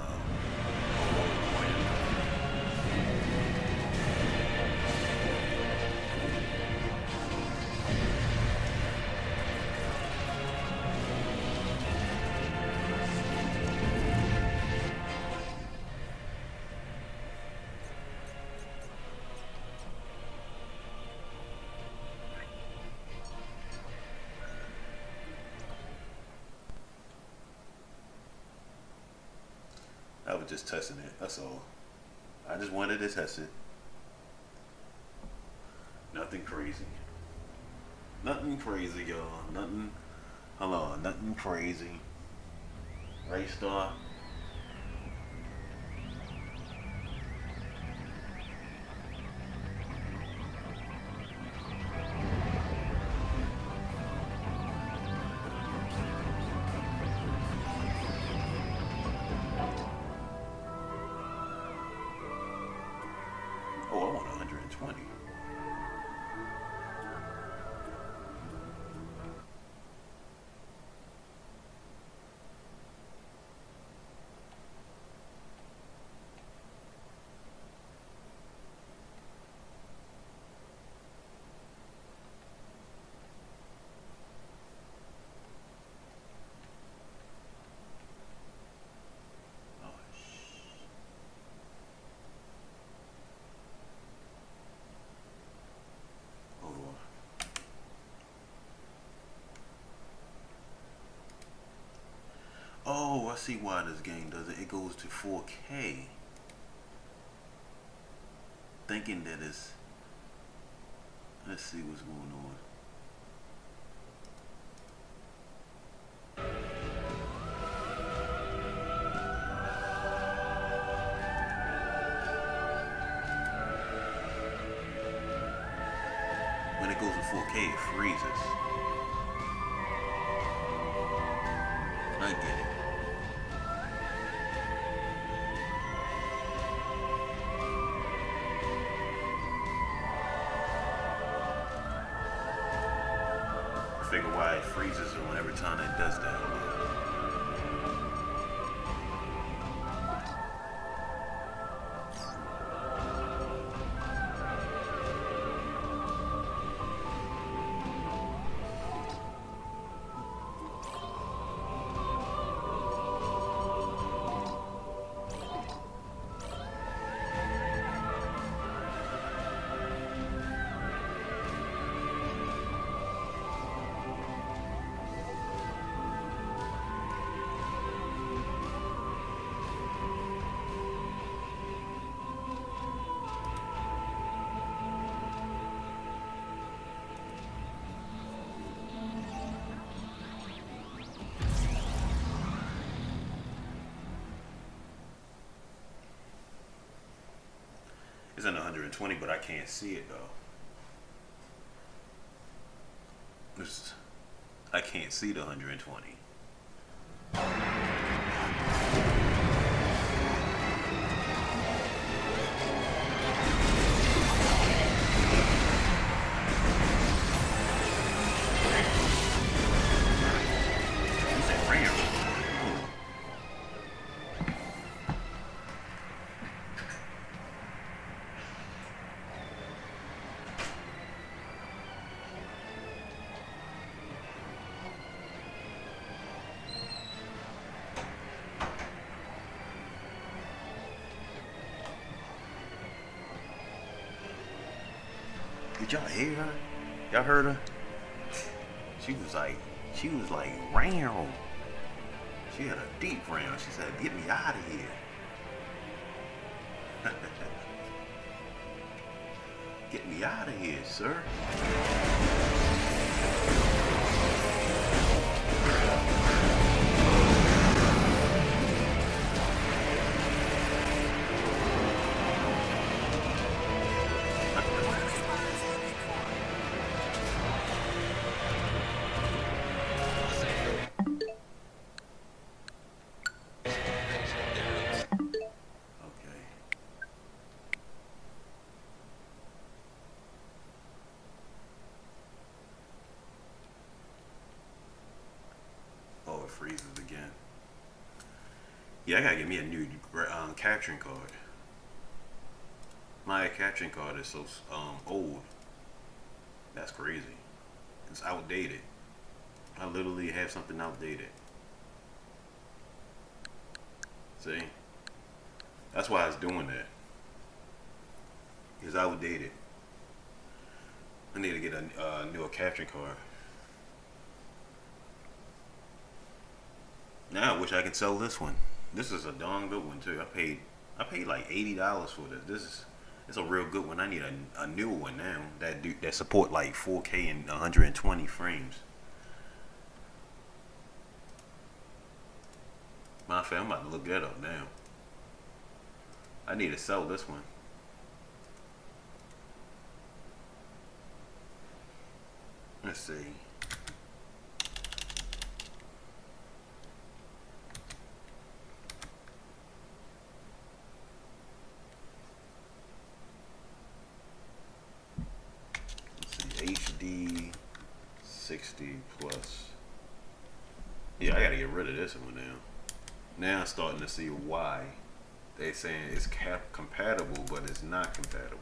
I was just testing it, that's all. I just wanted to test it. Nothing crazy. Nothing crazy, y'all. Nothing, hold on, nothing crazy. Right, Star? Oh, I want 120. Oh, I see why this game does it. It goes to 4K. Thinking that it's... Let's see what's going on. When it goes to 4K, it freezes. I get it. why it freezes on every time it does that. It's in 120, but I can't see it though. I can't see the 120. Did y'all hear her? Y'all heard her? She was like round. She had a deep round. She said, "Get me out of here." Get me out of here, sir. Freezes again. Yeah, I gotta get me a new capturing card. My capturing card is so old. That's crazy. It's outdated. I literally have something outdated. See? That's why I was doing that. It's outdated. I need to get a newer capturing card. Now I wish I could sell this one. This is a darn good one too. I paid like $80 for this. It's a real good one. I need a new one now that support like 4K and 120 frames. My fam, I'm about to look that up now. I need to sell this one. Let's see. HD 60 plus. Yeah, I gotta get rid of this one now. Now I'm starting to see why they saying it's compatible, but it's not compatible.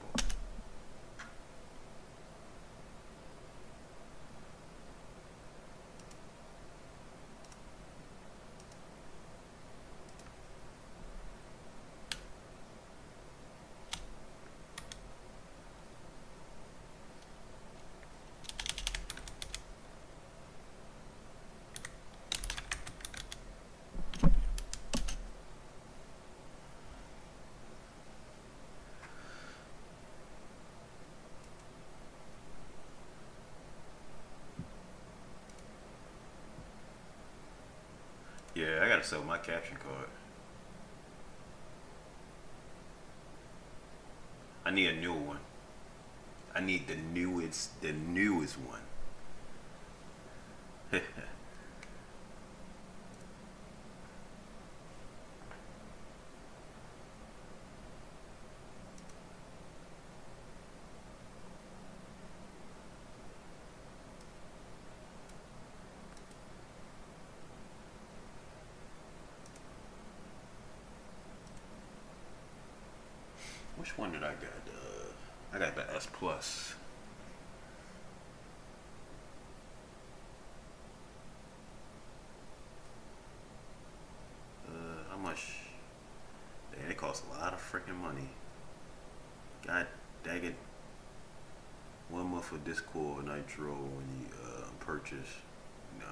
Yeah, I gotta sell my caption card. I need a new one. I need the newest one. Which one did I got? I got the S Plus. How much? Damn, it costs a lot of freaking money. God dang it. 1 month for Discord Nitro when you purchase. No.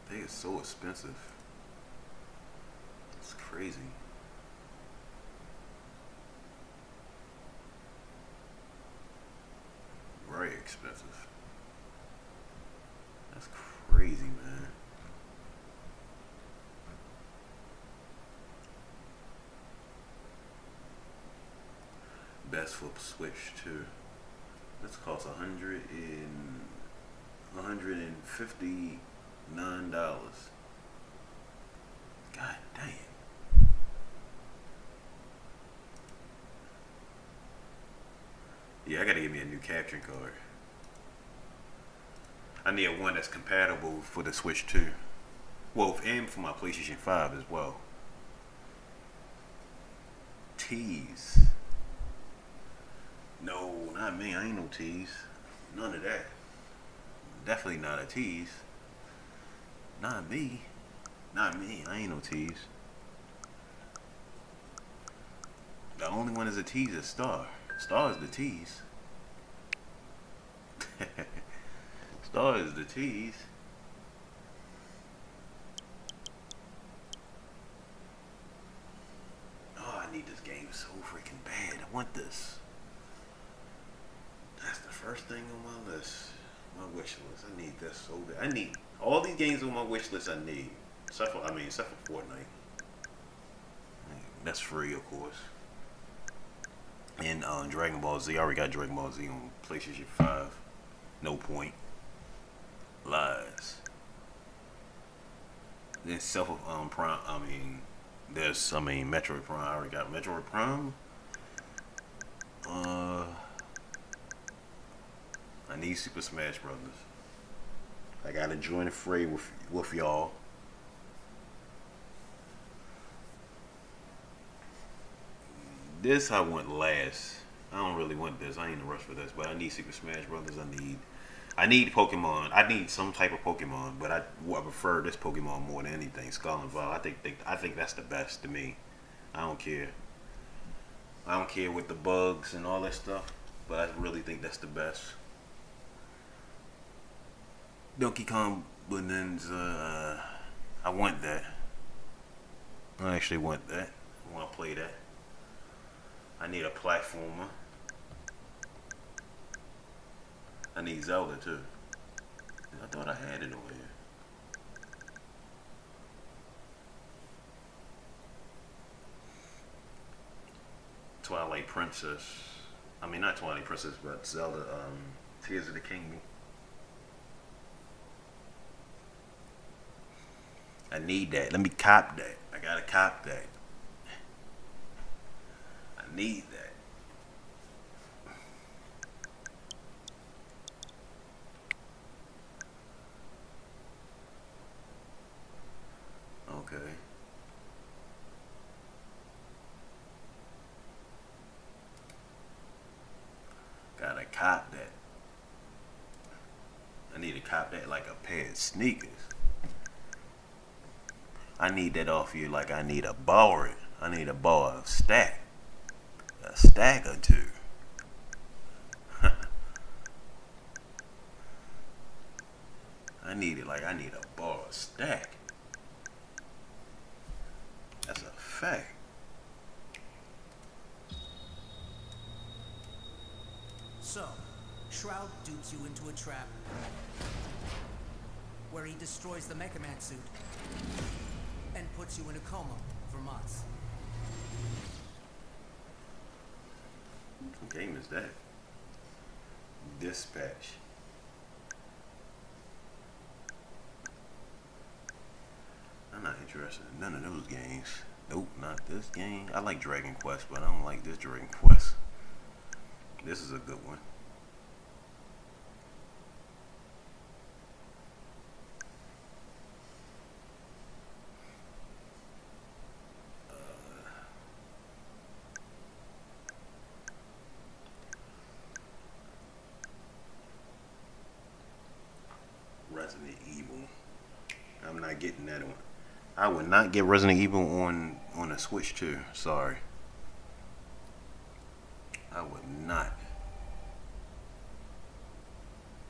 They are so expensive. It's crazy. Very expensive. That's crazy, man. Best for Switch too. This costs $159. God damn. Yeah, I gotta get me a new capturing card. I need one that's compatible for the Switch 2. Well, and for my PlayStation 5 as well. Tease. No, not me. I ain't no tease. None of that. Definitely not a tease. Not me. Not me. I ain't no tease. The only one is a tease is Star. Star is the tease. Star is the tease. Oh, I need this game so freaking bad. I want this. That's the first thing on my list. My wish list. I need this so bad. I need all these games on my wish list. I need. Except for Fortnite. That's free, of course. And Dragon Ball Z. I already got Dragon Ball Z on PlayStation 5. No point. Lies. Then Prime. Metroid Prime. I already got Metroid Prime. I need Super Smash Brothers. I gotta join the fray with y'all. This I want last. I don't really want this. I ain't in a rush for this, but I need Super Smash Brothers. I need Pokemon. I need some type of Pokemon, but I prefer this Pokemon more than anything. Skull and Bone. I think that's the best to me. I don't care. I don't care with the bugs and all that stuff, but I really think that's the best. Donkey Kong Bonanza. I want that. I actually want that. I want to play that. I need a platformer. I need Zelda too. I thought I had it over here. Twilight Princess. I mean, not Twilight Princess, but Zelda. Tears of the Kingdom. I need that. Let me cop that. I gotta cop that. I need that. Okay. Gotta cop that. I need to cop that like a pair of sneakers. I need that off you like I need to borrow it. I need to borrow a stack. A stack or two. I need it like I need to borrow a stack. That's a fact. So, Shroud dupes you into a trap where he destroys the Mecha Man suit and puts you in a coma for months. What game is that? Dispatch. I'm not interested in none of those games. Nope, not this game. I like Dragon Quest, but I don't like this Dragon Quest. This is a good one. Resident Evil. I'm not getting that on. I would not get Resident Evil on a Switch 2. Sorry. I would not.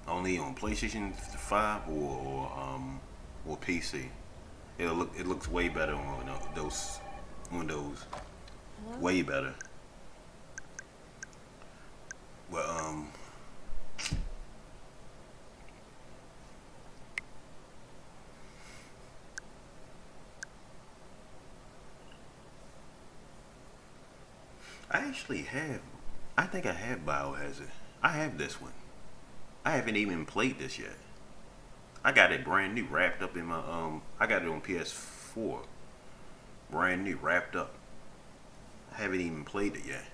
Only on PlayStation 5 or PC. It looks way better on those Windows. Way better. But I actually have. I think I have Biohazard. I have this one. I haven't even played this yet. I got it brand new, wrapped up in my I got it on PS4. Brand new, wrapped up. I haven't even played it yet.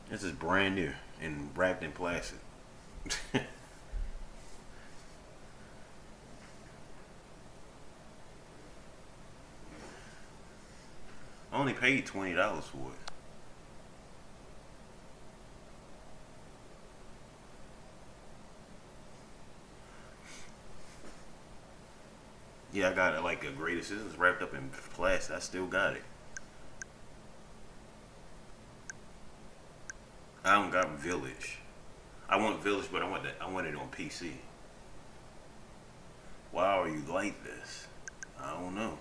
This is brand new and wrapped in plastic. I only paid $20 for it. Yeah, I got it like a great assistance wrapped up in plastic. I still got it. I don't got Village. I want Village, but I want it on PC. Why are you like this? I don't know.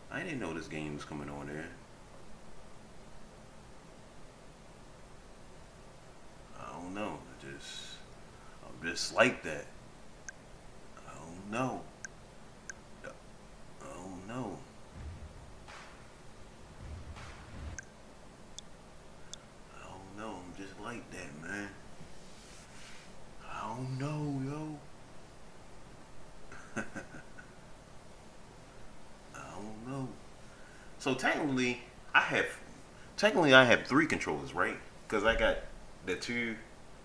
I didn't know this game was coming on there. I don't know. I'm just like that. I don't know. I don't know. I don't know. I'm just like that, man. I don't know, yo. So technically, I have 3 controllers, right? Because I got the 2.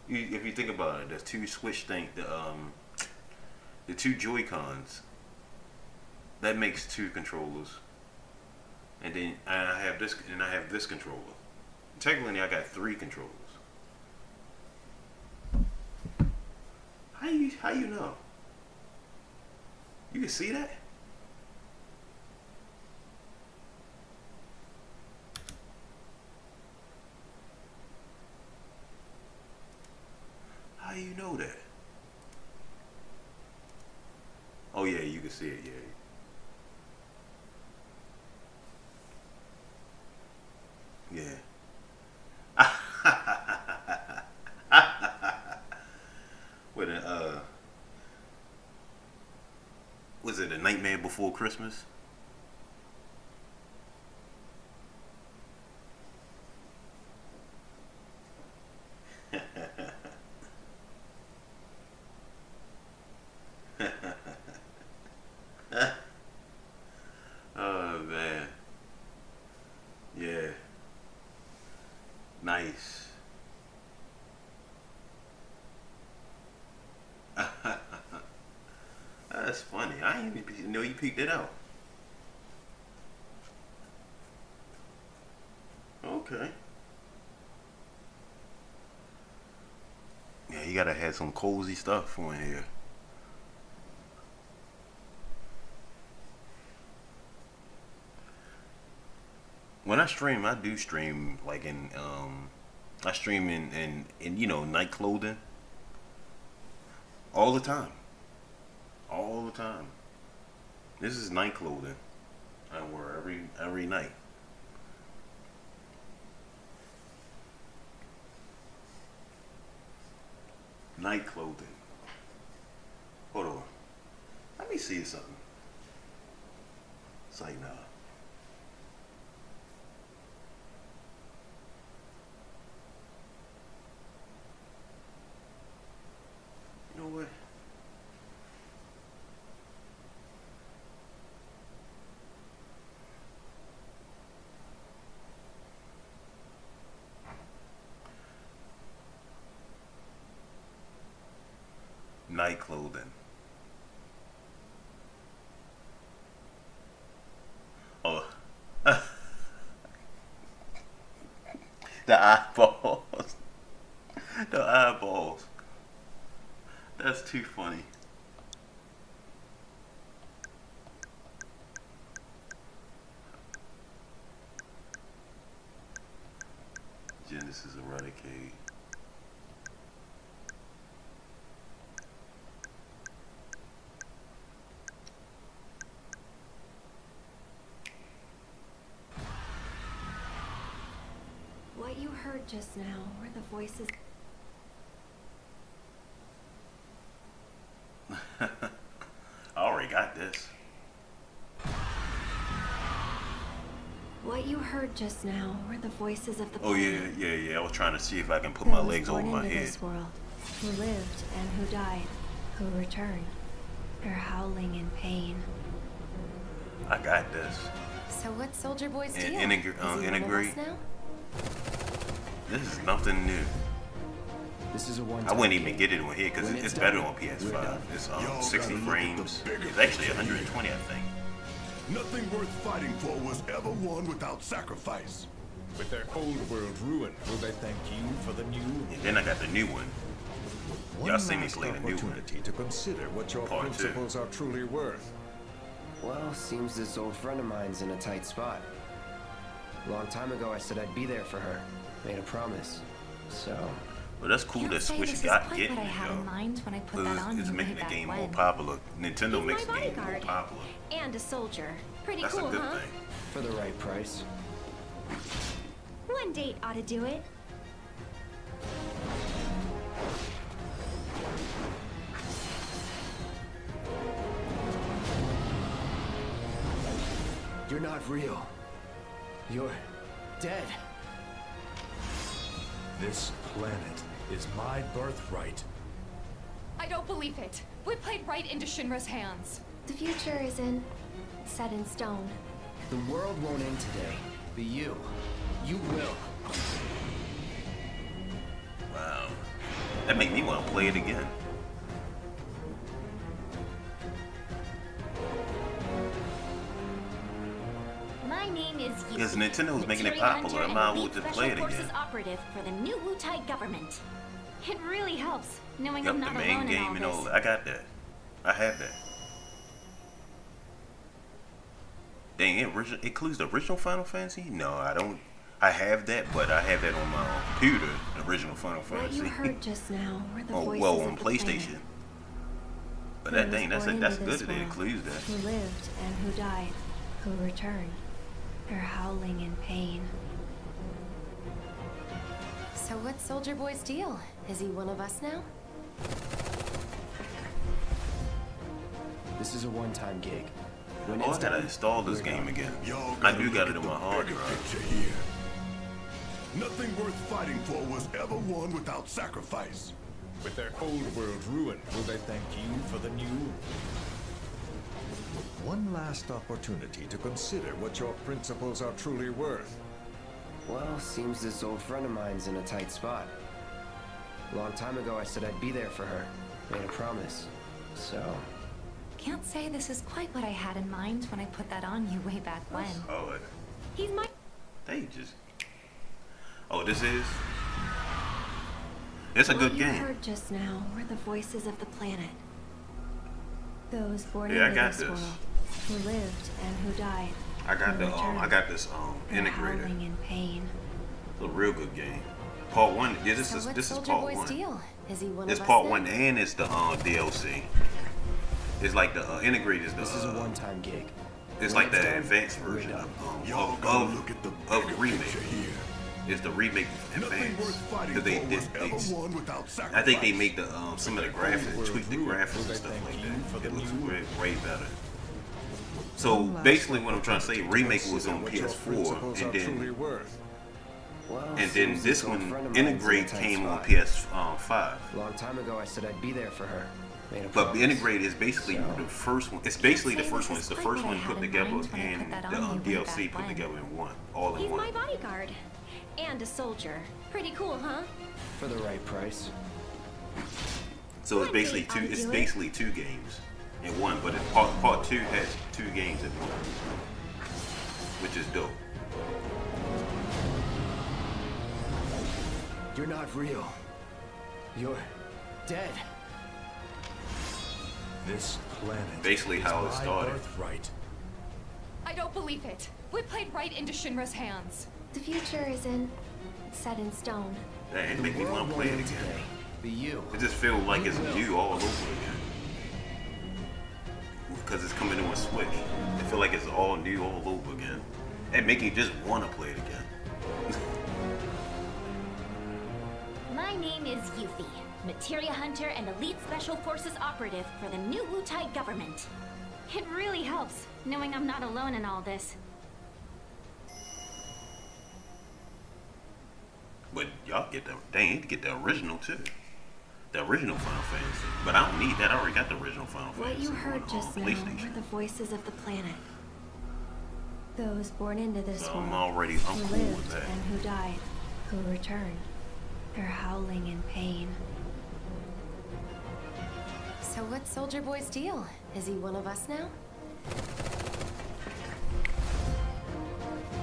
If you think about it, the 2 Switch thing, the 2 Joy-Cons. That makes 2 controllers, and then I have this controller. Technically, I got 3 controllers. How you know? You can see that? How you know that? Oh yeah, you can see it, yeah. Yeah. With was it A Nightmare Before Christmas? Oh man. Yeah. Nice. That's funny. I didn't even know you peeked it out. Okay. Yeah, you gotta have some cozy stuff on here. When I stream, I do stream like I stream in night clothing all the time. All the time. This is night clothing I wear every night. Night clothing. Hold on. Let me see something. It's like nah. You know what? Night clothing. Oh. The eyeballs. The eyeballs. This is Eradicate. What you heard just now were the voices. I already got this. What you heard just now were the voices of the Oh yeah, planet. yeah. I was trying to see if I can put my Those legs over born my into head. this world, who lived and who died, who returned. They're howling in pain. I got this. So what's Soldier Boy's deal? And Is he one of integrate. us now? This is nothing new. This is a one. I wouldn't even get it on here because it's better on PS5. It's 60 frames. It's actually 120, I think. Nothing worth fighting for was ever won without sacrifice. With their old world ruined, will they thank you for the new? And then I got the new one. Y'all see me play the new one. Opportunity to consider what your Part 2. principles are truly worth. Well, seems this old friend of mine's in a tight spot. Long time ago, I said I'd be there for her. Made a promise. So. Well, that's cool Can't that say Switch this is got quite getting what I it, had in mind when I put that on It's you making way the game back more when. popular. Nintendo He's makes the my game more bodyguard. popular. And a soldier. Pretty That's cool, a good huh? thing. For the right price. One date ought to do it. You're not real. You're dead. This planet is my birthright. I don't believe it. We played right into Shinra's hands. The future isn't set in stone. The world won't end today. But you will. Wow. That made me want to play it again. My name is Yuki. Because Nintendo's making it popular, I might as well just play it again. Operative for the new Wu-Tai government. It really helps knowing Yep, I'm the not main alone in all game and all this. that. I got that. I have that. Dang, it includes the original Final Fantasy? No, I don't. I have that, but I have that on my computer, the original Final What Fantasy. you heard just now were the Oh, voices well, of on the PlayStation. planet. But that Who thing, was that's born that's into good this that it world, includes that. Who lived and who died, who returned. They're howling in pain. So what's Soldier Boy's deal? Is he one of us now? This is a one-time gig. Oh, I gotta install this game again. I do got it on my hard drive. Here. Nothing worth fighting for was ever won without sacrifice. With their old world ruined, will they thank you for the new? One last opportunity to consider what your principles are truly worth. Well, seems this old friend of mine's in a tight spot. Long time ago, I said I'd be there for her. Made a promise. So. Can't say this is quite what I had in mind when I put that on you way back when. Oh, He's my... they just. Oh, this is. It's a good What you game. heard just now were the voices of the planet. Those born Yeah, I into got this this. world, who lived and who died. I got who the returned. I got this They're integrator. howling in pain. It's a real good game. Part 1. Yeah, this So is what's Soldier part Boy's 1. deal? Is he one It's of us part now? 1 and it's the DLC. It's like the integrated is the. This is a one-time gig. It's When like it's the done, advanced we're version done. of remake. Here. It's the remake Nothing advanced. worth fighting Because for was ever won without sacrifice. I think they make the some of the graphics, tweak the graphics and stuff like that. It looks way better. So basically, what I'm trying to say, remake was on PS4, and then this one, Integrate, came on PS5. Long time ago, I said I'd be there for her. Made a But promise. Integrate is basically the first one. It's basically the first one. It's the first one put together, and the DLC put together in one, all in He's one. my bodyguard. And a soldier. Pretty cool, huh? For the right price. So it's basically two. It's basically 2 games in one. But it's part 2 has 2 games in one, which is dope. You're not real. You're dead. This planet Basically is how it my started. birthright. I don't believe it. We played right into Shinra's hands. The future isn't set in stone. That it make me want to play it again. Be you. It just feels like it's new all over again. Because it's coming to a Switch. It feel like it's all new all over again. It make you just want to play it again. My name is Yuffie, Materia Hunter and Elite Special Forces Operative for the new Wutai government. It really helps, knowing I'm not alone in all this. But y'all get the, they need to get the original too. The original Final Fantasy. But I don't need that, I already got the original Final What Fantasy. you heard just now PlayStation. were the voices of the planet. Those born into this So world, I'm already, I'm who cool lived with that. and who died, who returned. They're howling in pain. So what's Soldier Boy's deal? Is he one of us now?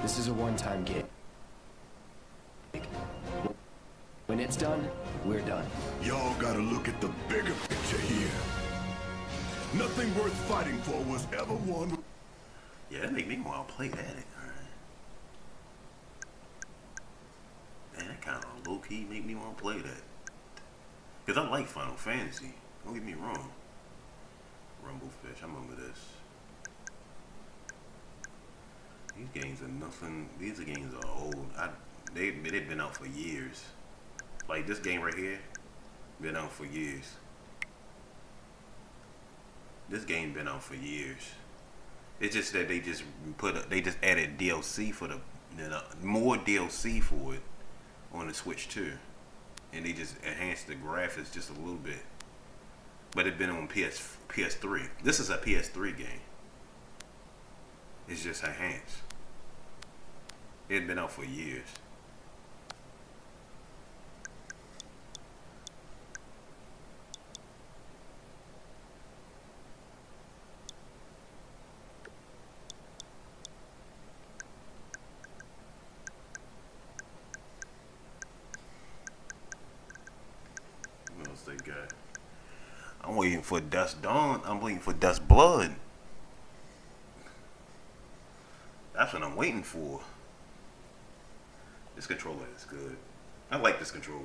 This is a one-time gig. When it's done, we're done. Y'all gotta look at the bigger picture here. Nothing worth fighting for was ever won. Yeah, that make me want to play that. Man, that kind of low-key make me want to play that. Because I like Final Fantasy. Don't get me wrong. Rumblefish, I remember this. These games are nothing. These games are old. They've been out for years. Like this game right here, been out for years. This game been out for years. It's just that they just added DLC for more DLC for it on the Switch too, and they just enhanced the graphics just a little bit. But it's been on PS3. This is a PS3 game. It's just enhanced. It's been out for years. What else they got? I'm waiting for Dust Dawn. I'm waiting for Dust Blood. That's what I'm waiting for. This controller is good. I like this controller.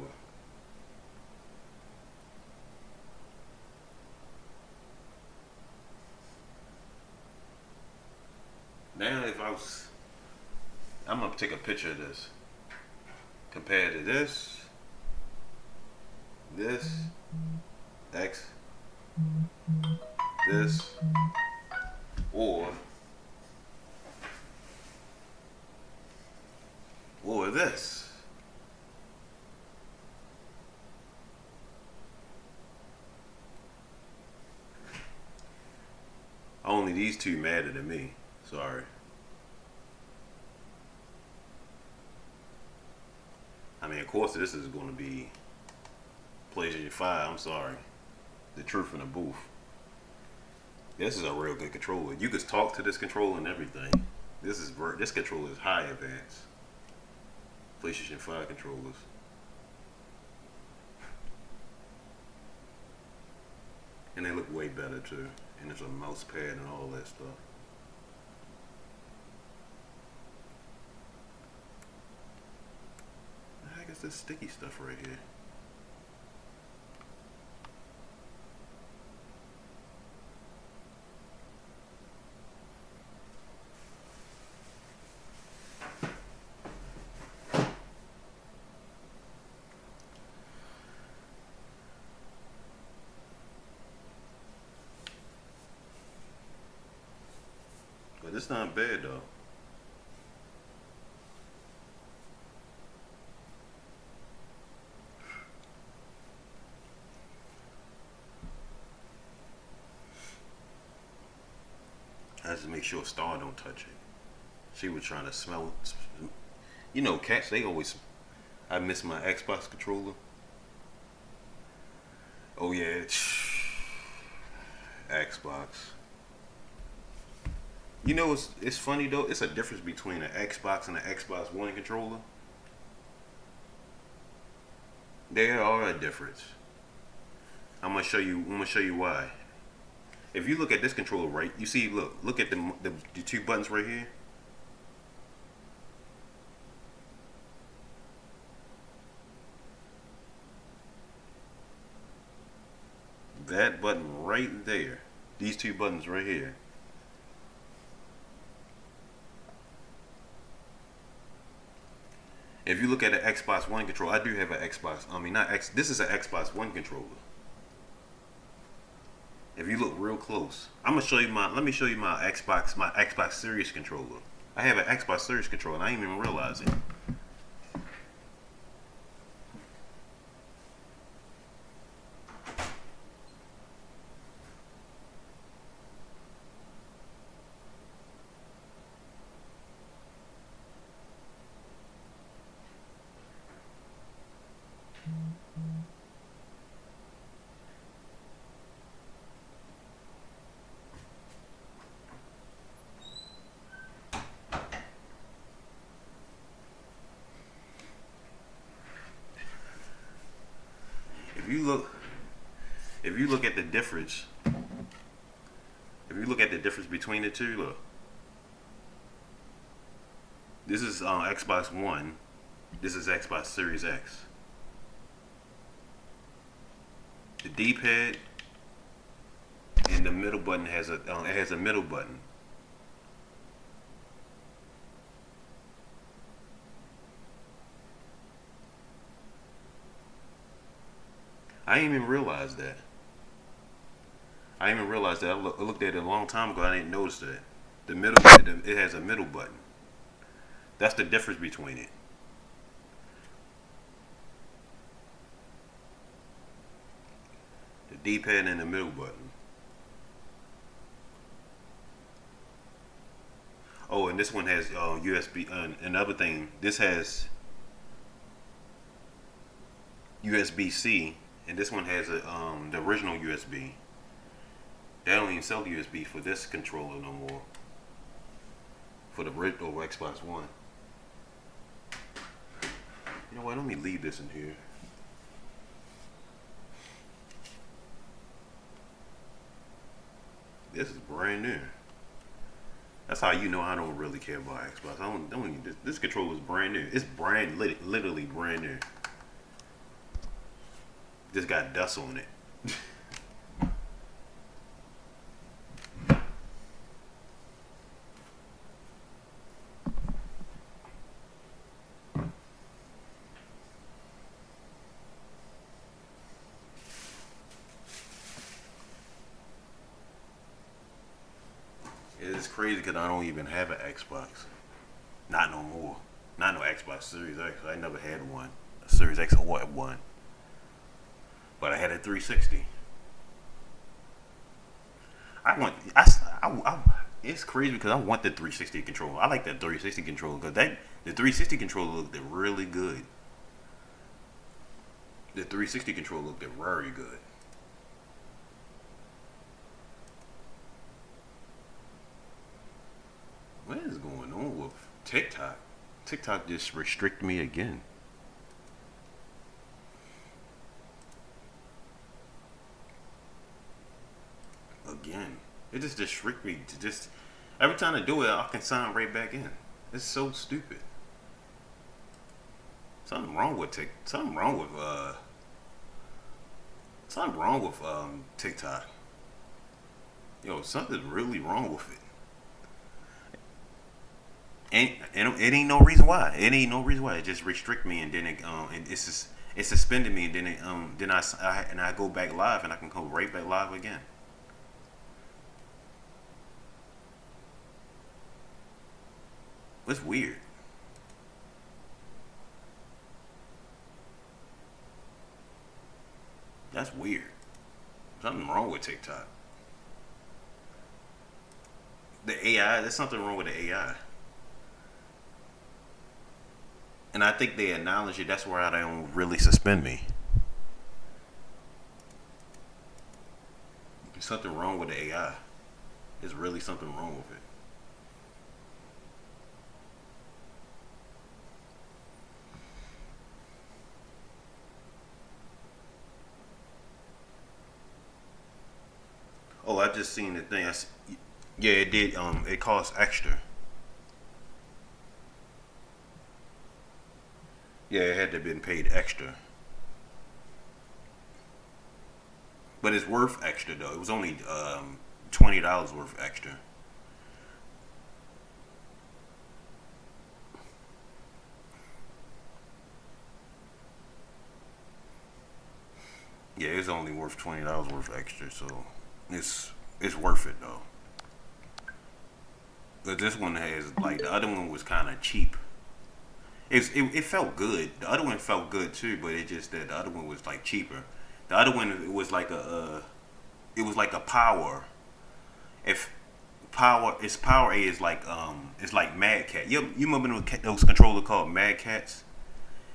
Now if I'm gonna take a picture of this. Compared to this, X, this, or this. Only these two matter to me. Sorry. I mean, of course, this is going to be PlayStation 5. I'm sorry. The truth in the booth. This is a real good controller. You could talk to this controller and everything. This controller is high advanced. PlayStation 5 controllers. And they look way better too. And there's a mouse pad and all that stuff. I guess this sticky stuff right here. But it's not bad though. I have to make sure Star don't touch it. She was trying to smell it. You know, cats, they always... I miss my Xbox controller. Oh yeah, Xbox. You know, it's funny though. It's a difference between an Xbox and an Xbox One controller. There are a difference. I'm gonna show you why. If you look at this controller, right, you see, look at the two buttons right here. that button right there. These two buttons right here. If you look at an Xbox One controller, I do have an Xbox. I mean, not X. This is an Xbox One controller. If you look real close, I'm gonna show you my. Let me show you my Xbox Series controller. I have an Xbox Series controller, and I didn't even realize it. If you look at the difference, between the two, look. This is Xbox One. This is Xbox Series X. The D-pad and the middle button has a middle button. I didn't even realize that. I looked at it a long time ago. I didn't notice that. The middle, it has a middle button. That's the difference between it. The D-pad and the middle button. Oh, and this one has USB. Another thing, this has USB-C, and this one has the original USB. They don't even sell USB for this controller no more. For the original Xbox One. You know what? Let me leave this in here. This is brand new. That's how you know I don't really care about Xbox. I don't even, this controller is brand new. It's literally brand new. Just got dust on it. It's crazy because I don't even have an Xbox. Not no more. Not no Xbox Series X. I never had one. A Series X or one. But I had a 360. It's crazy because I want the 360 controller. I like that 360 controller because the 360 controller looked really good. The 360 controller looked very good. What is going on with TikTok? TikTok just restricted me again. It just restricts me to just every time I do it, I can sign right back in. It's so stupid. Something wrong with TikTok. Yo, something's really wrong with it. And it ain't no reason why. It just restrict me, and then it suspended me, and then I go back live, and I can go right back live again. It's weird. That's weird. Something wrong with TikTok. The AI, there's something wrong with the AI. And I think they acknowledge it. That's why they don't really suspend me. There's something wrong with the AI. There's really something wrong with it. Oh, I just seen the thing. Yeah, it did. It cost extra. Yeah, it had to have been paid extra. But it's worth extra though. It was only $20 worth extra. Yeah, it's only worth $20 worth extra, so it's worth it though. But this one has, like, the other one was kind of cheap. It felt good. The other one felt good too, but it just that the other one was like cheaper. The other one, it was like a power. If power, its power A is like it's like Mad Cat. You remember those controllers called Mad Cats,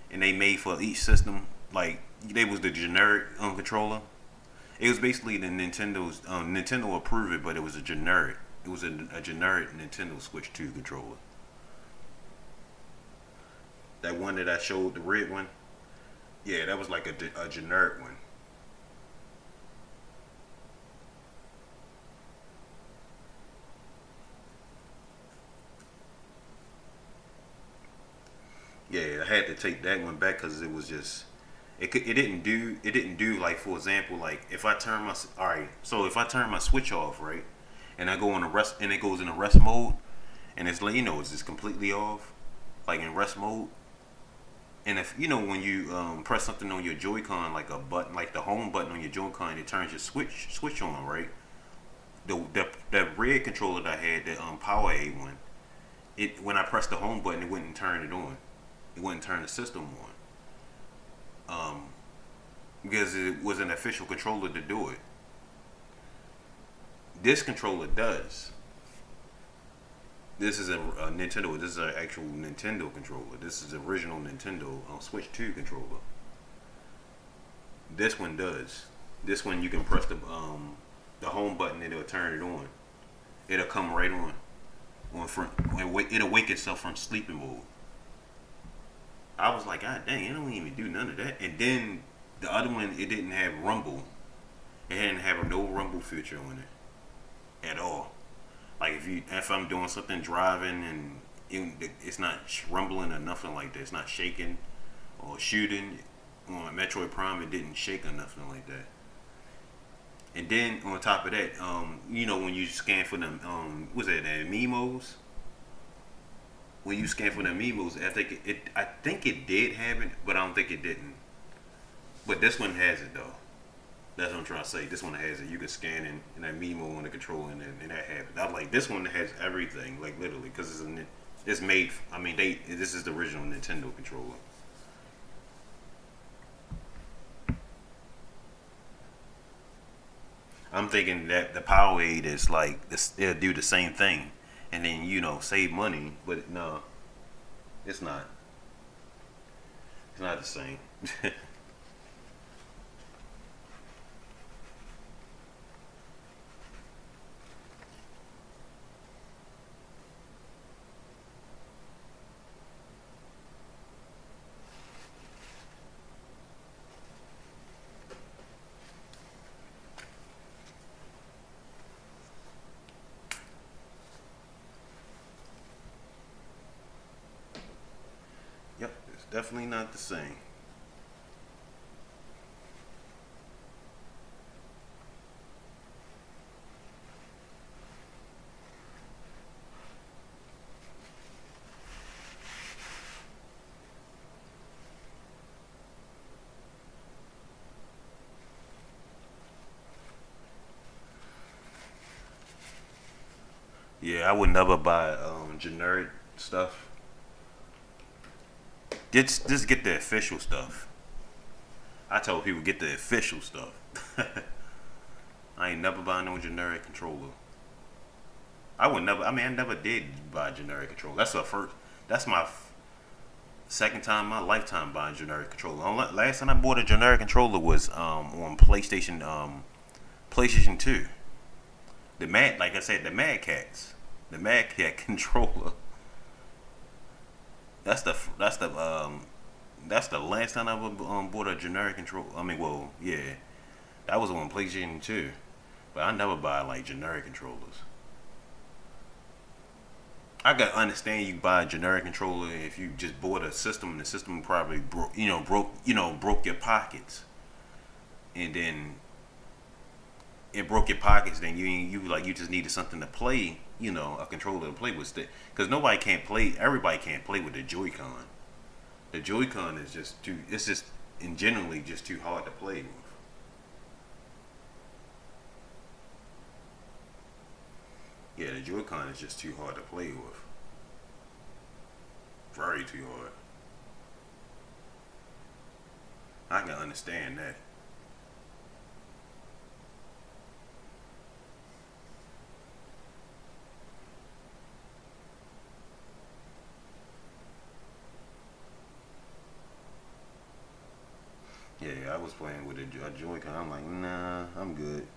and they made for each system. Like they was the generic controller. It was basically the Nintendo's Nintendo approved it, but it was a generic. It was a generic Nintendo Switch 2 controller. That one that I showed, the red one, yeah, that was like a generic one. Yeah, I had to take that one back because it was just it didn't do like, for example, like if I turn my if I turn my Switch off, right, and I go on rest, and it goes in a rest mode, and it's like, it's just completely off, like in rest mode. And if when you press something on your Joy-Con, like a button, like the home button on your Joy-Con, it turns your switch on, right? The red controller that I had, the Power A one, when I pressed the home button, it wouldn't turn it on. It wouldn't turn the system on. Because it was an official controller to do it. This controller does. This is a Nintendo. This is an actual Nintendo controller. This is the original Nintendo Switch 2 controller. This one does. This one you can press the home button and it'll turn it on. It'll come right on front. It'll wake itself from sleeping mode. I was like, God dang, it don't even do none of that. And then the other one, it didn't have rumble. It didn't have no rumble feature on it at all. Like if I'm doing something driving and it's not rumbling or nothing like that. It's not shaking or shooting. On Metroid Prime, it didn't shake or nothing like that. And then on top of that, when you scan for them, what's that, the Amiibos? When you scan for the Amiibos, I think it did have it, but I don't think it didn't. But this one has it though. That's what I'm trying to say. This one has it. You can scan in that Amiibo on the controller and that have it. I'm like, this one has everything, like literally, because it's made. I mean, this is the original Nintendo controller. I'm thinking that the Power Aid is like this, it'll do the same thing, and then save money. But no, it's not. It's not the same. Yep, it's definitely not the same. Yeah, I would never buy generic stuff. Just get the official stuff. I tell people get the official stuff. I ain't never buying no generic controller. I never did buy a generic controller. That's my second time in my lifetime buying a generic controller. Last time I bought a generic controller was on PlayStation 2. Like I said, the Mad Cats. The Mad Cat controller. That's the last time I ever bought a generic controller. That was on PlayStation 2. But I never buy like generic controllers. I can understand you buy a generic controller if you just bought a system and the system probably broke your pockets, and then it broke your pockets, then you just needed something to play, a controller to play with. Because everybody can't play with the Joy-Con. The Joy-Con is just it's just in generally just too hard to play with. Yeah, the Joy-Con is just too hard to play with. Very too hard. I can understand that. Yeah, I was playing with a Joy-Con. I'm like, nah, I'm good.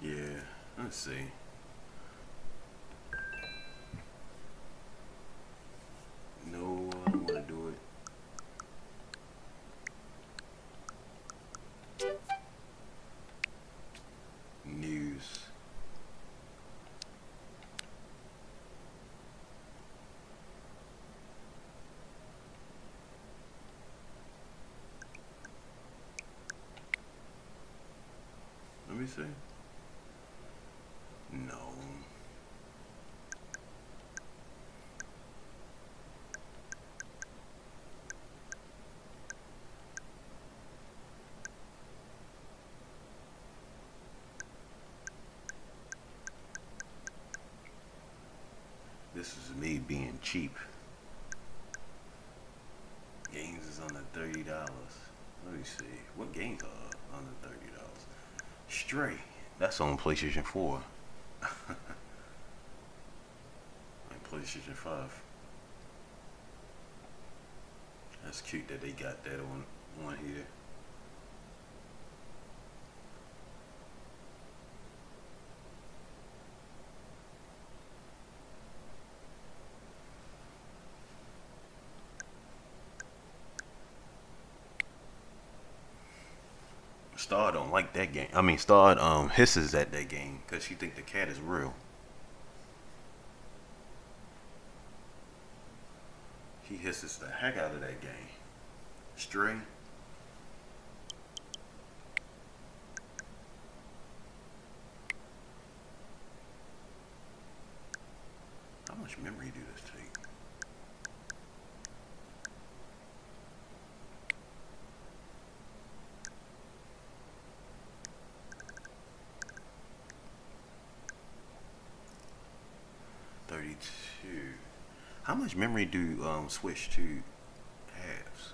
Yeah, let's see. No, I don't want to do it. News. Let me see. No. This is me being cheap. Games is under $30. Let me see. What games are under $30? Stray. That's on PlayStation 4. And PlayStation 5. That's cute that they got that on here. Star don't like that game. I mean, Star hisses at that game because she think the cat is real. He hisses the heck out of that game. Stray. How much memory do this take? How much memory do Switch 2 has?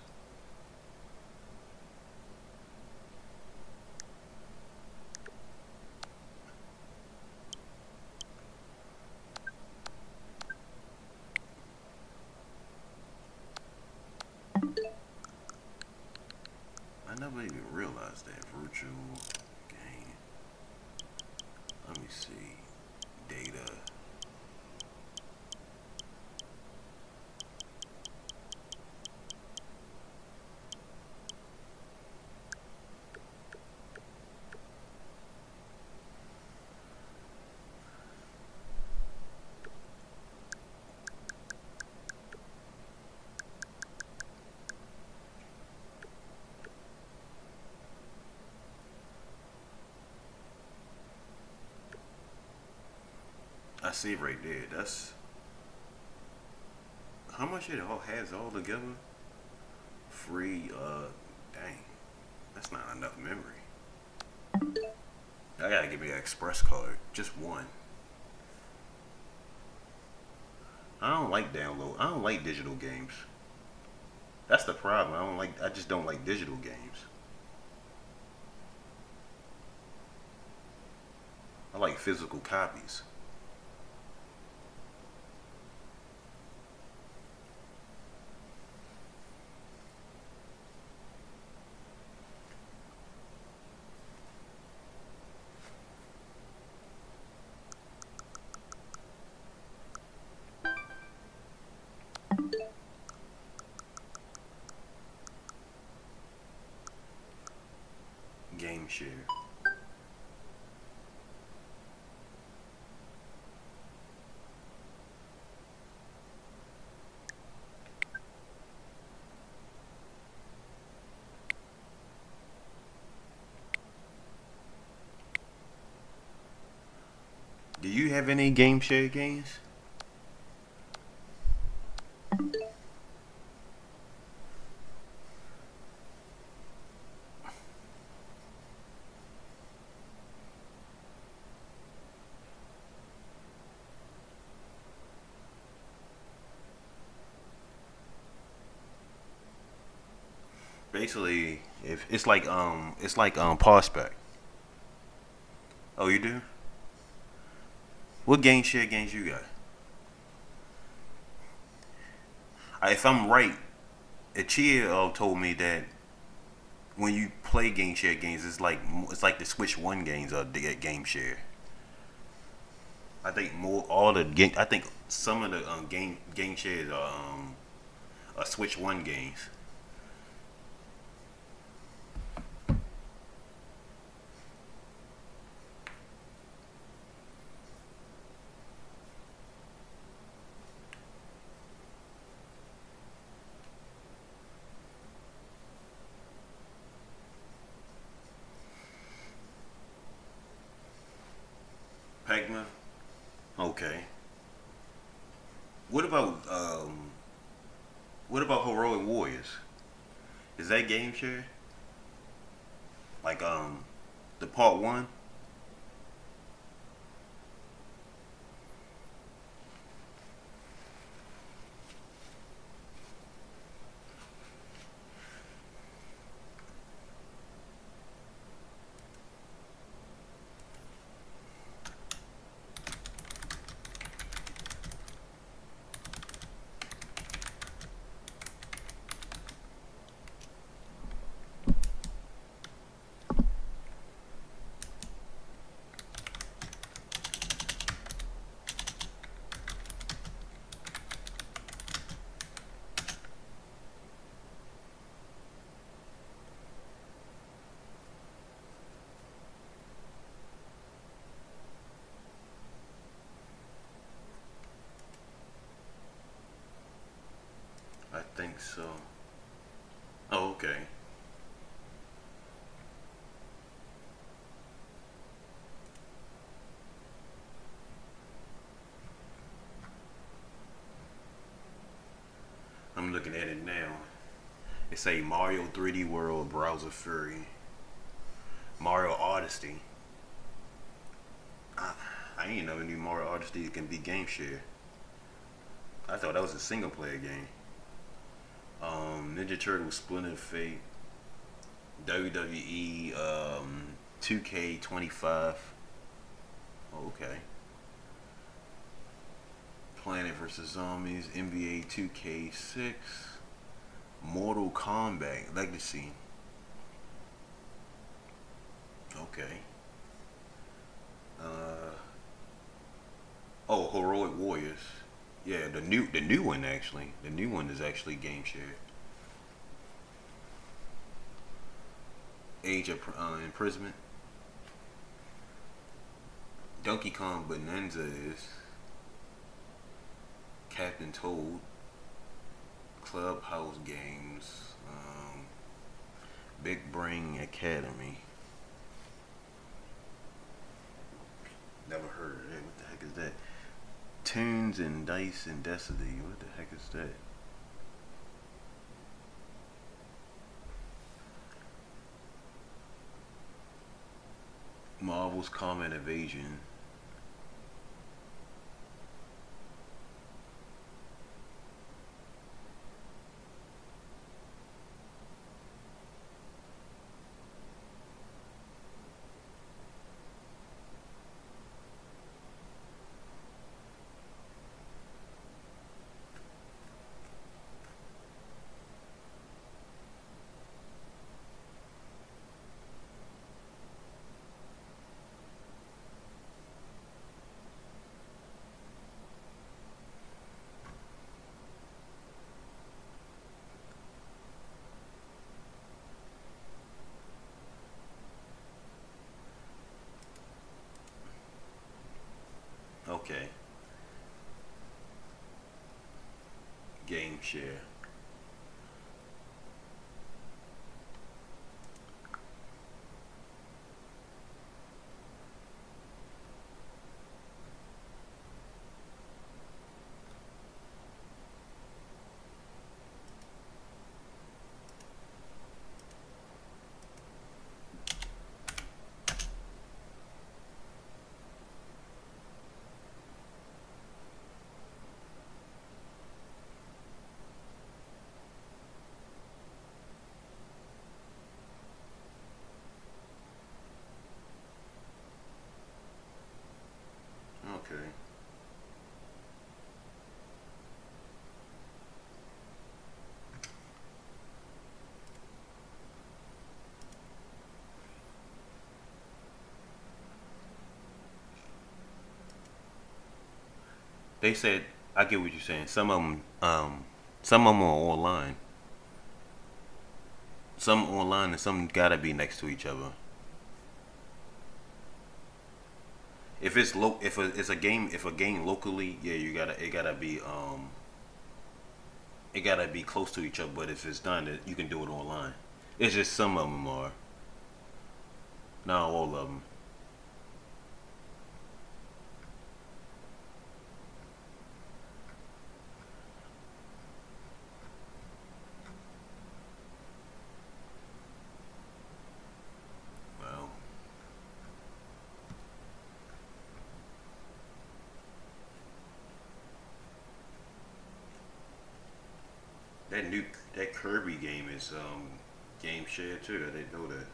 I never even realized that. Virtual game. Let me see. Data. I see right there. That's how much it all has all together. Free. Dang, that's not enough memory. I gotta give me an express card, just one. I don't like download. I don't like digital games. That's the problem. I just don't like digital games. I like physical copies. share. Do you have any game share games? Basically, if it's like Prospect. Oh, you do? What game share games you got? If I'm right, Achia told me that when you play game share games, it's like the Switch One games are the game share. I think I think some of the game shares are Switch One games. Pac-Man? Okay. What about Heroic Warriors? Is that game share? Like the part 1? I think so. Oh, okay. I'm looking at it now. It say Mario 3D World, Browser Fury, Mario Odyssey. I ain't never knew Mario Odyssey can be game share. I thought that was a single player game. Ninja Turtles Splinter Fate, WWE 2K25. Okay. Planet vs. Zombies, NBA 2K6, Mortal Kombat Legacy. Okay. Oh, Heroic Warriors. Yeah, the new one actually. The new one is actually game share. Age of Imprisonment. Donkey Kong Bonanza is. Captain Toad. Clubhouse Games. Big Brain Academy. Never heard of that. What the heck is that? Tunes and Dice and Destiny. What the heck is that? Marvel's Comet Evasion. Okay. Game share. Okay. They said, I get what you're saying. Some of them are online. Some online and some gotta be next to each other. If it's it's a game, if a game locally, yeah, it gotta be close to each other. But if it's done, you can do it online. It's just some of them are, not all of them. Well, that Kirby game is game share too. I didn't know that.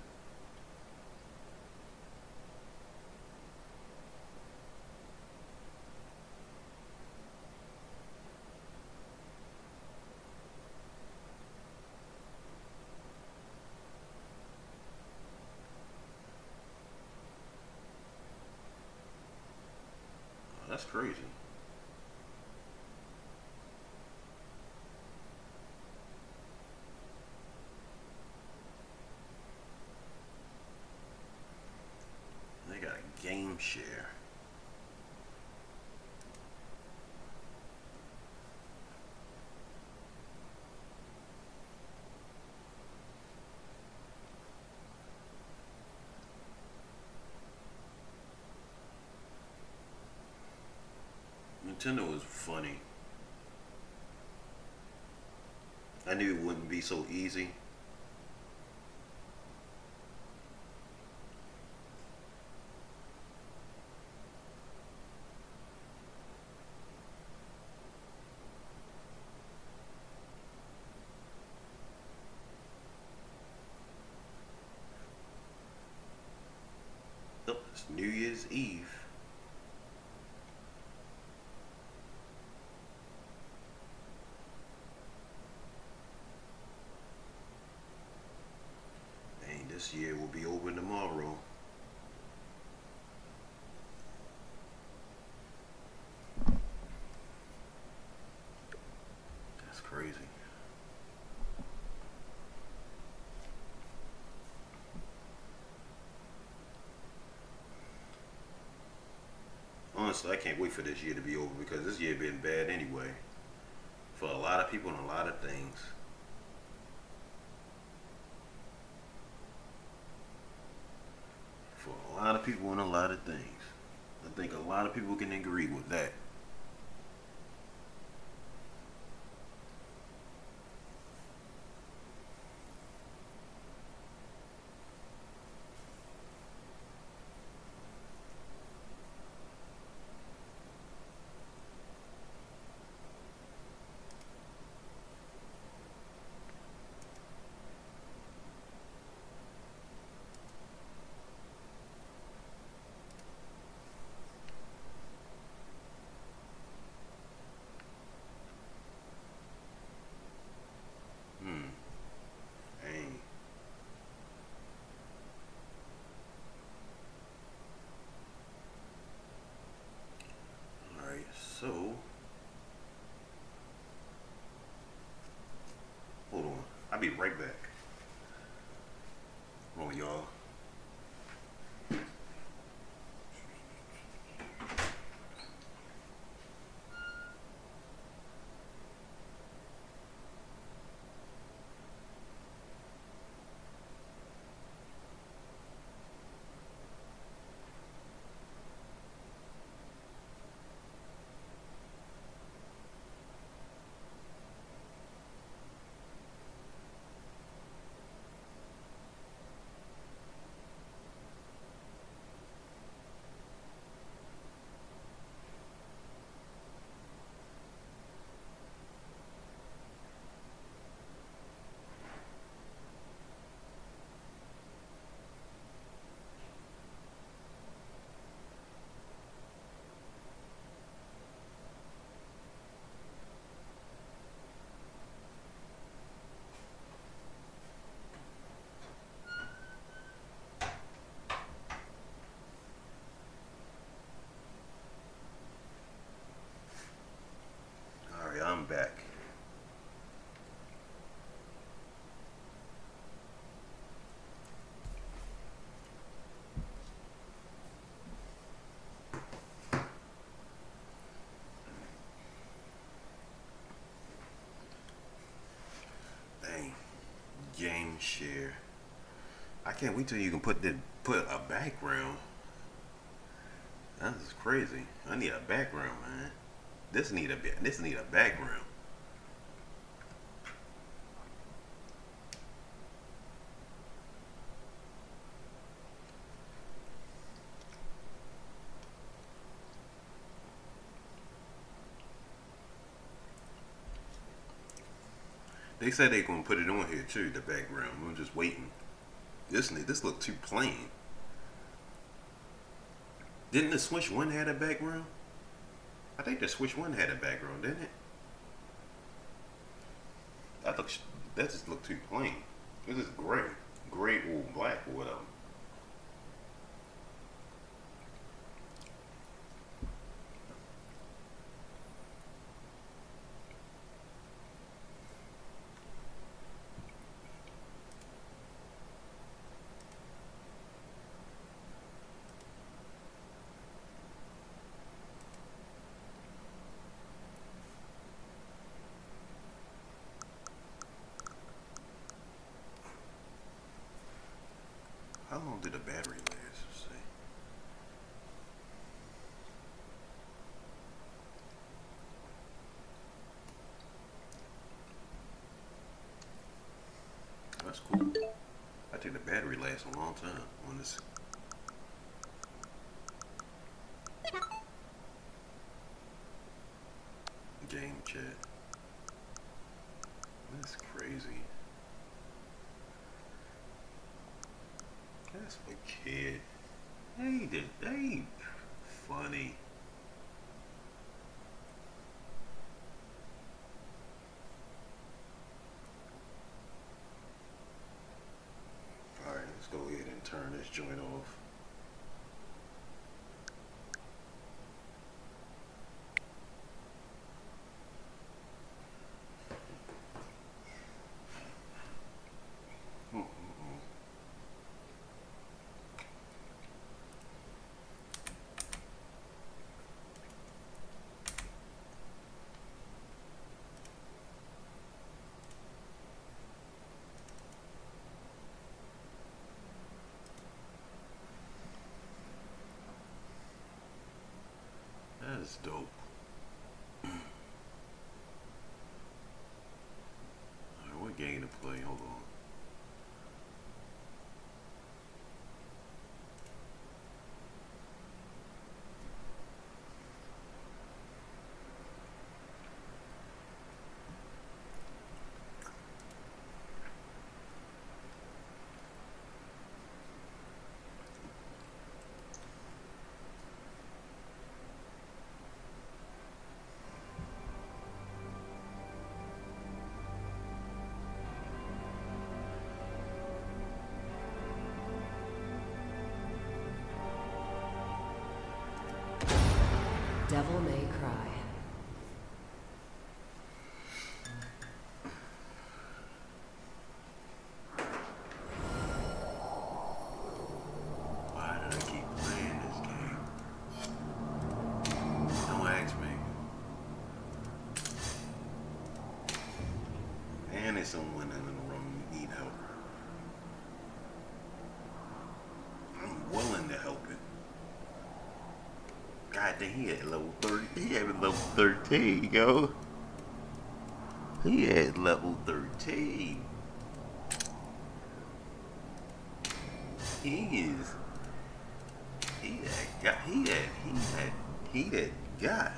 Oh, that's crazy. They got a game share. Nintendo was funny. I knew it wouldn't be so easy. Oh, it's New Year's Eve. Dang, this year will be over tomorrow. That's crazy. Honestly, I can't wait for this year to be over because this year been bad anyway. For a lot of people and a lot of things. For a lot of people and a lot of things. I think a lot of people can agree with that. Dang. Alright, so hold on. I'll be right back. Hold on, y'all. back. Dang. Game share. I can't wait till you can put a background. That's crazy. I need a background, man. This need a background. They said they gonna put it on here too, the background. I'm just waiting. This look too plain. Didn't the Switch 1 had a background? I think the Switch 1 had a background, didn't it? That just looked too plain. This is gray or black or whatever. How long did the battery last? Let's see. That's cool. I think the battery lasts a long time on this. Game chat. That's crazy. That's for kid. They funny. Alright, let's go ahead and turn this joint off. That's dope. Alright, what game to play? Hold on. Devil May Cry. Why did I keep playing this game? Don't ask me. And there's someone in the room who need help. I'm willing to help it. God dang, he at level 30. He had level 13, yo. He had level 13. He that guy. He that guy.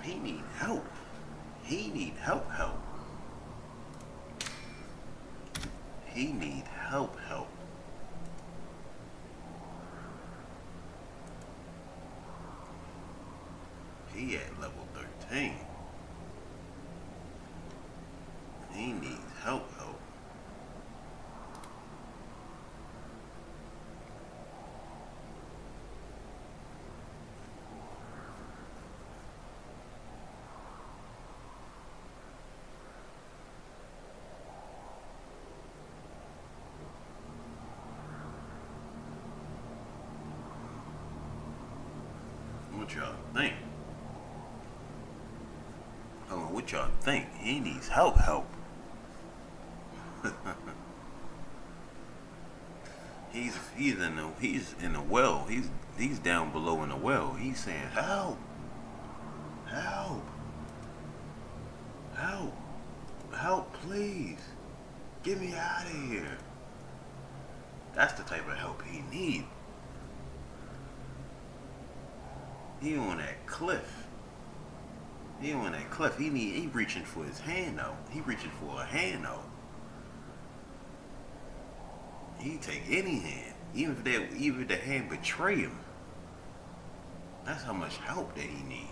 He need help. He need help. He need help. He at level 13. He needs help. what y'all think. I don't know what y'all think. He needs help. he's in the well. He's down below in the well. He's saying, help, please, get me out of here. That's the type of help he needs. He on that cliff. He reaching for his hand though. He reaching for a hand though. He take any hand, even if the hand betray him. That's how much help that he need.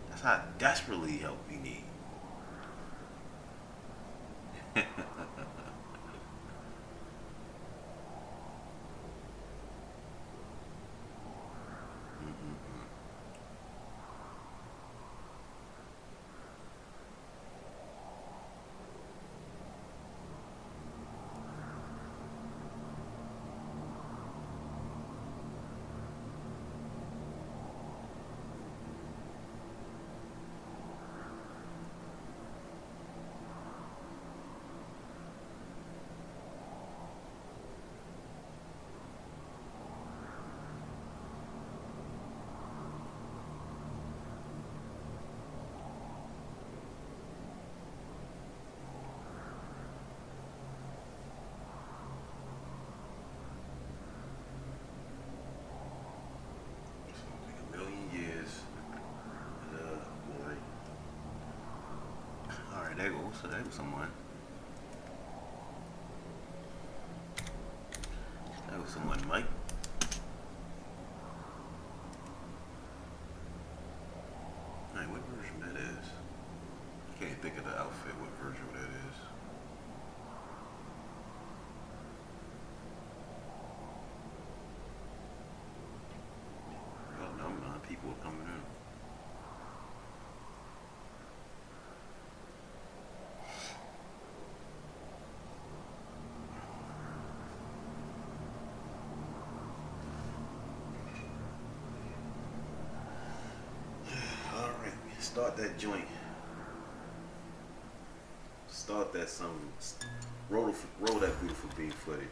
That's how desperately help he need. So that was someone. Mike. Alright, what version that is? I can't think of the outfit, what version that is. Well, no, people are coming in. Start that joint. Start that roll that beautiful beat footage.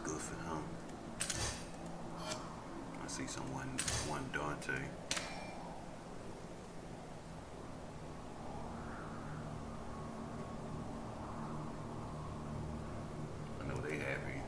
good for him. I see someone, one Dante. I know they happy.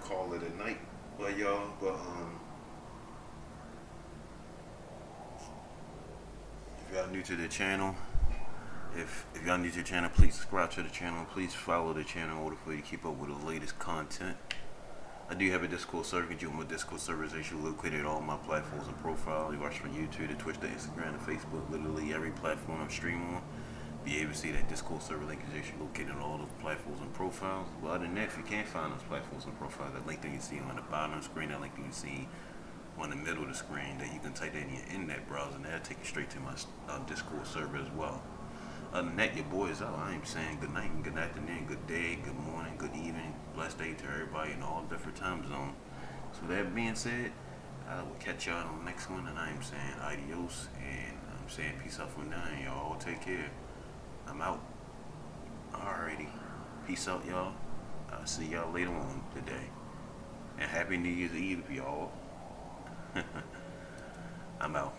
Call it a night, but y'all, if y'all new to the channel, if y'all new to the channel, please subscribe to the channel. Please follow the channel in order for you to keep up with the latest content. I do have a Discord server. Join my Discord server is actually located on all my platforms and profiles. You watch from YouTube to Twitch to Instagram to Facebook, literally every platform I'm streaming on. Be able to see that Discord server link is actually located on all those platforms and profiles. But other than that, if you can't find those platforms and profiles, that link that you see on the bottom of the screen, that link that you see on the middle of the screen, that you can type that in your internet browser, and that'll take you straight to my Discord server as well. Other than that, your boy is out. I am saying good night and good afternoon, good day, good morning, good evening, blessed day to everybody in all different time zones. So that being said, I will catch y'all on the next one, and I am saying adios, and I'm saying peace out for now, and y'all all take care. I'm out. Alrighty. Peace out, y'all. I'll see y'all later on today. And Happy New Year's Eve, y'all. I'm out.